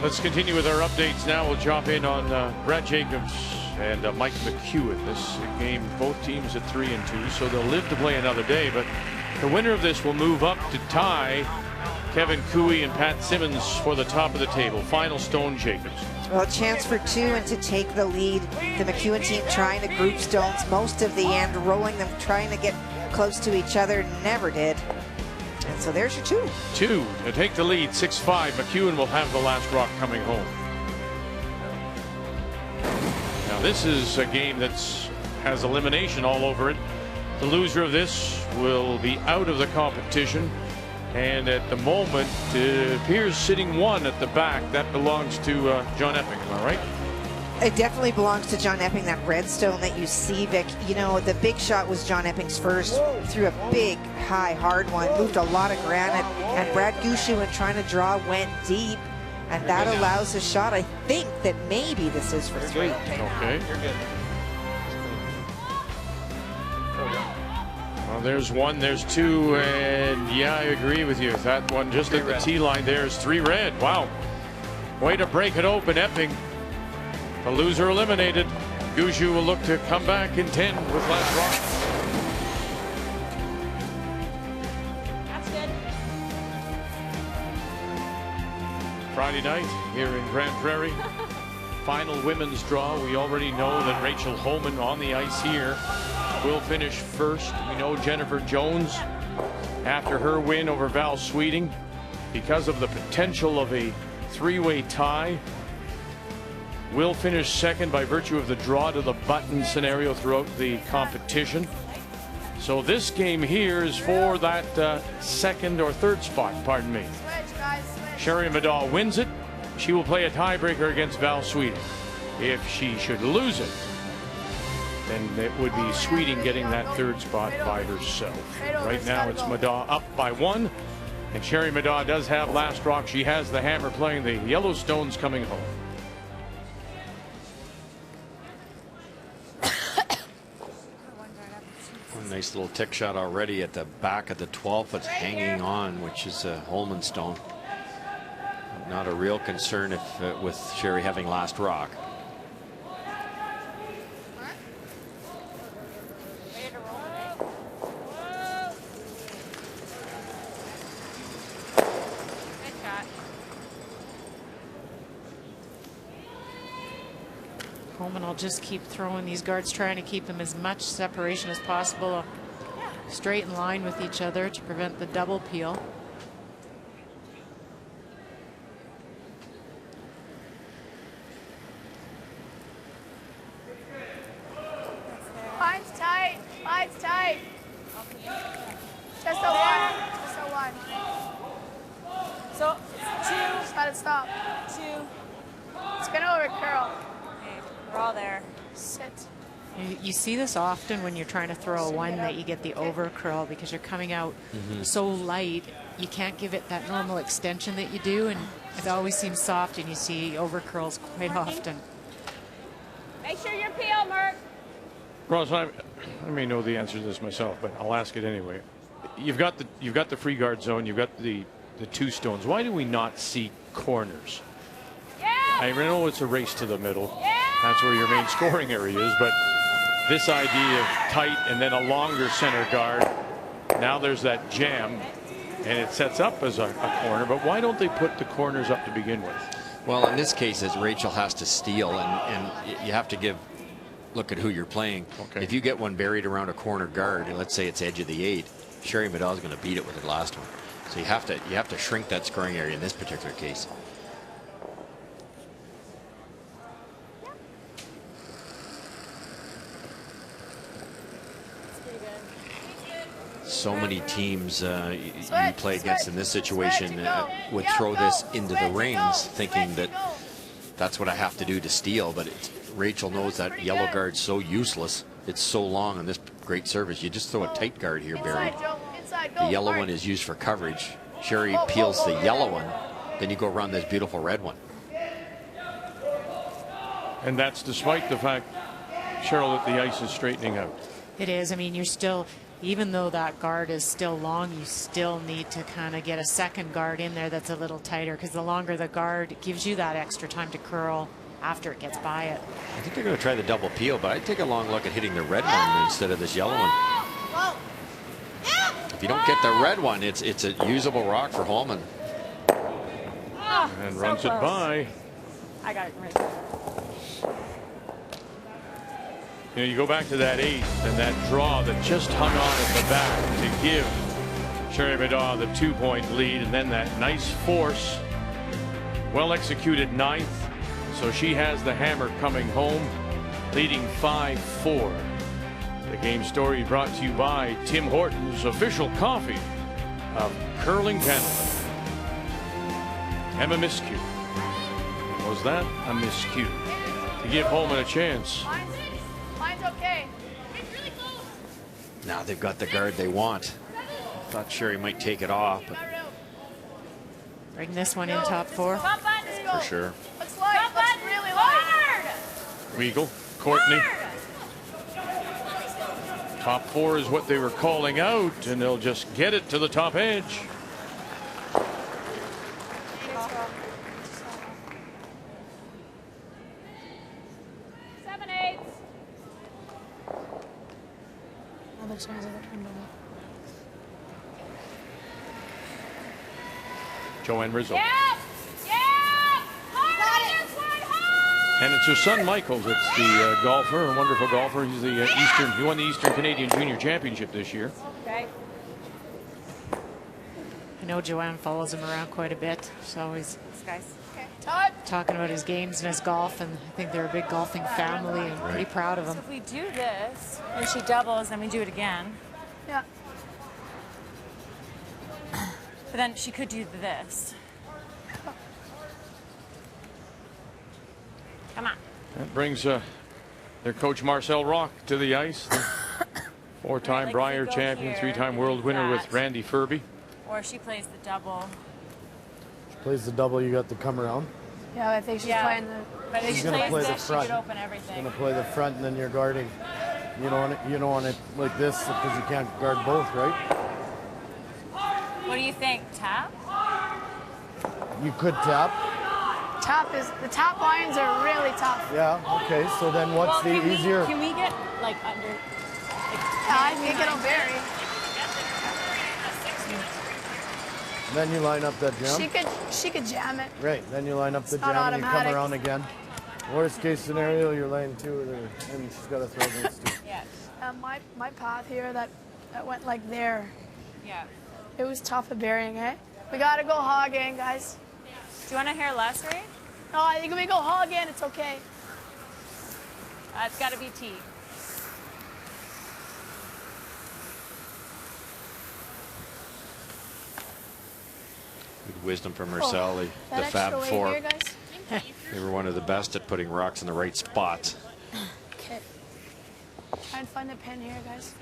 S1: Let's continue with our updates now. We'll jump in on Brad Jacobs and Mike McEwen. This game, both teams at 3-2, so they'll live to play another day. But the winner of this will move up to tie Kevin Cooey and Pat Simmons for the top of the table. Final stone, Jacobs.
S7: Well, a chance for two and to take the lead. The McEwen team trying to group stones most of the end, rolling them, trying to get close to each other, never did. And so there's your two.
S1: Two to take the lead, 6-5. McEwen will have the last rock coming home. Now this is a game that has elimination all over it. The loser of this will be out of the competition. And at the moment, it appears sitting one at the back. That belongs to John Epping, am I right?
S7: It definitely belongs to John Epping, that red stone that you see, Vic. You know, the big shot was John Epping's first, threw a big, high, hard one, moved a lot of granite, and Brad Gushue, in trying to draw, went deep, and that allows a shot. I think that maybe this is for three.
S1: Okay. You're good. Well, there's one, there's two, and yeah, I agree with you. That one just at the tee line there is 3 red. Wow. Way to break it open, Epping. The loser eliminated. Gushue will look to come back in 10 with last rock.
S9: That's good.
S1: Friday night here in Grand Prairie. Final women's draw. We already know that Rachel Homan on the ice here will finish first. We know Jennifer Jones, after her win over Val Sweeting, because of the potential of a 3-way tie, will finish second by virtue of the draw to the button scenario throughout the competition. So this game here is for that second or third spot, pardon me. Sherry Madaw wins it. She will play a tiebreaker against Val Sweeting. If she should lose it, then it would be Sweeting getting that third spot by herself. Right now it's Madaw up by 1, and Sherry Madaw does have last rock. She has the hammer playing the Yellowstones coming home.
S3: Nice little tick shot already at the back of the 12th. It's hanging on, which is a Holman stone. Not a real concern if with Sherry having last rock.
S2: Holman will just keep throwing these guards, trying to keep them as much separation as possible, straight in line with each other to prevent the double peel.
S19: Line's tight. Line's tight. Just a one. Just a one. So, 2. Just let it stop. 2. Spin over, curl.
S10: Okay, we're all there.
S19: Sit.
S2: You see this often when you're trying to throw a 1, that you get the over curl because you're coming out so light. You can't give it that normal extension that you do, and it always seems soft, and you see over curls quite often.
S9: Make sure you're peel, Merck.
S1: Ross, I may know the answer to this myself, but I'll ask it anyway. You've got the free guard zone. You've got the 2 stones. Why do we not see corners?
S9: Yeah.
S1: I know it's a race to the middle. Yeah. That's where your main scoring area is, but this idea of tight and then a longer center guard, now there's that jam, and it sets up as a corner. But why don't they put the corners up to begin with?
S3: Well, in this case, as Rachel has to steal, and you have to give look at who you're playing.
S1: Okay.
S3: If you get one buried around a corner guard, and let's say it's edge of the 8, Sherry Medall is going to beat it with her last one. So you have to shrink that scoring area in this particular case. So many teams you play against in this situation would throw this into the rings thinking that that's what I have to do to steal, but Rachel knows that yellow guard's so useless. It's so long on this great service. You just throw a tight guard here buried. The yellow one is used for coverage. Sherry peels the yellow one, then you go run this beautiful red one.
S1: And that's despite the fact, Cheryl, that the ice is straightening out.
S2: It is. I mean, you're still, even though that guard is still long, you still need to kind of get a second guard in there that's a little tighter, because the longer the guard, it gives you that extra time to curl after it gets by it.
S3: I think they're going to try the double peel, but I'd take a long look at hitting the red one instead of this yellow one. If you don't get the red one, it's a usable rock for Holman.
S1: And runs it by.
S13: I got it right.
S1: You know, you go back to that 8 and that draw that just hung on at the back to give Sherry Medall the 2-point lead, and then that nice force, well executed 9th. So she has the hammer coming home, leading 5-4. The game story brought to you by Tim Hortons, official coffee of Curling Canada. Emma miscue. Was that a miscue? To give Holman a chance.
S19: Mine's okay.
S3: Now they've got the guard they want. Thought Sherry might take it off, but
S2: Bring this one in top 4.
S3: for sure.
S19: Looks light. Looks really light.
S1: Weagle, Courtney. Top 4 is what they were calling out, and they'll just get it to the top edge. Joanne Rizzo. And it's her son Michael that's the golfer, a wonderful golfer. He's the he won the Eastern Canadian Junior Championship this year.
S2: Okay. I know Joanne follows him around quite a bit. She's always talking about his games and his golf, and I think they're a big golfing family and pretty proud of him.
S13: So if we do this, and she doubles, then we do it again.
S19: Yeah.
S13: But then she could do this. Come on.
S1: That brings their coach Marcel Rock to the ice. Four-time Brier champion, 3-time world winner with Randy Furby.
S13: Or she plays the double.
S20: She plays the double, you got to come around.
S19: Yeah, I think she's playing the.
S13: But if
S20: She's
S13: she
S20: going to
S13: plays
S20: play the
S13: this,
S20: front.
S13: she could open everything.
S20: Going to play the front, and then you're guarding. You don't want it like this because you can't guard both, right?
S13: What do you think? Tap?
S20: You could tap.
S19: The top lines are really tough.
S20: Yeah. Okay. So then, what's the easier?
S13: Can we get like under?
S19: I think it'll vary.
S20: Then you line up that jam.
S19: She could jam it.
S20: Right. Then you line up the
S19: It's
S20: jam
S19: not
S20: and you come
S19: automatic.
S20: around again. Worst case scenario, you're laying 2 with her, and she's got to throw against 2.
S13: Yeah.
S19: My path here that went like there.
S13: Yeah.
S19: It was tough at burying, eh? We gotta go hog in, guys.
S13: Do you want to hear less, Ray?
S19: No, I think if we go hog in, it's okay.
S13: It's got to be T.
S3: Good wisdom from Marcel, the
S19: That
S3: Fab
S19: extra weight
S3: Four.
S19: here, guys.
S3: They were one of the best at putting rocks in the right spots.
S19: Okay. Try and find the pin here, guys.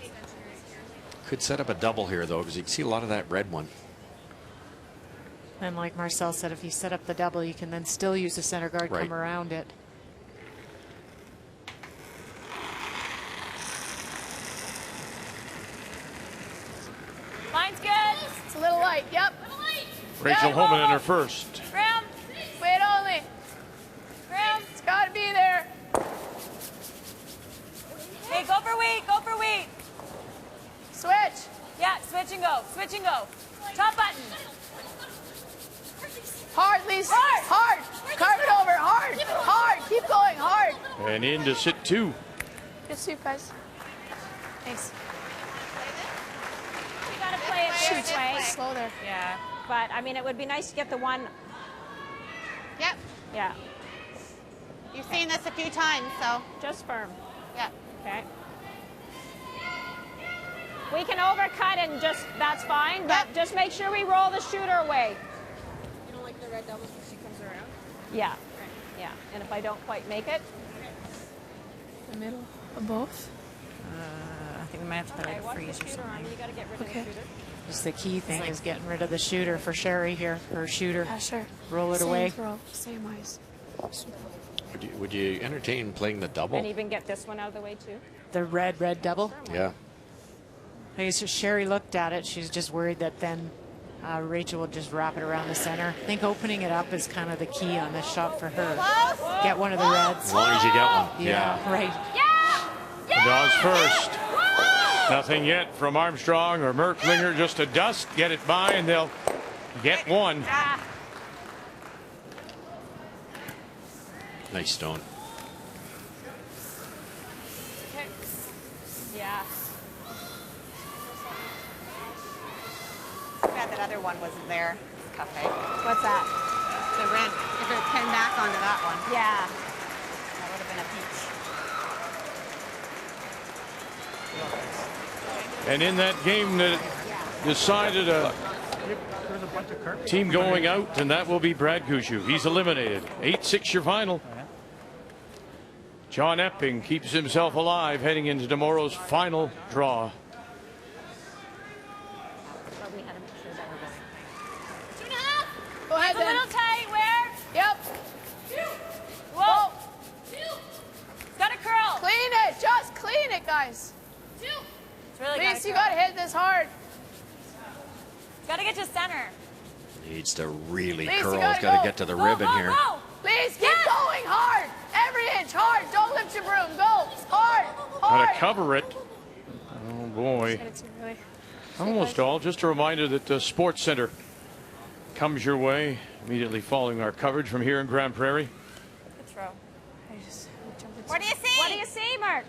S3: Could set up a double here, though, because you can see a lot of that red one.
S2: And like Marcel said, if you set up the double, you can then still use the center guard,
S3: Right.
S2: come around it.
S19: Line's good. It's a little light. Yep.
S1: Rachel
S19: Yeah,
S1: Holman in
S19: whoa.
S1: her first.
S19: Graham. Wait only. Graham. It's got to be there.
S13: Hey, go for weight. Go for weight.
S19: Switch.
S13: Yeah, switch and go. Switch and go. Top button.
S19: Hard, Lisa. Hard. Carve it over. Hard. Hard. Keep going. Hard.
S1: And in to sit 2.
S19: Good sweep, guys. Thanks.
S13: You got to play it this way.
S19: Slow there.
S13: Yeah. But, I mean, it would be nice to get the one.
S8: Yep.
S13: Yeah.
S8: You've seen this a few times, so.
S13: Just firm.
S8: Yep.
S13: Okay. We can overcut and just, that's fine, but just make sure we roll the shooter away.
S10: You don't like the red doubles when she comes around?
S13: Yeah. Yeah. And if I don't quite make it?
S19: The middle of both?
S2: I think we might have to put like a freeze or something.
S13: You got to get rid of the shooter.
S2: Just the key thing is getting rid of the shooter for Sherry here. Her shooter.
S19: Yeah, sure.
S2: Roll it
S19: Same
S2: away.
S19: Throw, same eyes.
S3: Would you entertain playing the double?
S13: And even get this one out of the way too.
S2: The red double?
S3: Yeah.
S2: I guess Sherry looked at it. She's just worried that then Rachel will just wrap it around the center. I think opening it up is kind of the key on this shot for her. Get one of the reds.
S3: As long as you get one.
S2: Yeah, right.
S1: Dawes first. Nothing yet from Armstrong or Merklinger. Just a dust. Get it by, and they'll get one.
S3: Nice stone.
S13: Yeah.
S12: Too bad that other one wasn't there. It's tough, eh?
S13: What's that?
S12: The red. If it pinned back onto that one.
S13: Yeah.
S12: That would have been a peach.
S1: And in that game that decided a team going out, and that will be Brad Gushue. He's eliminated. 8-6 your final. John Epping keeps himself alive heading into tomorrow's final draw.
S19: Go ahead,
S9: It's a little tight. Where?
S19: Yep.
S9: Whoa.
S19: It's got to curl. Clean it. Just clean it, guys.
S10: It's really
S19: Please, you got to hit this hard.
S10: Got to get to center.
S3: Needs to really
S19: Please,
S3: curl.
S19: you
S3: It's
S19: gotta
S3: got to
S19: go.
S3: get to the
S19: Go,
S3: ribbon
S19: go,
S3: here.
S19: go. Please, keep going hard. Every inch hard. Don't lift your broom. Go. Hard.
S1: How
S19: Hard.
S1: to cover it. Oh boy. Almost all. Just a reminder that the Sports Center comes your way immediately following our coverage from here in Grand Prairie.
S10: Good throw.
S8: What do you see?
S13: What do you see, Mark?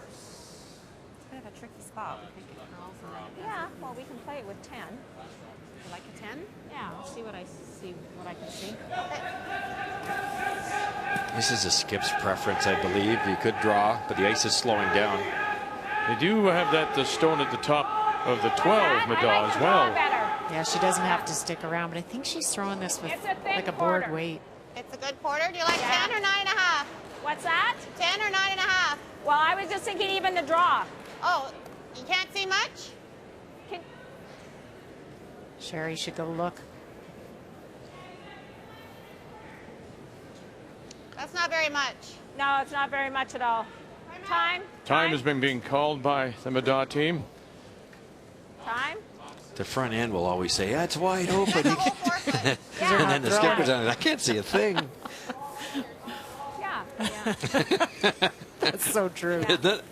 S10: It's kind of a tricky spot. We think it curls a little bit.
S13: Yeah, well, we can play it with 10.
S10: You like a 10?
S13: Yeah, I'll see what I can see.
S3: This is a skip's preference, I believe. You could draw, but the ice is slowing down.
S1: They do have that the stone at the top of the 12 Madal as well.
S2: Yeah, she doesn't have to stick around, but I think she's throwing this with like a board weight.
S8: It's a good quarter. Do you like 10 or 9.5?
S13: What's that?
S8: 10 or 9.5?
S13: Well, I was just thinking even the draw.
S8: Oh, you can't see much?
S2: Sherry should go look.
S8: That's not very much.
S13: No, it's not very much at all. Time?
S1: Time has been being called by the Madal team.
S13: Time?
S3: The front end will always say, yeah, it's wide open. And
S2: not
S3: then the
S2: throwing
S3: skipper's
S2: it.
S3: on it. I can't see a thing.
S13: Yeah.
S2: That's so true.
S3: Isn't it?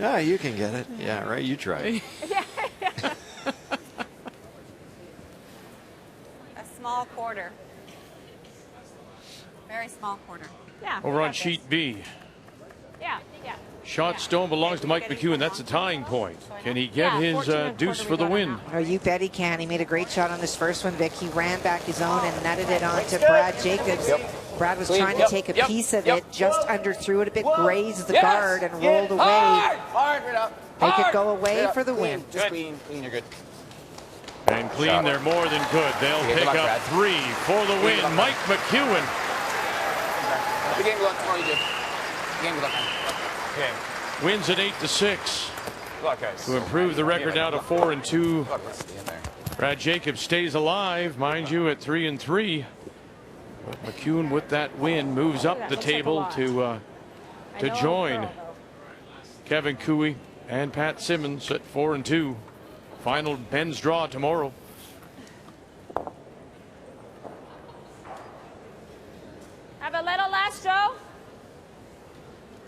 S3: Yeah, you can get it. Yeah, right. You try.
S10: A small quarter. Very small quarter.
S13: Yeah.
S1: Over on sheet B.
S13: Yeah.
S1: Shot stone belongs to Mike McEwen. That's a tying point. Can he get his deuce for the win?
S7: Oh, you bet he can. He made a great shot on this first one, Vic. He ran back his own and nutted it on to Brad Jacobs. Brad was trying to take a piece of it, just underthrew it a bit, grazed the guard, and rolled away.
S15: Hard, right up.
S7: Make it go away for the win.
S15: Just clean, you're good.
S1: And clean, they're more than good. They'll
S15: Okay, good
S1: pick
S15: luck,
S1: up
S15: Brad.
S1: 3 for the win. Mike McEwen.
S15: The game good luck tomorrow, you do. Game good luck. Okay.
S1: Wins at 8-6
S15: Good luck, guys.
S1: to improve the record now to 4-2.
S15: Good luck, let's be in there.
S1: Brad Jacobs stays alive, mind you, at 3-3. But McEwen, with that win, moves up the table to join Kevin Cooey and Pat Simmons at 4-2. Final men's draw tomorrow.
S13: Have a little less, Joe.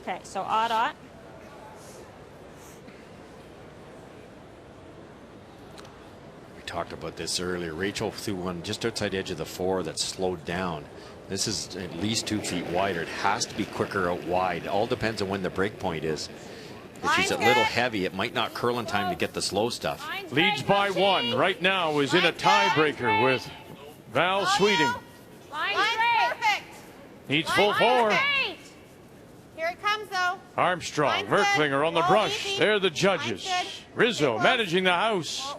S13: Okay, so odd.
S3: We talked about this earlier. Rachel threw one just outside the edge of the 4 that slowed down. This is at least 2 feet wider. It has to be quicker out wide. It all depends on when the break point is. If she's a little heavy, it might not curl in time to get the slow stuff.
S1: Leads by 1. Right now is in a tiebreaker with Val Sweeting.
S8: Perfect.
S1: Needs full 4.
S8: Here it comes, though.
S1: Armstrong, Merklinger on the brush. They're the judges. Rizzo managing the house.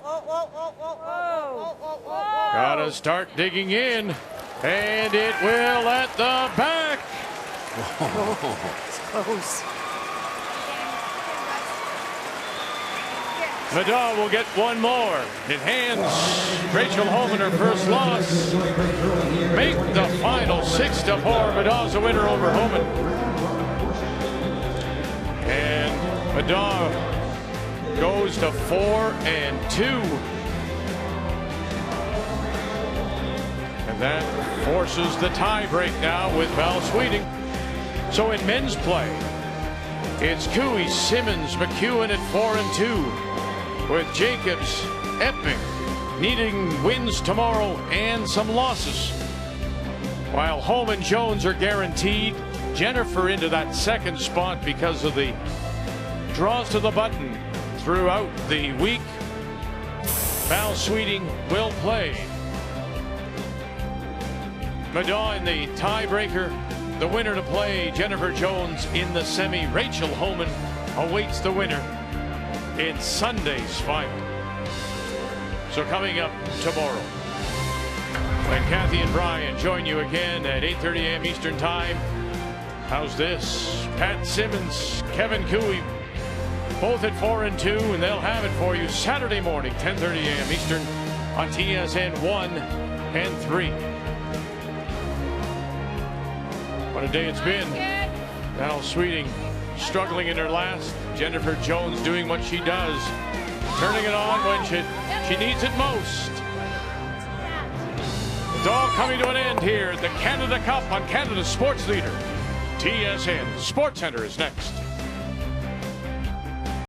S1: Gotta start digging in. And it will at the back.
S13: It's close.
S1: Vidal will get 1 more. It hands Rachel Homan her first loss. Make the final 6-4. Vidal's a winner over Homan. And Vidal goes to 4-2. And that forces the tie break now with Val Sweeting. So in men's play, it's Cooey, Simmons, McEwen at 4-2. With Jacobs, Epping needing wins tomorrow and some losses. While Holm and Jones are guaranteed. Jennifer into that 2nd spot because of the draws to the button throughout the week. Val Sweeting will play. Vidal in the tiebreaker. The winner to play, Jennifer Jones in the semi. Rachel Homan awaits the winner in Sunday's final. So coming up tomorrow, when Kathy and Brian join you again at 8:30 a.m. Eastern Time. How's this? Pat Simmons, Kevin Cooey, both at 4-2, and they'll have it for you Saturday morning, 10:30 a.m. Eastern on TSN 1 and 3. What a day it's been. Val Sweeting struggling in her last. Jennifer Jones doing what she does, turning it on when she needs it most. It's all coming to an end here at the Canada Cup on Canada's Sports Leader. TSN SportsCenter is next.